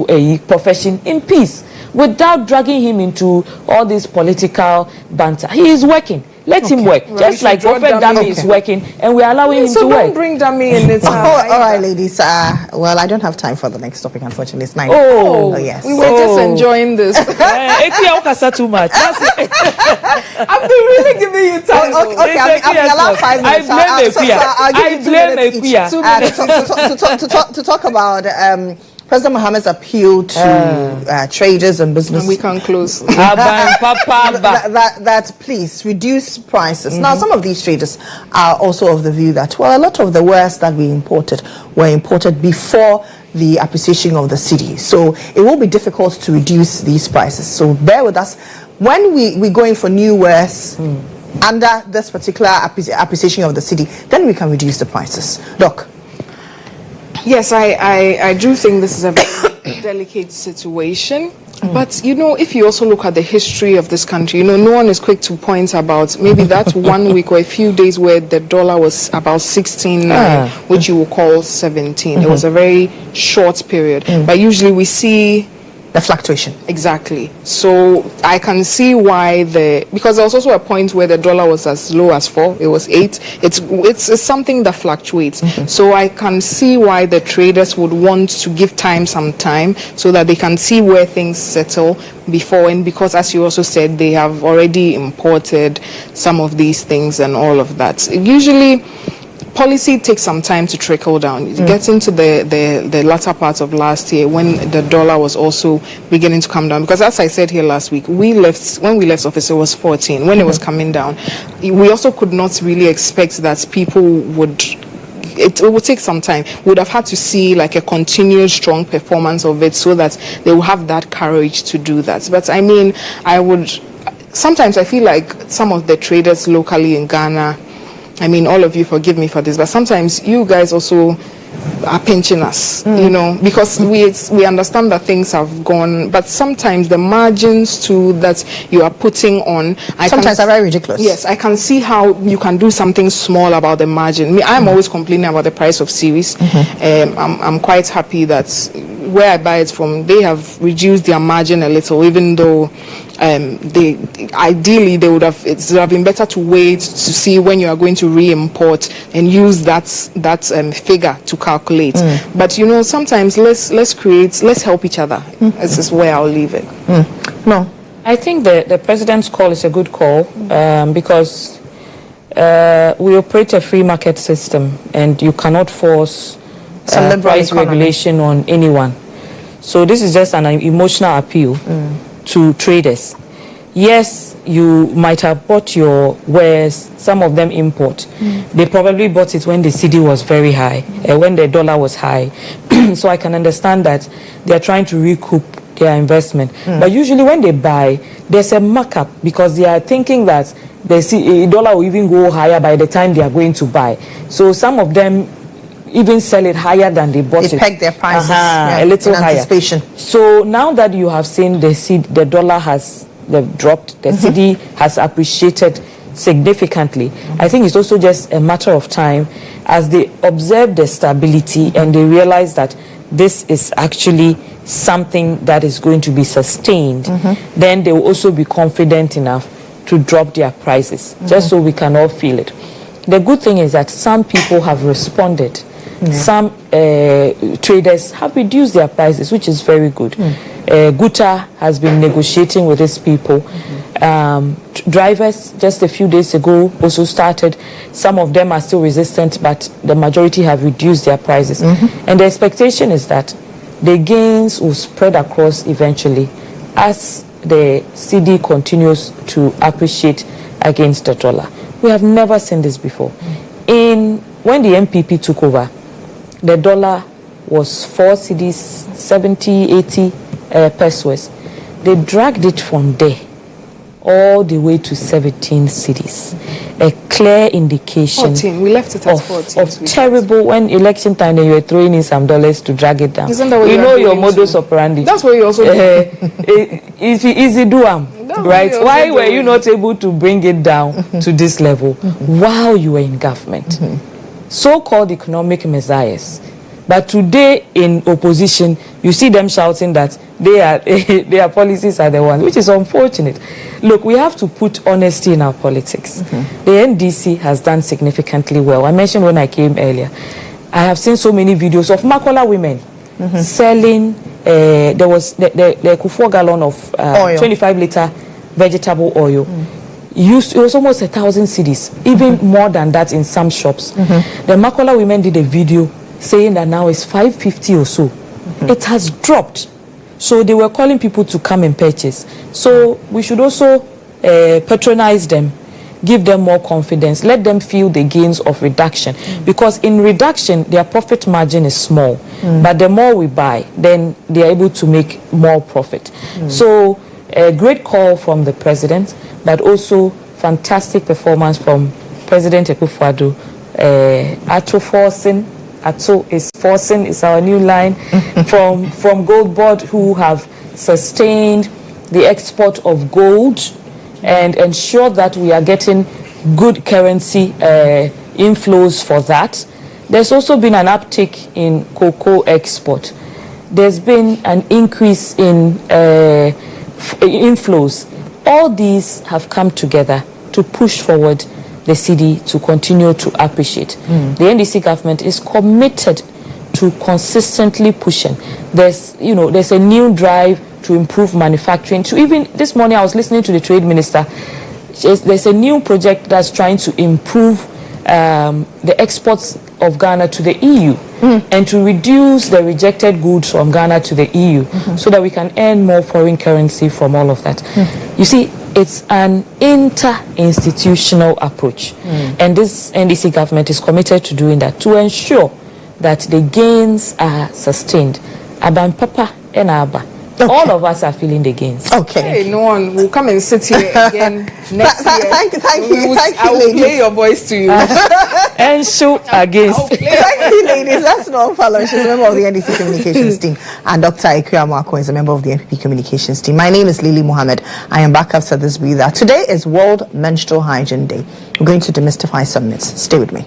[SPEAKER 18] profession in peace without dragging him into all this political banter. He is working. Let him work. Just like Prophet Dami is working, and we're allowing him to work.
[SPEAKER 19] So don't bring Dami in it.
[SPEAKER 1] All right, ladies. Well, I don't have time for the next topic, unfortunately. It's 9.
[SPEAKER 19] Oh,
[SPEAKER 1] yes.
[SPEAKER 19] We were just enjoying this.
[SPEAKER 18] Too much.
[SPEAKER 19] I've been really giving you time.
[SPEAKER 1] Okay, I'm allowed 5 minutes.
[SPEAKER 18] I blame Ekua.
[SPEAKER 1] To talk about President Mohammed's appeal to traders and business.
[SPEAKER 19] And we can close.
[SPEAKER 1] that please reduce prices. Now, some of these traders are also of the view that, well, a lot of the wares that we imported were imported before the appreciation of the cedi. So it will be difficult to reduce these prices. So bear with us. When we're going for new wares under this particular appreciation of the cedi, then we can reduce the prices. Doc?
[SPEAKER 19] Yes, I do think this is a very delicate situation. But, if you also look at the history of this country, no one is quick to point about maybe that 1 week or a few days where the dollar was about 16, which you will call 17. It was a very short period. But usually we see
[SPEAKER 1] the fluctuation.
[SPEAKER 19] Exactly. So I can see why because there was also a point where the dollar was as low as 4. It was 8. It's something that fluctuates. So I can see why the traders would want to give some time so that they can see where things settle before. And because, as you also said, they have already imported some of these things and all of that. Usually policy takes some time to trickle down. It gets into the latter part of last year when the dollar was also beginning to come down. Because as I said here last week, when we left office, it was 14. When it was coming down, we also could not really expect that people would. It would take some time. We would have had to see like a continuous strong performance of it so that they will have that courage to do that. But I mean, sometimes I feel like some of the traders locally in Ghana, I mean, all of you forgive me for this, but sometimes you guys also are pinching us, because we understand that things have gone, but sometimes the margins too that you are putting on
[SPEAKER 1] sometimes are very ridiculous.
[SPEAKER 19] Yes, I can see how you can do something small about the margin. I'm always complaining about the price of series. I'm quite happy that where I buy it from, they have reduced their margin a little, even though ideally they would have been better to wait to see when you are going to re-import and use that figure to calculate. But sometimes let's help each other. This is where I'll leave it.
[SPEAKER 1] No,
[SPEAKER 18] I think the president's call is a good call because we operate a free market system and you cannot force price regulation on anyone. So this is just an emotional appeal to traders. Yes, you might have bought your wares, some of them import. They probably bought it when the cedi was very high, when the dollar was high. So I can understand that they are trying to recoup their investment. But usually when they buy, there's a markup because they are thinking that the dollar will even go higher by the time they are going to buy. So some of them even sell it higher than they bought it.
[SPEAKER 1] They peg their prices
[SPEAKER 18] a little
[SPEAKER 1] in
[SPEAKER 18] higher.
[SPEAKER 1] anticipation.
[SPEAKER 18] So now that you have seen the dollar has dropped, the cedi has appreciated significantly, I think it's also just a matter of time as they observe the stability and they realize that this is actually something that is going to be sustained, then they will also be confident enough to drop their prices, just so we can all feel it. The good thing is that some people have responded. Some traders have reduced their prices, which is very good. Guta has been negotiating with these people. Drivers just a few days ago also started. Some of them are still resistant, but the majority have reduced their prices. And the expectation is that the gains will spread across eventually as the cedi continues to appreciate against the dollar. We have never seen this before. When the MPP took over, the dollar was 4 cedis, 70, 80 pesos. They dragged it from there all the way to 17 cedis. A clear indication
[SPEAKER 19] 14. We left it at 14.
[SPEAKER 18] Of terrible, when election time you were throwing in some dollars to drag it down.
[SPEAKER 19] Isn't that what
[SPEAKER 18] you know your
[SPEAKER 19] doing
[SPEAKER 18] modus
[SPEAKER 19] too?
[SPEAKER 18] operandi.
[SPEAKER 19] That's what you also do.
[SPEAKER 18] Easy do right? Why were you not able to bring it down to this level while you were in government? So-called economic messiahs. But today in opposition, you see them shouting that their policies are the ones, which is unfortunate. Look, we have to put honesty in our politics. The NDC has done significantly well. I mentioned when I came earlier, I have seen so many videos of Makola women selling, there was the 4 gallon of 25-liter vegetable oil. It was almost 1,000 cedis, even more than that in some shops. The Makola women did a video saying that now it's 550 or so. It has dropped. So they were calling people to come and purchase. So we should also patronize them, give them more confidence, let them feel the gains of reduction. Because in reduction, their profit margin is small. But the more we buy, then they are able to make more profit. So a great call from the president, but also fantastic performance from President Ekua. Ato is forcing is our new line from Gold Board, who have sustained the export of gold and ensure that we are getting good currency inflows for that. There's also been an uptick in cocoa export. There's been an increase in inflows. All these have come together to push forward the cedi to continue to appreciate. The NDC government is committed to consistently pushing. There's a new drive to improve manufacturing. To even this morning, I was listening to the trade minister. There's a new project that's trying to improve the exports of Ghana to the EU and to reduce the rejected goods from Ghana to the EU so that we can earn more foreign currency from all of that. You see, it's an inter-institutional approach. And this NDC government is committed to doing that to ensure that the gains are sustained. Aban Papa and Abba. All of us are feeling the gains.
[SPEAKER 19] Hey, Nuong, we'll come and sit here again next year.
[SPEAKER 1] Thank you,
[SPEAKER 19] I will play your voice to you.
[SPEAKER 18] And show against.
[SPEAKER 1] Thank you, ladies. That's Nuong Faalong. She's a member of the NDC Communications team. And Dr. Ekua Amoakoh is a member of the NPP Communications team. My name is Lily Mohammed. I am back after this breather. Today is World Menstrual Hygiene Day. We're going to demystify some myths. Stay with me.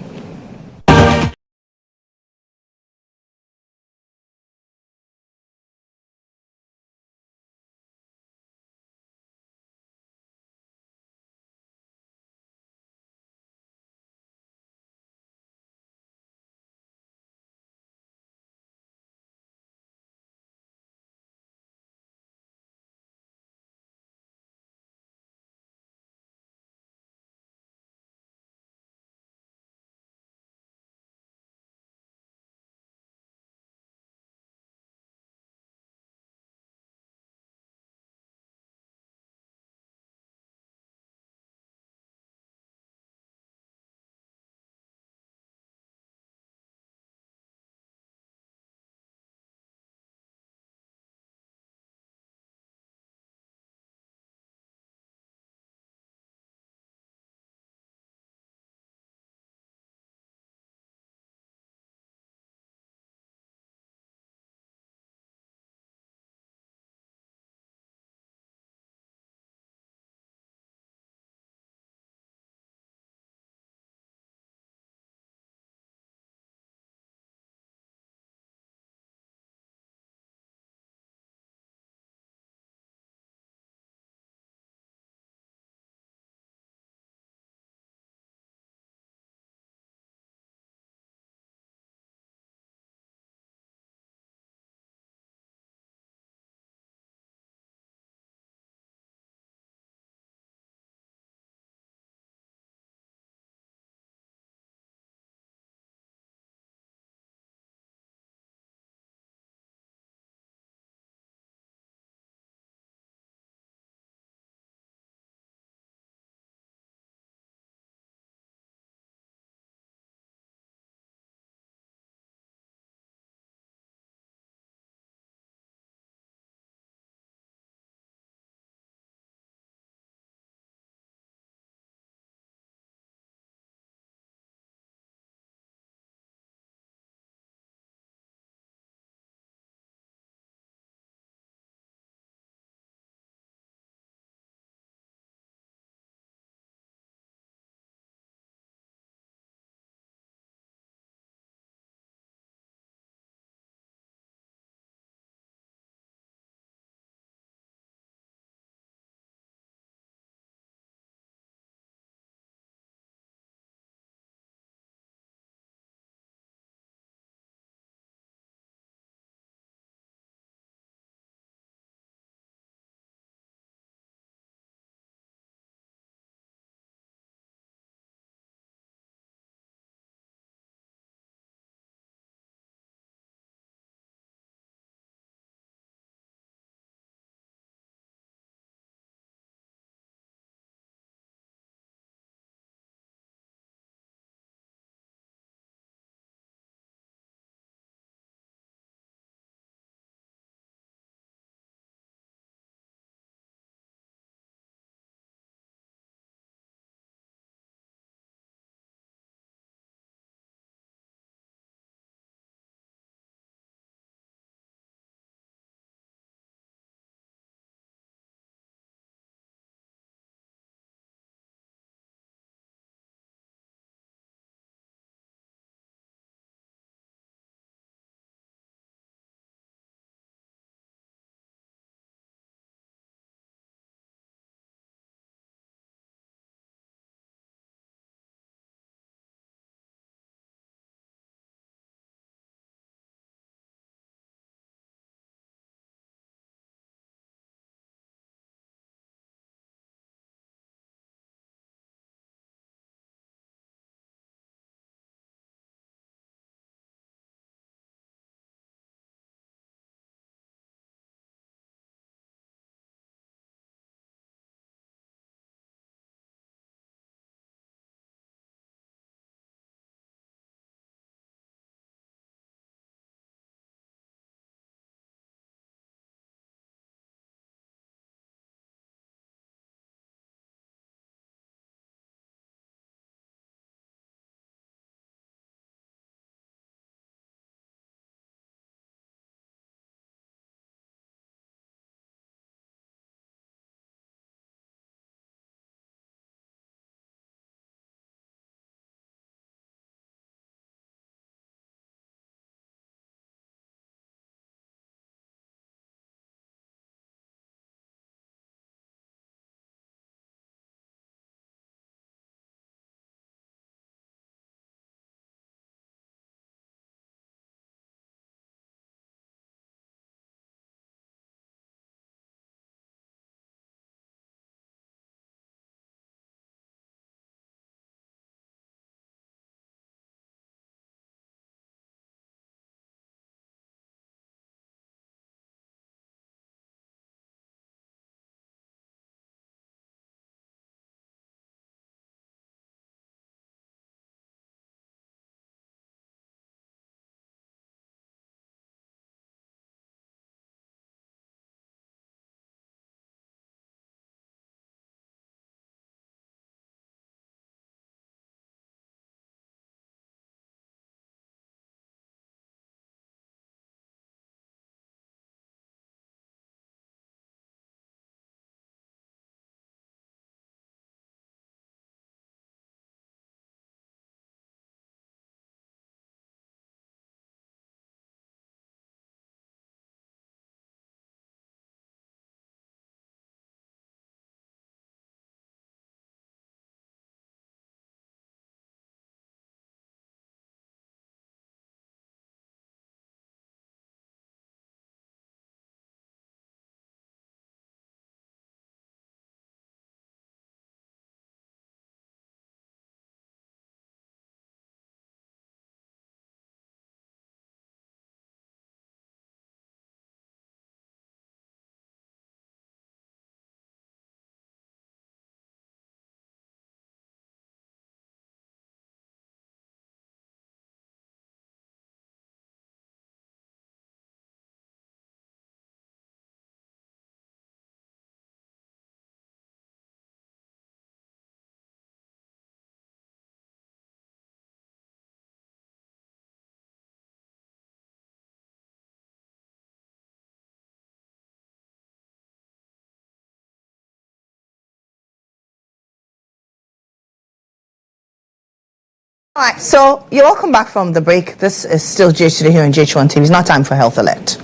[SPEAKER 1] All right, so you're welcome back from the break. This is still GHOne here on GHOne TV. It's now time for Health Alert.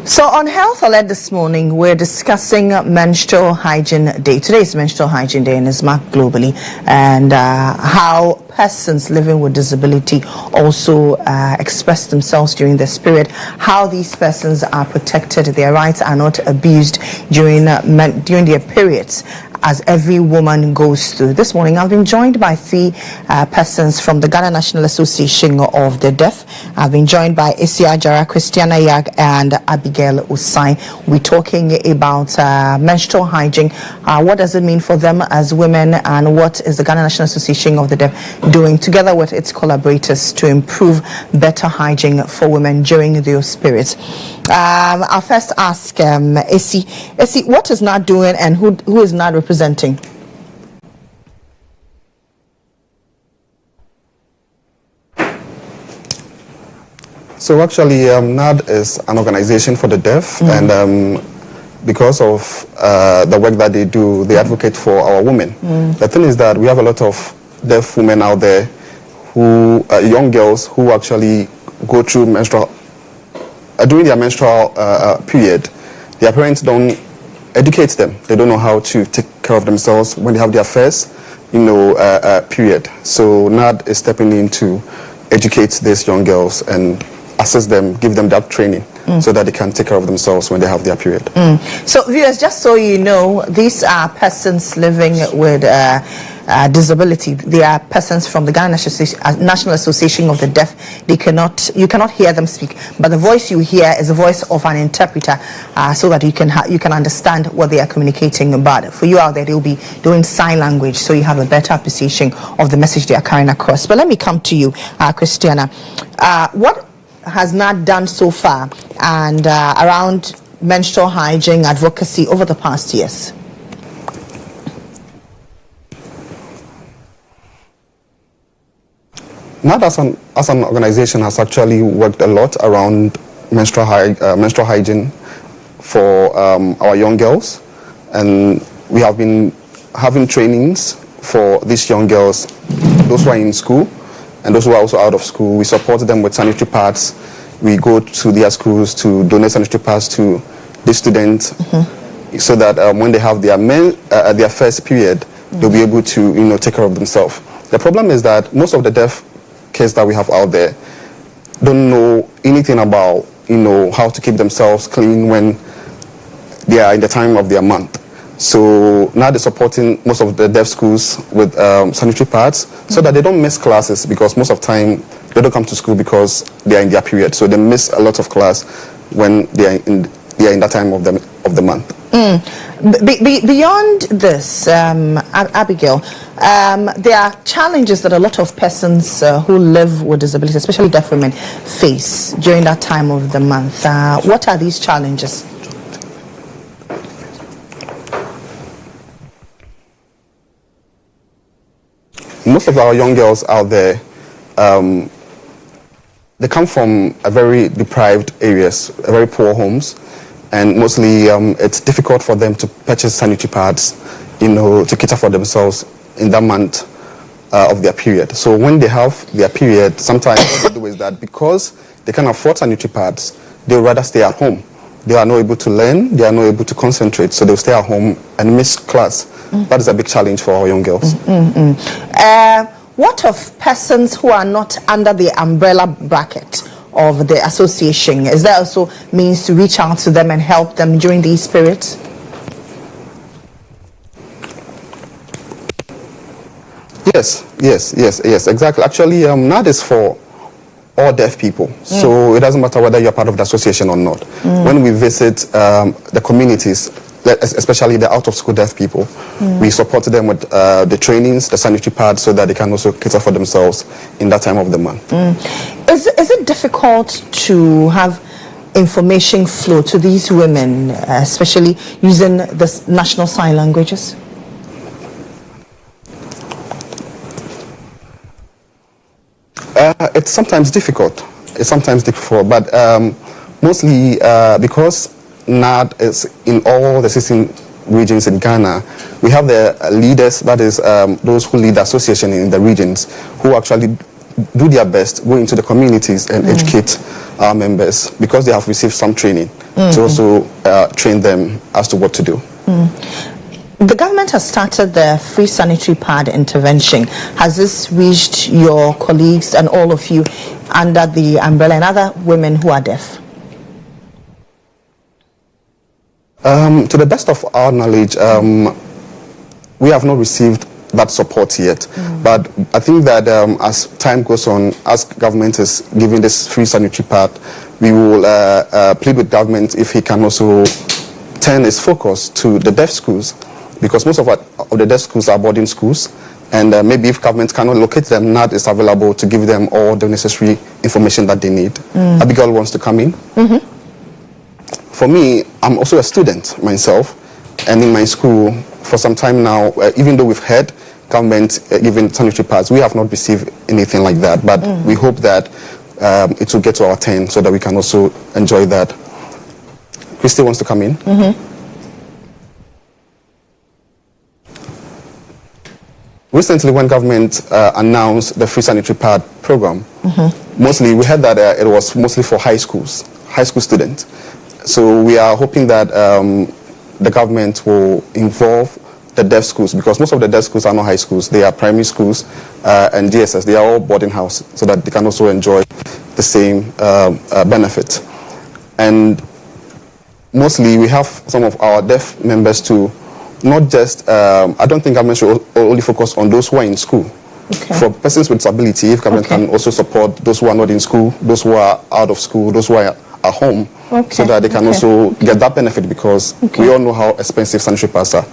[SPEAKER 1] So on Health Alert this morning, we're discussing Menstrual Hygiene Day. Today is Menstrual Hygiene Day and is marked globally, and how persons living with disability also express themselves during this period, how these persons are protected, their rights are not abused during their periods, as every woman goes through. This morning, I've been joined by three persons from the Ghana National Association of the Deaf. I've been joined by Isia Jara, Christiana Yag, and Abigail Usai. We're talking about menstrual hygiene. What does it mean for them as women, and what is the Ghana National Association of the Deaf doing together with its collaborators to improve better hygiene for women during those periods? I'll first ask Isi. Isi, what is not doing and who is not representing?
[SPEAKER 20] So actually, NAD is an organization for the deaf, and because of the work that they do, they advocate for our women. The thing is that we have a lot of deaf women out there who, young girls who actually go through during their menstrual period. Their parents don't educate them. They don't know how to take care of themselves when they have their first, period. So NAD is stepping in to educate these young girls and assist them, give them that training so that they can take care of themselves when they have their period.
[SPEAKER 1] So viewers, just so you know, these are persons living with disability. They are persons from the Ghana National Association of the Deaf. You cannot hear them speak, but the voice you hear is the voice of an interpreter, so that you can understand what they are communicating about. For you out there, they will be doing sign language, so you have a better appreciation of the message they are carrying across. But let me come to you, Christiana. What has not done so far and around menstrual hygiene advocacy over the past years?
[SPEAKER 20] NAD as an organization has actually worked a lot around menstrual hygiene for our young girls, and we have been having trainings for these young girls, those who are in school and those who are also out of school. We support them with sanitary pads. We go to their schools to donate sanitary pads to the students, so that when they have their first period, they'll be able to take care of themselves. The problem is that most of the deaf kids that we have out there don't know anything about how to keep themselves clean when they are in the time of their month. So now they're supporting most of the deaf schools with sanitary pads so that they don't miss classes, because most of the time they don't come to school because they are in their period. So they miss a lot of class when they are in that time of the month.
[SPEAKER 1] Beyond this, Abigail, there are challenges that a lot of persons who live with disabilities, especially deaf women, face during that time of the month. What are these challenges?
[SPEAKER 20] Most of our young girls out there, they come from a very deprived areas, very poor homes, and mostly it's difficult for them to purchase sanitary pads, to cater for themselves in that month of their period. So when they have their period, sometimes what they do is that because they can't afford sanitary pads, they would rather stay at home. They are not able to learn, they are not able to concentrate, so they'll stay at home and miss class. That is a big challenge for our young girls.
[SPEAKER 1] What of persons who are not under the umbrella bracket of the association? Is there also means to reach out to them and help them during these periods?
[SPEAKER 20] Yes, exactly. Actually, NAD is for all deaf people. So it doesn't matter whether you're part of the association or not. When we visit the communities, especially the out-of-school deaf people, we support them with the trainings, the sanitary pads, so that they can also cater for themselves in that time of the month.
[SPEAKER 1] Is it difficult to have information flow to these women, especially using the national sign languages?
[SPEAKER 20] It's sometimes difficult. But Mostly because NAD is in all the 16 regions in Ghana. We have the leaders, that is those who lead the association in the regions, who actually do their best, go into the communities and educate our members, because they have received some training to also train them as to what to do.
[SPEAKER 1] The government has started the free sanitary pad intervention. Has this reached your colleagues and all of you under the umbrella and other women who are deaf?
[SPEAKER 20] To the best of our knowledge, we have not received that support yet. But I think that as time goes on, as government is giving this free sanitary pad, we will plead with government if he can also turn his focus to the deaf schools, because most of the deaf schools are boarding schools, and maybe if government cannot locate them, NAD is available to give them all the necessary information that they need. Abigail wants to come in. For me, I'm also a student myself, and in my school for some time now, even though we've had government giving sanitary pads, we have not received anything like that. But we hope that it will get to our turn so that we can also enjoy that. Christy wants to come in. Recently, when government announced the free sanitary pad program, mostly we heard that it was mostly for high school students. So we are hoping that the government will involve the deaf schools, because most of the deaf schools are not high schools. They are primary schools and DSS. They are all boarding house, so that they can also enjoy the same benefit. And mostly we have some of our deaf members too, not just, I don't think government should only focus on those who are in school. For persons with disability, if government can also support those who are not in school, those who are out of school, those who are at home, so that they can also get that benefit, because we all know how expensive sanitary pads are.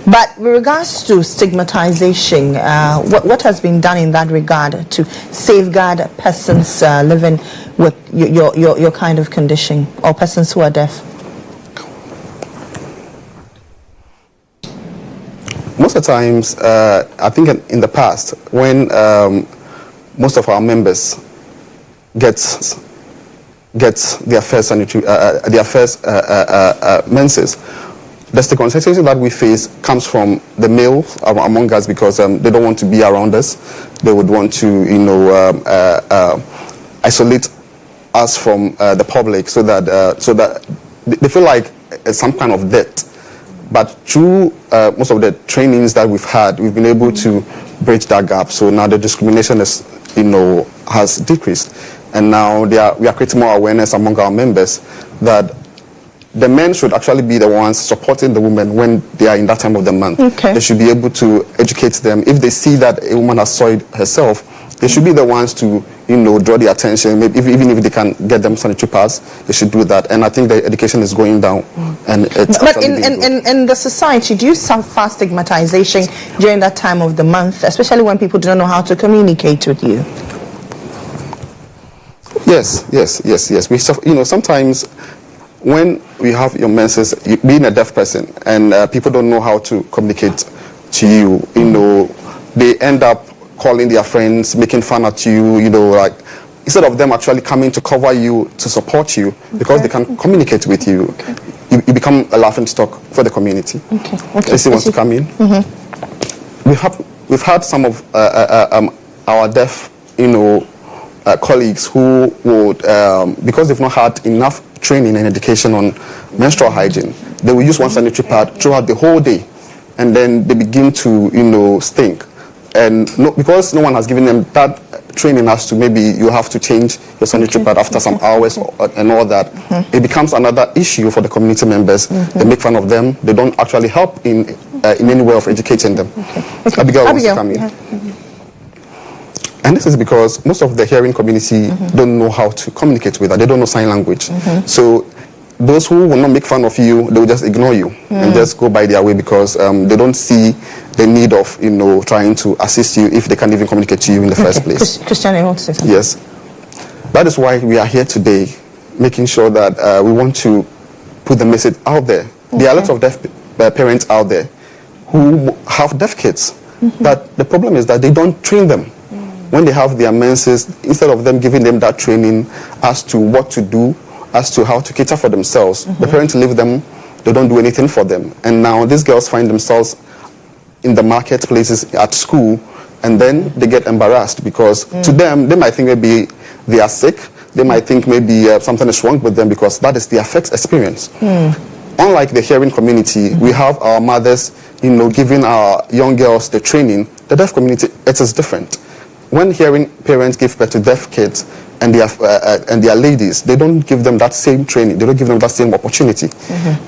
[SPEAKER 1] But with regards to stigmatization, what has been done in that regard to safeguard persons living with your kind of condition, or persons who are deaf?
[SPEAKER 20] Most of the times, I think in the past, when most of our members get their first sanitary, their first menses, the stigmatization that we face comes from the males among us, because they don't want to be around us. They would want to, isolate us from the public, so that they feel like it's some kind of debt. But through most of the trainings that we've had, we've been able to bridge that gap. So now the discrimination is, has decreased. And now we are creating more awareness among our members that the men should actually be the ones supporting the women when they are in that time of the month. They should be able to educate them. If they see that a woman has soiled herself, they should be the ones to, draw the attention. Maybe even if they can get them sanitary pads, they should do that. And I think the education is going down. And it's
[SPEAKER 1] but in the society, do you suffer stigmatization during that time of the month, especially when people don't know how to communicate with you?
[SPEAKER 20] Yes. We suffer, sometimes when we have your menses, being a deaf person, and people don't know how to communicate to you, they end up calling their friends, making fun at you, like, instead of them actually coming to cover you, to support you, because they can communicate with you, you become a laughing stock for the community. Lacey wants to come in. We've had some of our deaf, colleagues who would, because they've not had enough training and education on menstrual hygiene, they will use one sanitary pad throughout the whole day, and then they begin to, stink. And because no one has given them that training as to maybe you have to change your sanitary pad after some hours and all that, it becomes another issue for the community members. They make fun of them. They don't actually help in any way of educating them. Abigail wants to come in. And this is because most of the hearing community don't know how to communicate with her. They don't know sign language. So those who will not make fun of you, they will just ignore you and just go by their way, because they don't see the need of, trying to assist you if they can't even communicate to you in the first place.
[SPEAKER 1] Christian, you want to say something?
[SPEAKER 20] Yes. That is why we are here today, making sure that we want to put the message out there. There are lots of deaf parents out there who have deaf kids, but the problem is that they don't train them. when they have their menses, instead of them giving them that training as to what to do, as to how to cater for themselves, the parents leave them, they don't do anything for them. And now these girls find themselves in the marketplaces, at school, and then they get embarrassed because to them, they might think maybe they are sick, they might think maybe something is wrong with them because that is their first experience. Unlike the hearing community, we have our mothers, giving our young girls the training. The deaf community, it is different. When hearing parents give birth to deaf kids and their ladies, they don't give them that same training. They don't give them that same opportunity.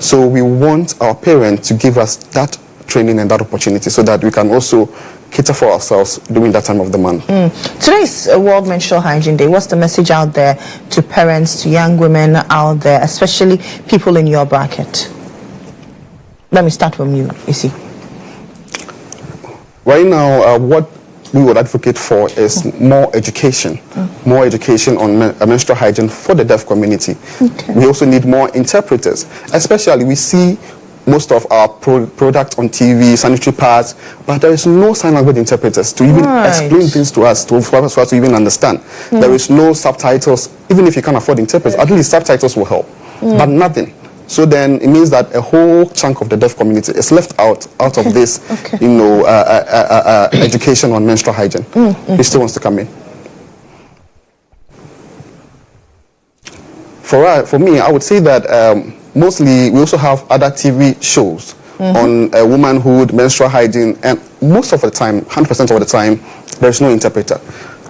[SPEAKER 20] So we want our parents to give us that training and that opportunity so that we can also cater for ourselves during that time of the month.
[SPEAKER 1] Today is World Menstrual Hygiene Day. What's the message out there to parents, to young women out there, especially people in your bracket? Let me start from you, Isi.
[SPEAKER 20] Right now, what we would advocate for is more education on menstrual hygiene for the deaf community. We also need more interpreters, especially we see most of our products on TV, sanitary pads, but there is no sign language interpreters to even explain things to us, for us to even understand. There is no subtitles. Even if you can't afford interpreters, at least subtitles will help, but nothing. So then it means that a whole chunk of the deaf community is left out of this, education on menstrual hygiene. He still wants to come in. For me, I would say that mostly we also have other TV shows on womanhood, menstrual hygiene, and most of the time, 100% of the time, there's no interpreter.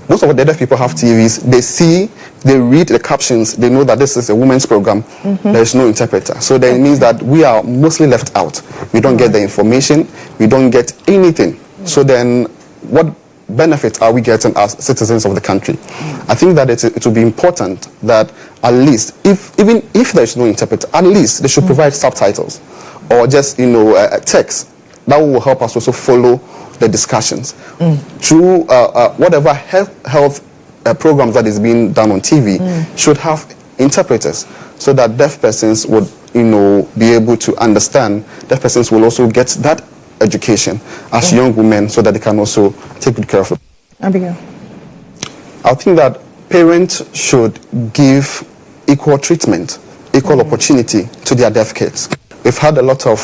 [SPEAKER 20] Most of the deaf people have TVs. They see, they read the captions, they know that this is a women's program. There is no interpreter. So then it means that we are mostly left out. We don't get the information. We don't get anything. So then what benefits are we getting as citizens of the country? I think that it will be important that at least, even if there is no interpreter, at least they should provide subtitles or just, a text that will help us also follow the discussions through whatever health programs that is being done on TV should have interpreters so that deaf persons would be able to understand. Deaf persons will also get that education as young women so that they can also take good care of it.
[SPEAKER 1] Abigail.
[SPEAKER 20] I think that parents should give equal treatment, equal opportunity to their deaf kids. We've had a lot of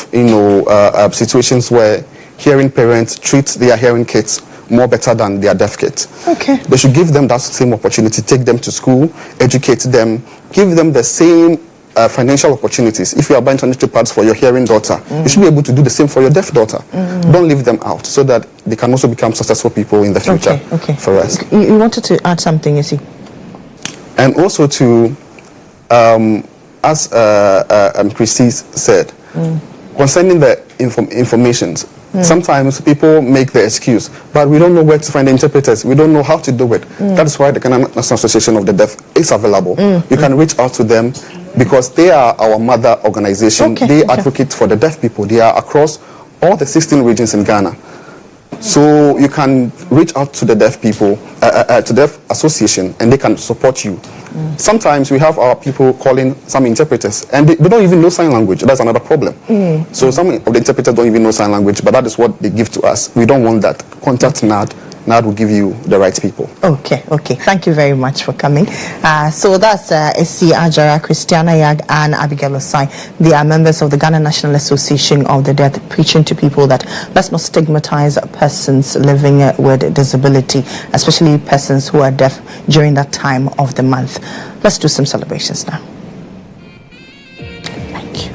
[SPEAKER 20] situations where hearing parents treat their hearing kids more better than their deaf kids. They should give them that same opportunity, take them to school, educate them, give them the same financial opportunities. If you are buying sanitary pads for your hearing daughter, you should be able to do the same for your deaf daughter. Don't leave them out so that they can also become successful people in the future for us.
[SPEAKER 1] You wanted to add something, you see?
[SPEAKER 20] And also to, as Christy said, concerning the informations, sometimes people make the excuse, but we don't know where to find the interpreters. We don't know how to do it. That is why the Ghana National Association of the Deaf is available. You can reach out to them because they are our mother organization. They advocate for the deaf people. They are across all the 16 regions in Ghana. So you can reach out to the deaf people, to deaf association, and they can support you. Sometimes we have our people calling some interpreters, and they don't even know sign language. That's another problem. So some of the interpreters don't even know sign language, but that is what they give to us. We don't want that. Contact NAD. NAD will give you the right people.
[SPEAKER 1] Okay. Thank you very much for coming. So that's Esi Ajara, Christiana Yag, and Abigail Osai. They are members of the Ghana National Association of the Deaf, preaching to people that let's not stigmatize persons living with disability, especially persons who are deaf during that time of the month. Let's do some celebrations now. Thank you.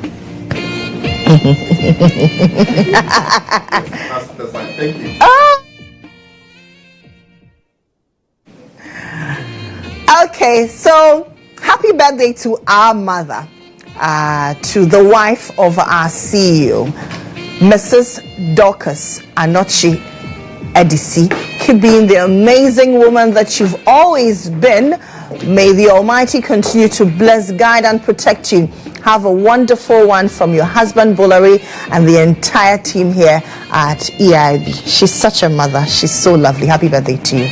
[SPEAKER 20] Thank you.
[SPEAKER 1] Okay, so happy birthday to our mother, to the wife of our CEO, Mrs. Dorcas Anochi Edisi. Keep being the amazing woman that you've always been. May the Almighty continue to bless, guide, and protect you. Have a wonderful one from your husband, Bolari, and the entire team here at EIB. She's such a mother. She's so lovely. Happy birthday to you.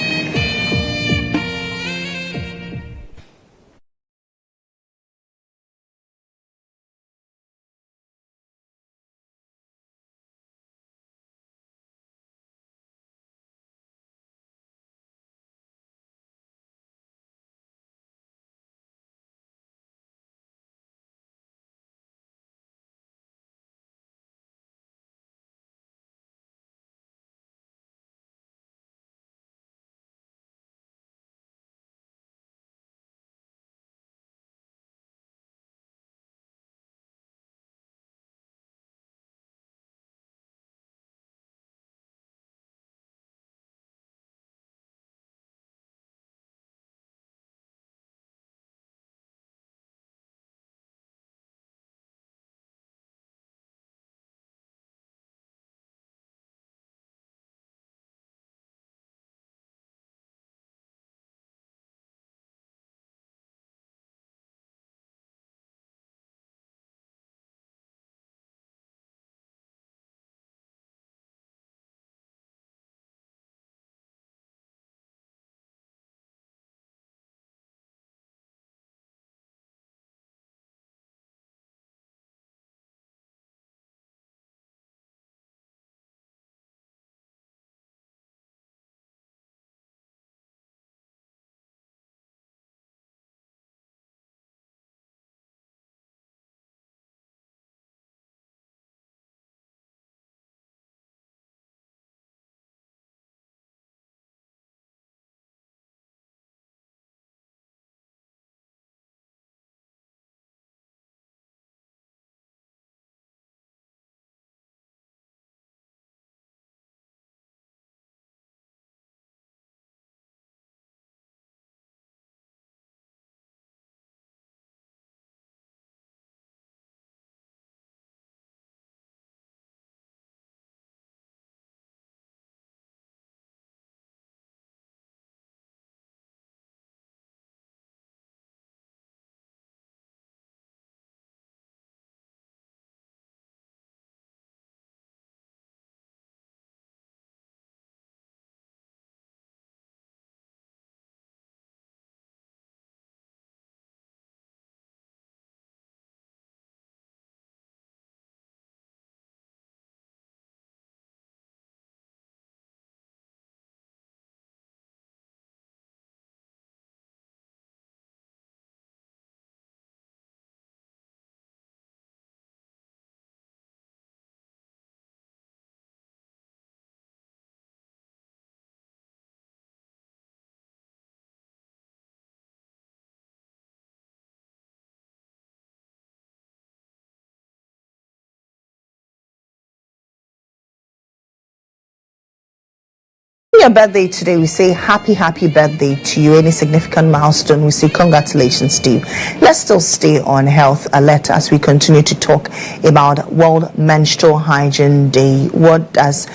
[SPEAKER 1] your birthday today, we say happy birthday to you. Any significant milestone, we say congratulations to you. Let's still stay on health alert as we continue to talk about World Menstrual Hygiene Day. What does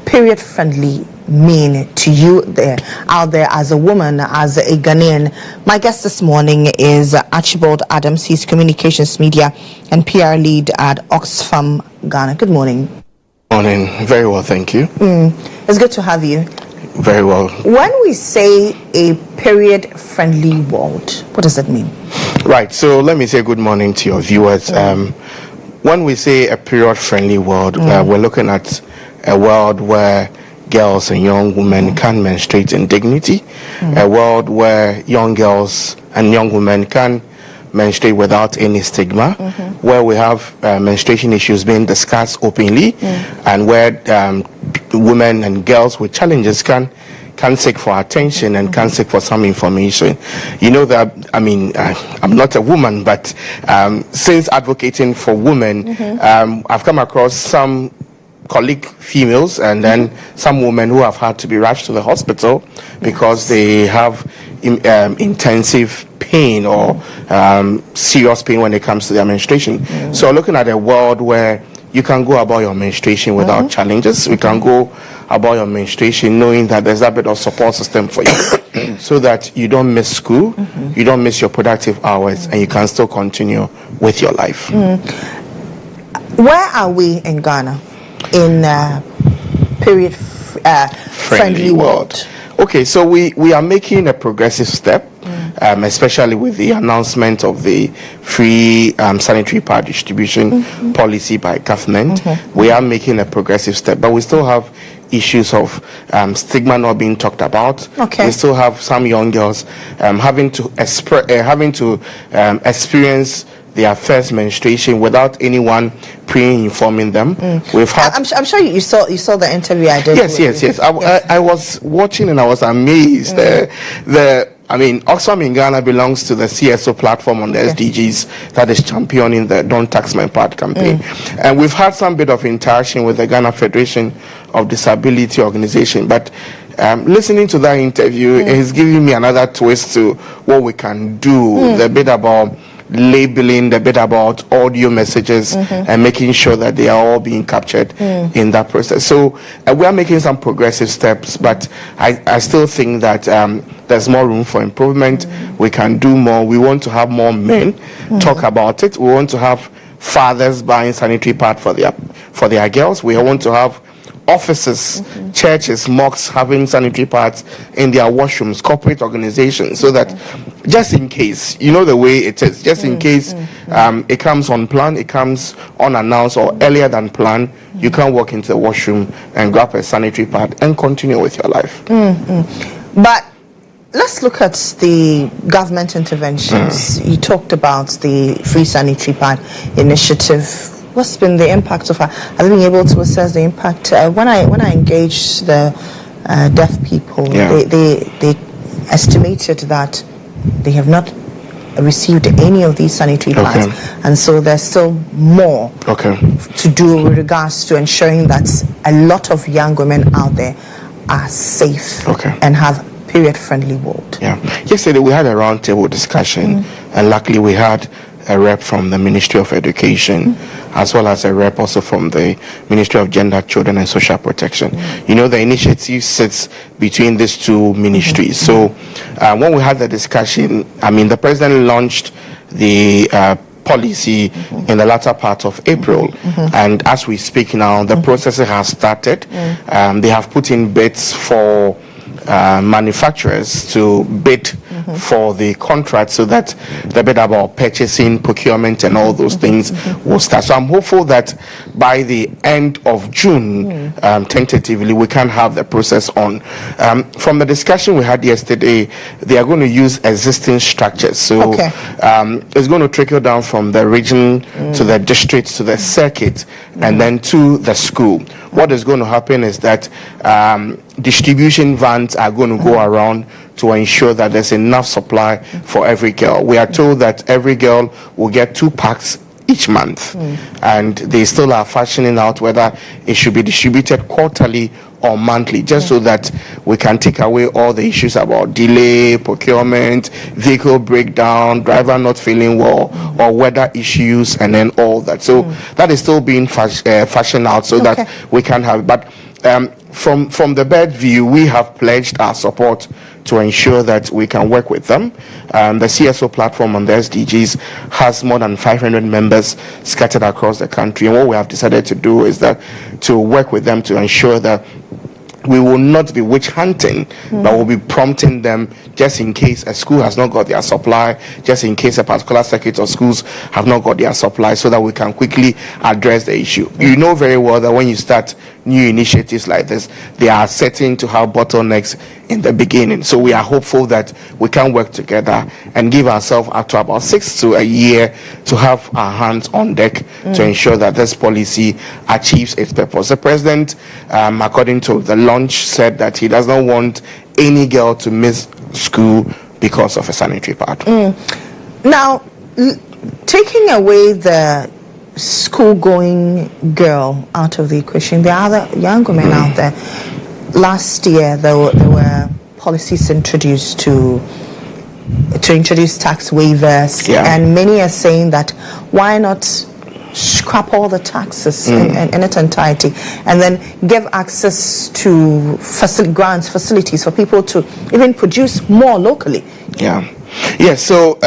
[SPEAKER 1] period friendly mean to you out there as a woman, as a Ghanaian? My guest this morning is Archibald Adams. He's communications, media and PR lead at Oxfam Ghana. Good morning.
[SPEAKER 21] Morning. Very well, thank you.
[SPEAKER 1] It's good to have you.
[SPEAKER 21] Very well.
[SPEAKER 1] When we say a period friendly world, what does that mean?
[SPEAKER 21] Right, so let me say good morning to your viewers. When we say a period friendly world, we're looking at a world where girls and young women can menstruate in dignity, a world where young girls and young women can menstruate without any stigma, where we have menstruation issues being discussed openly, and where women and girls with challenges can seek for attention and can seek for some information. You know that, I mean, I'm not a woman, but since advocating for women, I've come across some colleague females and then some women who have had to be rushed to the hospital because they have intensive pain or serious pain when it comes to their menstruation. So looking at a world where you can go about your menstruation without challenges, we can go about your menstruation knowing that there's a bit of support system for you so that you don't miss school, you don't miss your productive hours, and you can still continue with your life.
[SPEAKER 1] Where are we in Ghana in period friendly world?
[SPEAKER 21] Okay, so we are making a progressive step, especially with the announcement of the free sanitary pad distribution policy by government. We are making a progressive step, but we still have issues of stigma not being talked about. We still have some young girls having to experience their first menstruation without anyone pre-informing them. We've had.
[SPEAKER 1] I'm sure you saw the interview I did.
[SPEAKER 21] Yes. I was watching and I was amazed. I mean, Oxfam in Ghana belongs to the CSO platform on the SDGs that is championing the Don't Tax My Part campaign. And we've had some bit of interaction with the Ghana Federation of Disability Organization. But listening to that interview is giving me another twist to what we can do, the bit about labeling, the bit about audio messages and making sure that they are all being captured in that process. So we are making some progressive steps, but I still think that there's more room for improvement. We can do more. We want to have more men talk about it. We want to have fathers buying sanitary pad for their girls. We want to have offices, churches, mosques having sanitary pads in their washrooms, corporate organizations, so that just in case, you know the way it is, just in case it comes unplanned, it comes unannounced or earlier than planned, you can walk into the washroom and grab a sanitary pad and continue with your life.
[SPEAKER 1] But let's look at the government interventions. You talked about the free sanitary pad initiative. What's been the impact of that? Have you been able to assess the impact? When I engaged the deaf people, they estimated that they have not received any of these sanitary pads, and so there's still more to do with regards to ensuring that a lot of young women out there are safe and have period-friendly world.
[SPEAKER 21] Yesterday we had a roundtable discussion, and luckily we had a rep from the Ministry of Education, as well as a rep also from the Ministry of Gender, Children and Social Protection. You know, the initiative sits between these two ministries. So when we had the discussion, I mean, the President launched the policy in the latter part of April, and as we speak now, the process has started. They have put in bids for manufacturers to bid for the contract, so that the bit about purchasing, procurement and all those things will start. So I'm hopeful that by the end of June, tentatively, we can have the process on. From the discussion we had yesterday, they are going to use existing structures. So it's going to trickle down from the region to the district to the circuit and then to the school. What is going to happen is that distribution vans are going to go around to ensure that there's enough supply for every girl. We are told that every girl will get 2 packs each month, and they still are fashioning out whether it should be distributed quarterly or monthly, just so that we can take away all the issues about delay, procurement, vehicle breakdown, driver not feeling well, or weather issues, and then all that. So that is still being fashioned out so that we can have. But from the bird view, we have pledged our support to ensure that we can work with them. The CSO platform on the SDGs has more than 500 members scattered across the country, and what we have decided to do is that to work with them to ensure that we will not be witch hunting, but we'll be prompting them just in case a school has not got their supply, just in case a particular circuit of schools have not got their supply, so that we can quickly address the issue. You know very well that when you start new initiatives like this, they are certain to have bottlenecks in the beginning. So we are hopeful that we can work together and give ourselves up to about 6 to a year to have our hands on deck to ensure that this policy achieves its purpose. The president, according to the launch, said that he does not want any girl to miss school because of a sanitary pad.
[SPEAKER 1] Now, taking away the school-going girl out of the equation, there are other young women out there. Last year, there were policies introduced to introduce tax waivers, and many are saying that why not scrap all the taxes in its entirety and then give access to grants, facilities for people to even produce more locally.
[SPEAKER 21] Yes, so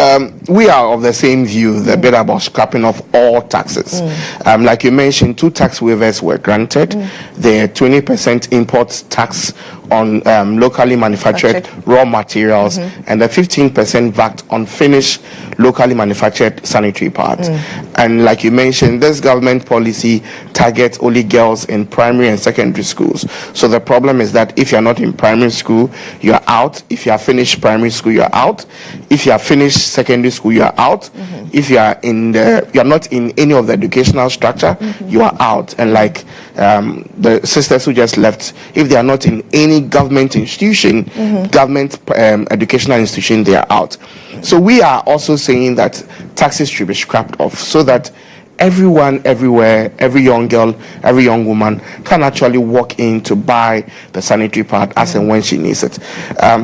[SPEAKER 21] we are of the same view, the bit about scrapping off all taxes. Like you mentioned, 2 tax waivers were granted. The 20% import tax on locally manufactured raw materials and the 15% VAT on finished locally manufactured sanitary pads. And like you mentioned, this government policy targets only girls in primary and secondary schools. So the problem is that if you're not in primary school, you're out. If you are finished primary school, you're out. If you are finished secondary school, you are out. If you are you're not in any of the educational structure, you are out. And like the sisters who just left, if they are not in any government institution, government educational institution, they are out. So we are also saying that taxes should be scrapped off so that everyone, everywhere, every young girl, every young woman can actually walk in to buy the sanitary pad as and when she needs it.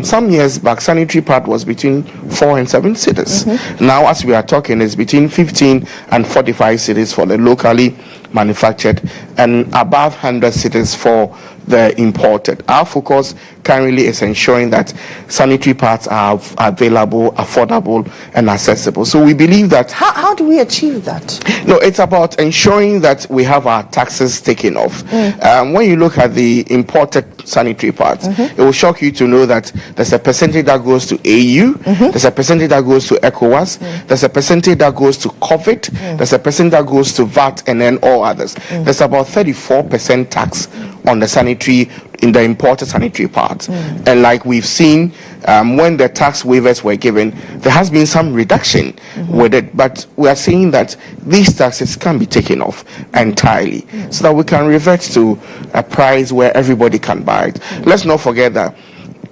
[SPEAKER 21] Some years back, sanitary pad was between 4 and 7 cities. Now, as we are talking, it's between 15 and 45 cities for the locally manufactured and above 100 cities for the imported. Our focus currently is ensuring that sanitary pads are available, affordable, and accessible. So we believe that...
[SPEAKER 1] How do we achieve that?
[SPEAKER 21] No, it's about ensuring that we have our taxes taken off. When you look at the imported sanitary pads, it will shock you to know that there's a percentage that goes to AU, there's a percentage that goes to Ekua, there's a percentage that goes to COVID, there's a percentage that goes to VAT, and then all others. There's about 34% tax on the sanitary, in the imported sanitary pads. And like we've seen, when the tax waivers were given, there has been some reduction with it, but we are seeing that these taxes can be taken off entirely so that we can revert to a price where everybody can buy it. Let's not forget that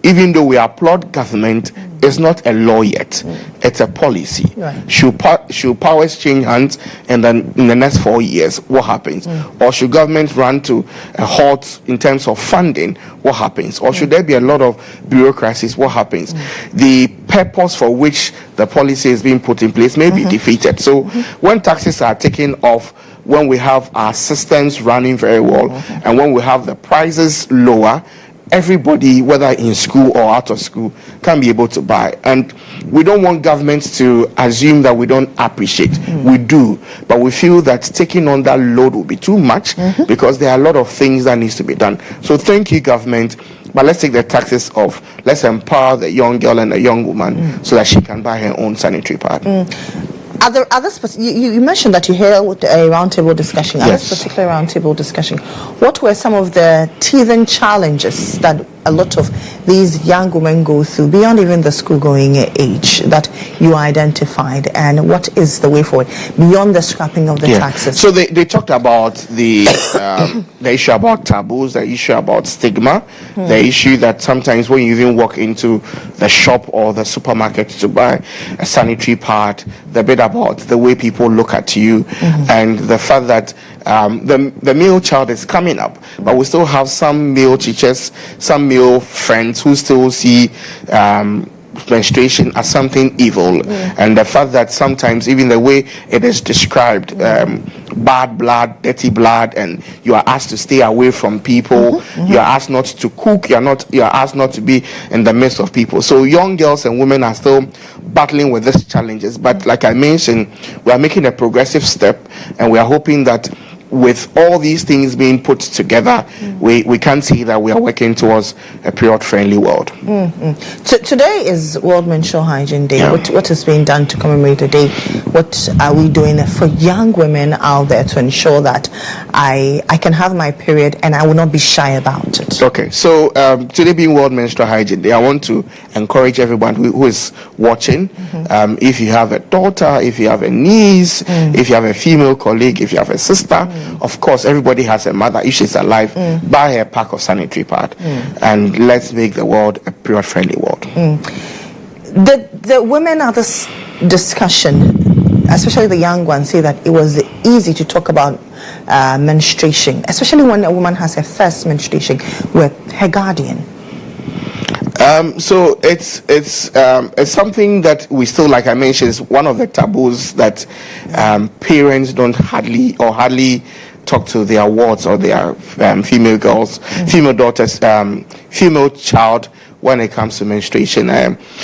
[SPEAKER 21] even though we applaud government, it's not a law yet. It's a policy. Should powers change hands and then in the next 4 years, what happens? Or should government run to a halt in terms of funding? What happens? Or should there be a lot of bureaucracies? What happens? The purpose for which the policy is being put in place may be defeated. So when taxes are taken off, when we have our systems running very well, and when we have the prices lower, everybody, whether in school or out of school, can be able to buy. And we don't want governments to assume that we don't appreciate. We do, but we feel that taking on that load will be too much because there are a lot of things that needs to be done. So thank you, government, but let's take the taxes off. Let's empower the young girl and the young woman so that she can buy her own sanitary pad.
[SPEAKER 1] You mentioned that you held a roundtable discussion. This particular roundtable discussion, what were some of the teething challenges that a lot of these young women go through beyond even the school-going age that you identified, and what is the way forward beyond the scrapping of the taxes?
[SPEAKER 21] So they talked about the issue about taboos, the issue about stigma, the issue that sometimes when you even walk into the shop or the supermarket to buy a sanitary pad, the bit about the way people look at you, and the fact that the male child is coming up, but we still have some male teachers, some male friends who still see menstruation as something evil, and the fact that sometimes even the way it is described, bad blood, dirty blood, and you are asked to stay away from people, you are asked not to cook, you are asked not to be in the midst of people. So young girls and women are still battling with these challenges, but like I mentioned, we are making a progressive step, and we are hoping that with all these things being put together, we can see that we are working towards a period-friendly world.
[SPEAKER 1] Today is World Menstrual Hygiene Day. What is being done to commemorate the day? What are we doing for young women out there to ensure that I can have my period and I will not be shy about it?
[SPEAKER 21] Okay, so today being World Menstrual Hygiene Day, I want to encourage everyone who is watching, if you have a daughter, if you have a niece, if you have a female colleague, if you have a sister, of course, everybody has a mother. If she's alive, buy her a pack of sanitary pad, and let's make the world a period-friendly world.
[SPEAKER 1] The women at this discussion, especially the young ones, say that it was easy to talk about menstruation, especially when a woman has her first menstruation with her guardian.
[SPEAKER 21] So it's something that we still, like I mentioned, is one of the taboos that parents don't hardly talk to their wards or their female girls, female daughters, female child when it comes to menstruation.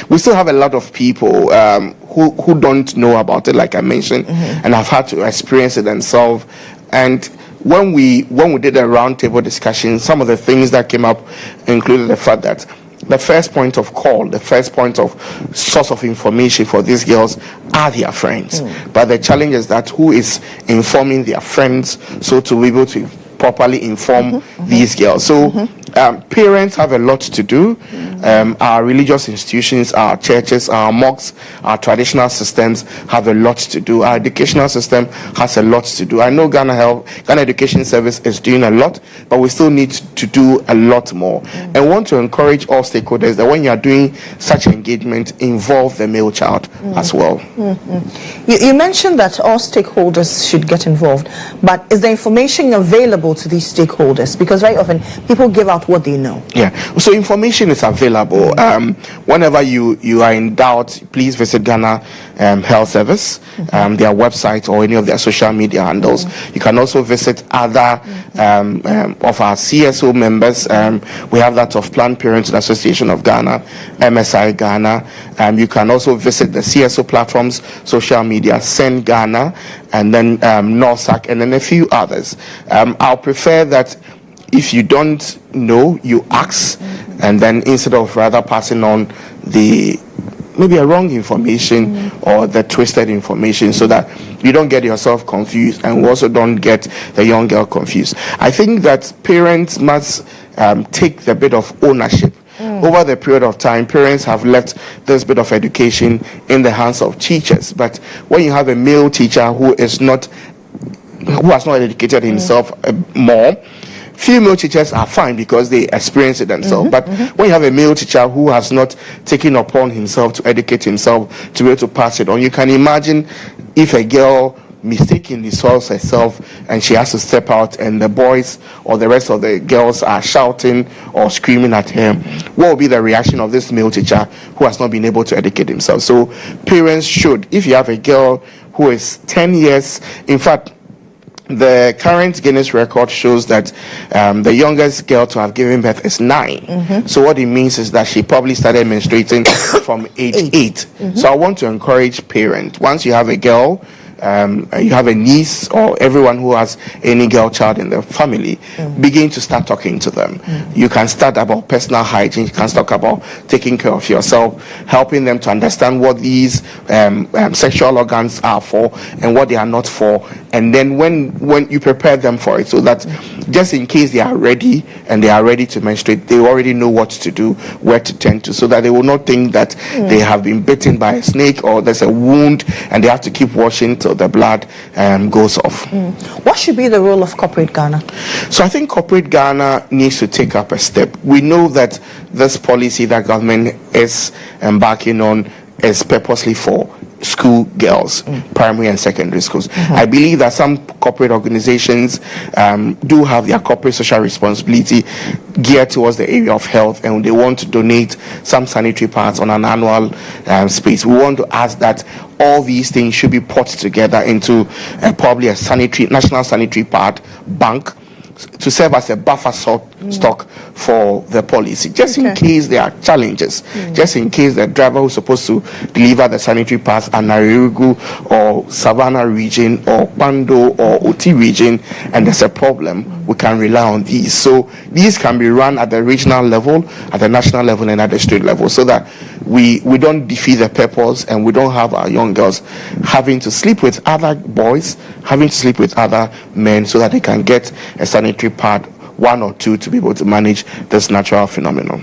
[SPEAKER 21] We still have a lot of people who don't know about it, like I mentioned, and have had to experience it themselves. And when we did a roundtable discussion, some of the things that came up included the fact that the first point of call, the first point of source of information for these girls are their friends. But the challenge is that who is informing their friends, so to be able to properly inform these girls. So parents have a lot to do. Our religious institutions, our churches, our mosques, our traditional systems have a lot to do. Our educational system has a lot to do. I know Ghana Education Service is doing a lot, but we still need to do a lot more. And want to encourage all stakeholders that when you are doing such engagement, involve the male child as well.
[SPEAKER 1] You mentioned that all stakeholders should get involved, but is the information available to these stakeholders? Because very often people give out what they know.
[SPEAKER 21] So information is available. Whenever you are in doubt, please visit Ghana Health Service, their website or any of their social media handles. You can also visit other of our CSO members. We have that of Planned Parenthood Association of Ghana, MSI Ghana. You can also visit the CSO platforms, social media, Send Ghana, and then NORSAC, and then a few others. I'll prefer that if you don't know, you ask, and then instead of rather passing on the maybe a wrong information or the twisted information, so that you don't get yourself confused and also don't get the young girl confused. I think that parents must take the bit of ownership. Over the period of time, parents have left this bit of education in the hands of teachers. But when you have a male teacher who has not educated himself more, female teachers are fine because they experience it themselves. But when you have a male teacher who has not taken upon himself to educate himself to be able to pass it on, you can imagine if a girl mistakenly soils herself and she has to step out and the boys or the rest of the girls are shouting or screaming at her, what will be the reaction of this male teacher who has not been able to educate himself? So parents should, if you have a girl who is 10 years, in fact, the current Guinness record shows that the youngest girl to have given birth is 9. So what it means is that she probably started menstruating from age 8. So I want to encourage parents, once you have a girl, you have a niece or everyone who has any girl child in the family, begin to start talking to them. You can start about personal hygiene. You can talk about taking care of yourself, helping them to understand what these sexual organs are for and what they are not for. And then when you prepare them for it, so that just in case they are ready and they are ready to menstruate, they already know what to do, where to tend to, so that they will not think that they have been bitten by a snake or there's a wound and they have to keep washing till the blood goes off.
[SPEAKER 1] What should be the role of corporate Ghana?
[SPEAKER 21] So I think corporate Ghana needs to take up a step. We know that this policy that government is embarking on is purposely for school girls, primary and secondary schools. I believe that some corporate organizations do have their corporate social responsibility geared towards the area of health, and they want to donate some sanitary pads on an annual space. We want to ask that all these things should be put together into probably a national sanitary pad bank to serve as a buffer stock for the policy, just in case there are challenges, just in case the driver who's supposed to deliver the sanitary pads at Narirugu or Savannah region or Bando or Oti region, and there's a problem, we can rely on these. So these can be run at the regional level, at the national level, and at the state level, so that we don't defeat the purpose and we don't have our young girls having to sleep with other boys, having to sleep with other men, so that they can get a sanitary pad, one or two, to be able to manage this natural phenomenon.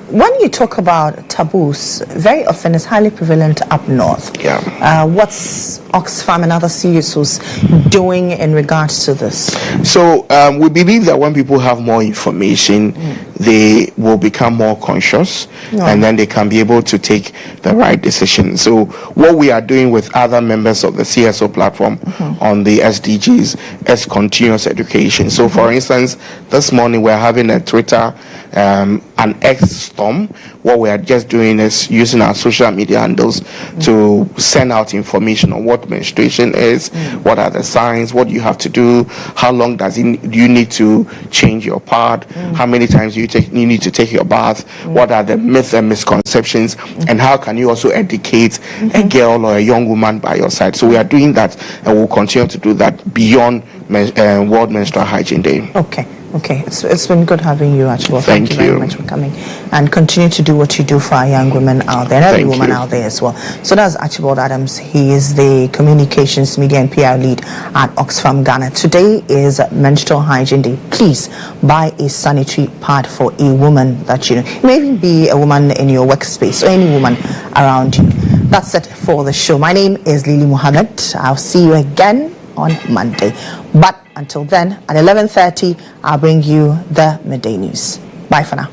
[SPEAKER 1] When you talk about taboos, very often it's highly prevalent up north. What's Oxfam and other CSOs doing in regards to this?
[SPEAKER 21] So we believe that when people have more information, they will become more conscious, and then they can be able to take the right decision. So what we are doing with other members of the CSO platform on the SDGs is continuous education. So for instance, this morning we're having a Twitter, an X storm. What we are just doing is using our social media handles to send out information on what menstruation is, what are the signs, what you have to do, how long do you need to change your pad, how many times you need to take your bath, what are the myths and misconceptions, and how can you also educate a girl or a young woman by your side. So we are doing that, and we'll continue to do that beyond World Menstrual Hygiene Day.
[SPEAKER 1] Okay, it's been good having you, Archibald.
[SPEAKER 21] Thank
[SPEAKER 1] you very much for coming, and continue to do what you do for our young women out there, and every woman out there as well. So that's Archibald Adams. He is the Communications, Media and PR Lead at Oxfam Ghana. Today is Menstrual Hygiene Day. Please buy a sanitary pad for a woman that you know. It may even be a woman in your workspace or any woman around you. That's it for the show. My name is Lily Mohammed. I'll see you again on Monday. But until then, at 11:30, I'll bring you the midday news. Bye for now.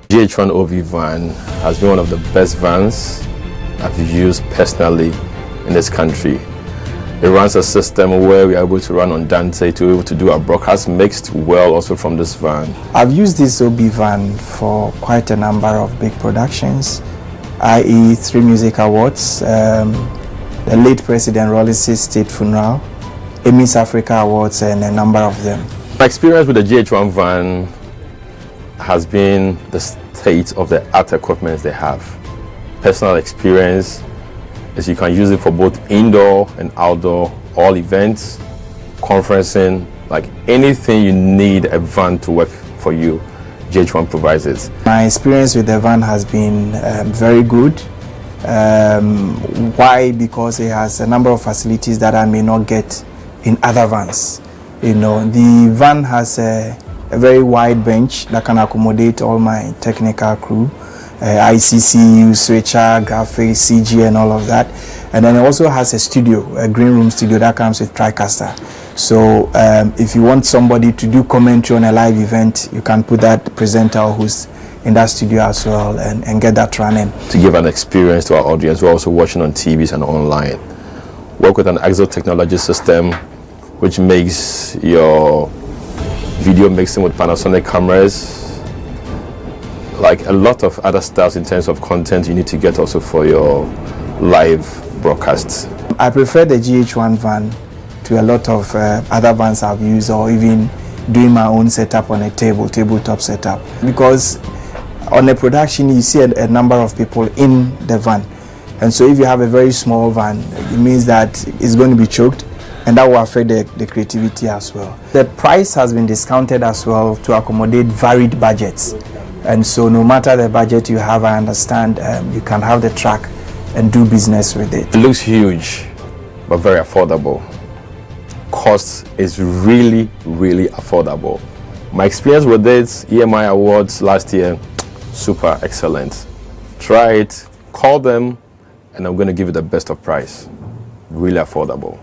[SPEAKER 16] GHOne OV van has been one of the best vans I've used personally in this country. It runs a system where we are able to run on Dante to be able to do our broadcast mixed well also from this van.
[SPEAKER 17] I've used this OB van for quite a number of big productions, i.e. 3 music awards, the late President Rollis' state funeral, Emmys Africa Awards, and a number of them.
[SPEAKER 16] My experience with the GHOne van has been the state of the art equipment they have. Personal experience is you can use it for both indoor and outdoor, all events, conferencing, like anything you need a van to work for you, GHOne provides it.
[SPEAKER 17] My experience with the van has been very good. Why? Because it has a number of facilities that I may not get in other vans. You know, the van has a very wide bench that can accommodate all my technical crew, ICC, switcher, graphics, CG, and all of that. And then it also has a studio, a green room studio that comes with TriCaster. So if you want somebody to do commentary on a live event, you can put that presenter who's in that studio as well and get that running.
[SPEAKER 16] To give an experience to our audience, we're also watching on TVs and online. Work with an Exo technology system, which makes your video mixing with Panasonic cameras, like a lot of other stuff in terms of content you need to get also for your live broadcasts.
[SPEAKER 17] I prefer the GHOne van to a lot of other vans I've used, or even doing my own setup on a tabletop setup, because on a production you see a number of people in the van, and so if you have a very small van, it means that it's going to be choked, and that will affect the creativity as well. The price has been discounted as well to accommodate varied budgets, and so no matter the budget you have, I understand you can have the track and do business with it.
[SPEAKER 16] It looks huge, but very affordable. Cost is really, really affordable. My experience with it, EMI Awards last year, super excellent. Try it, call them, and I'm going to give you the best of price. Really affordable.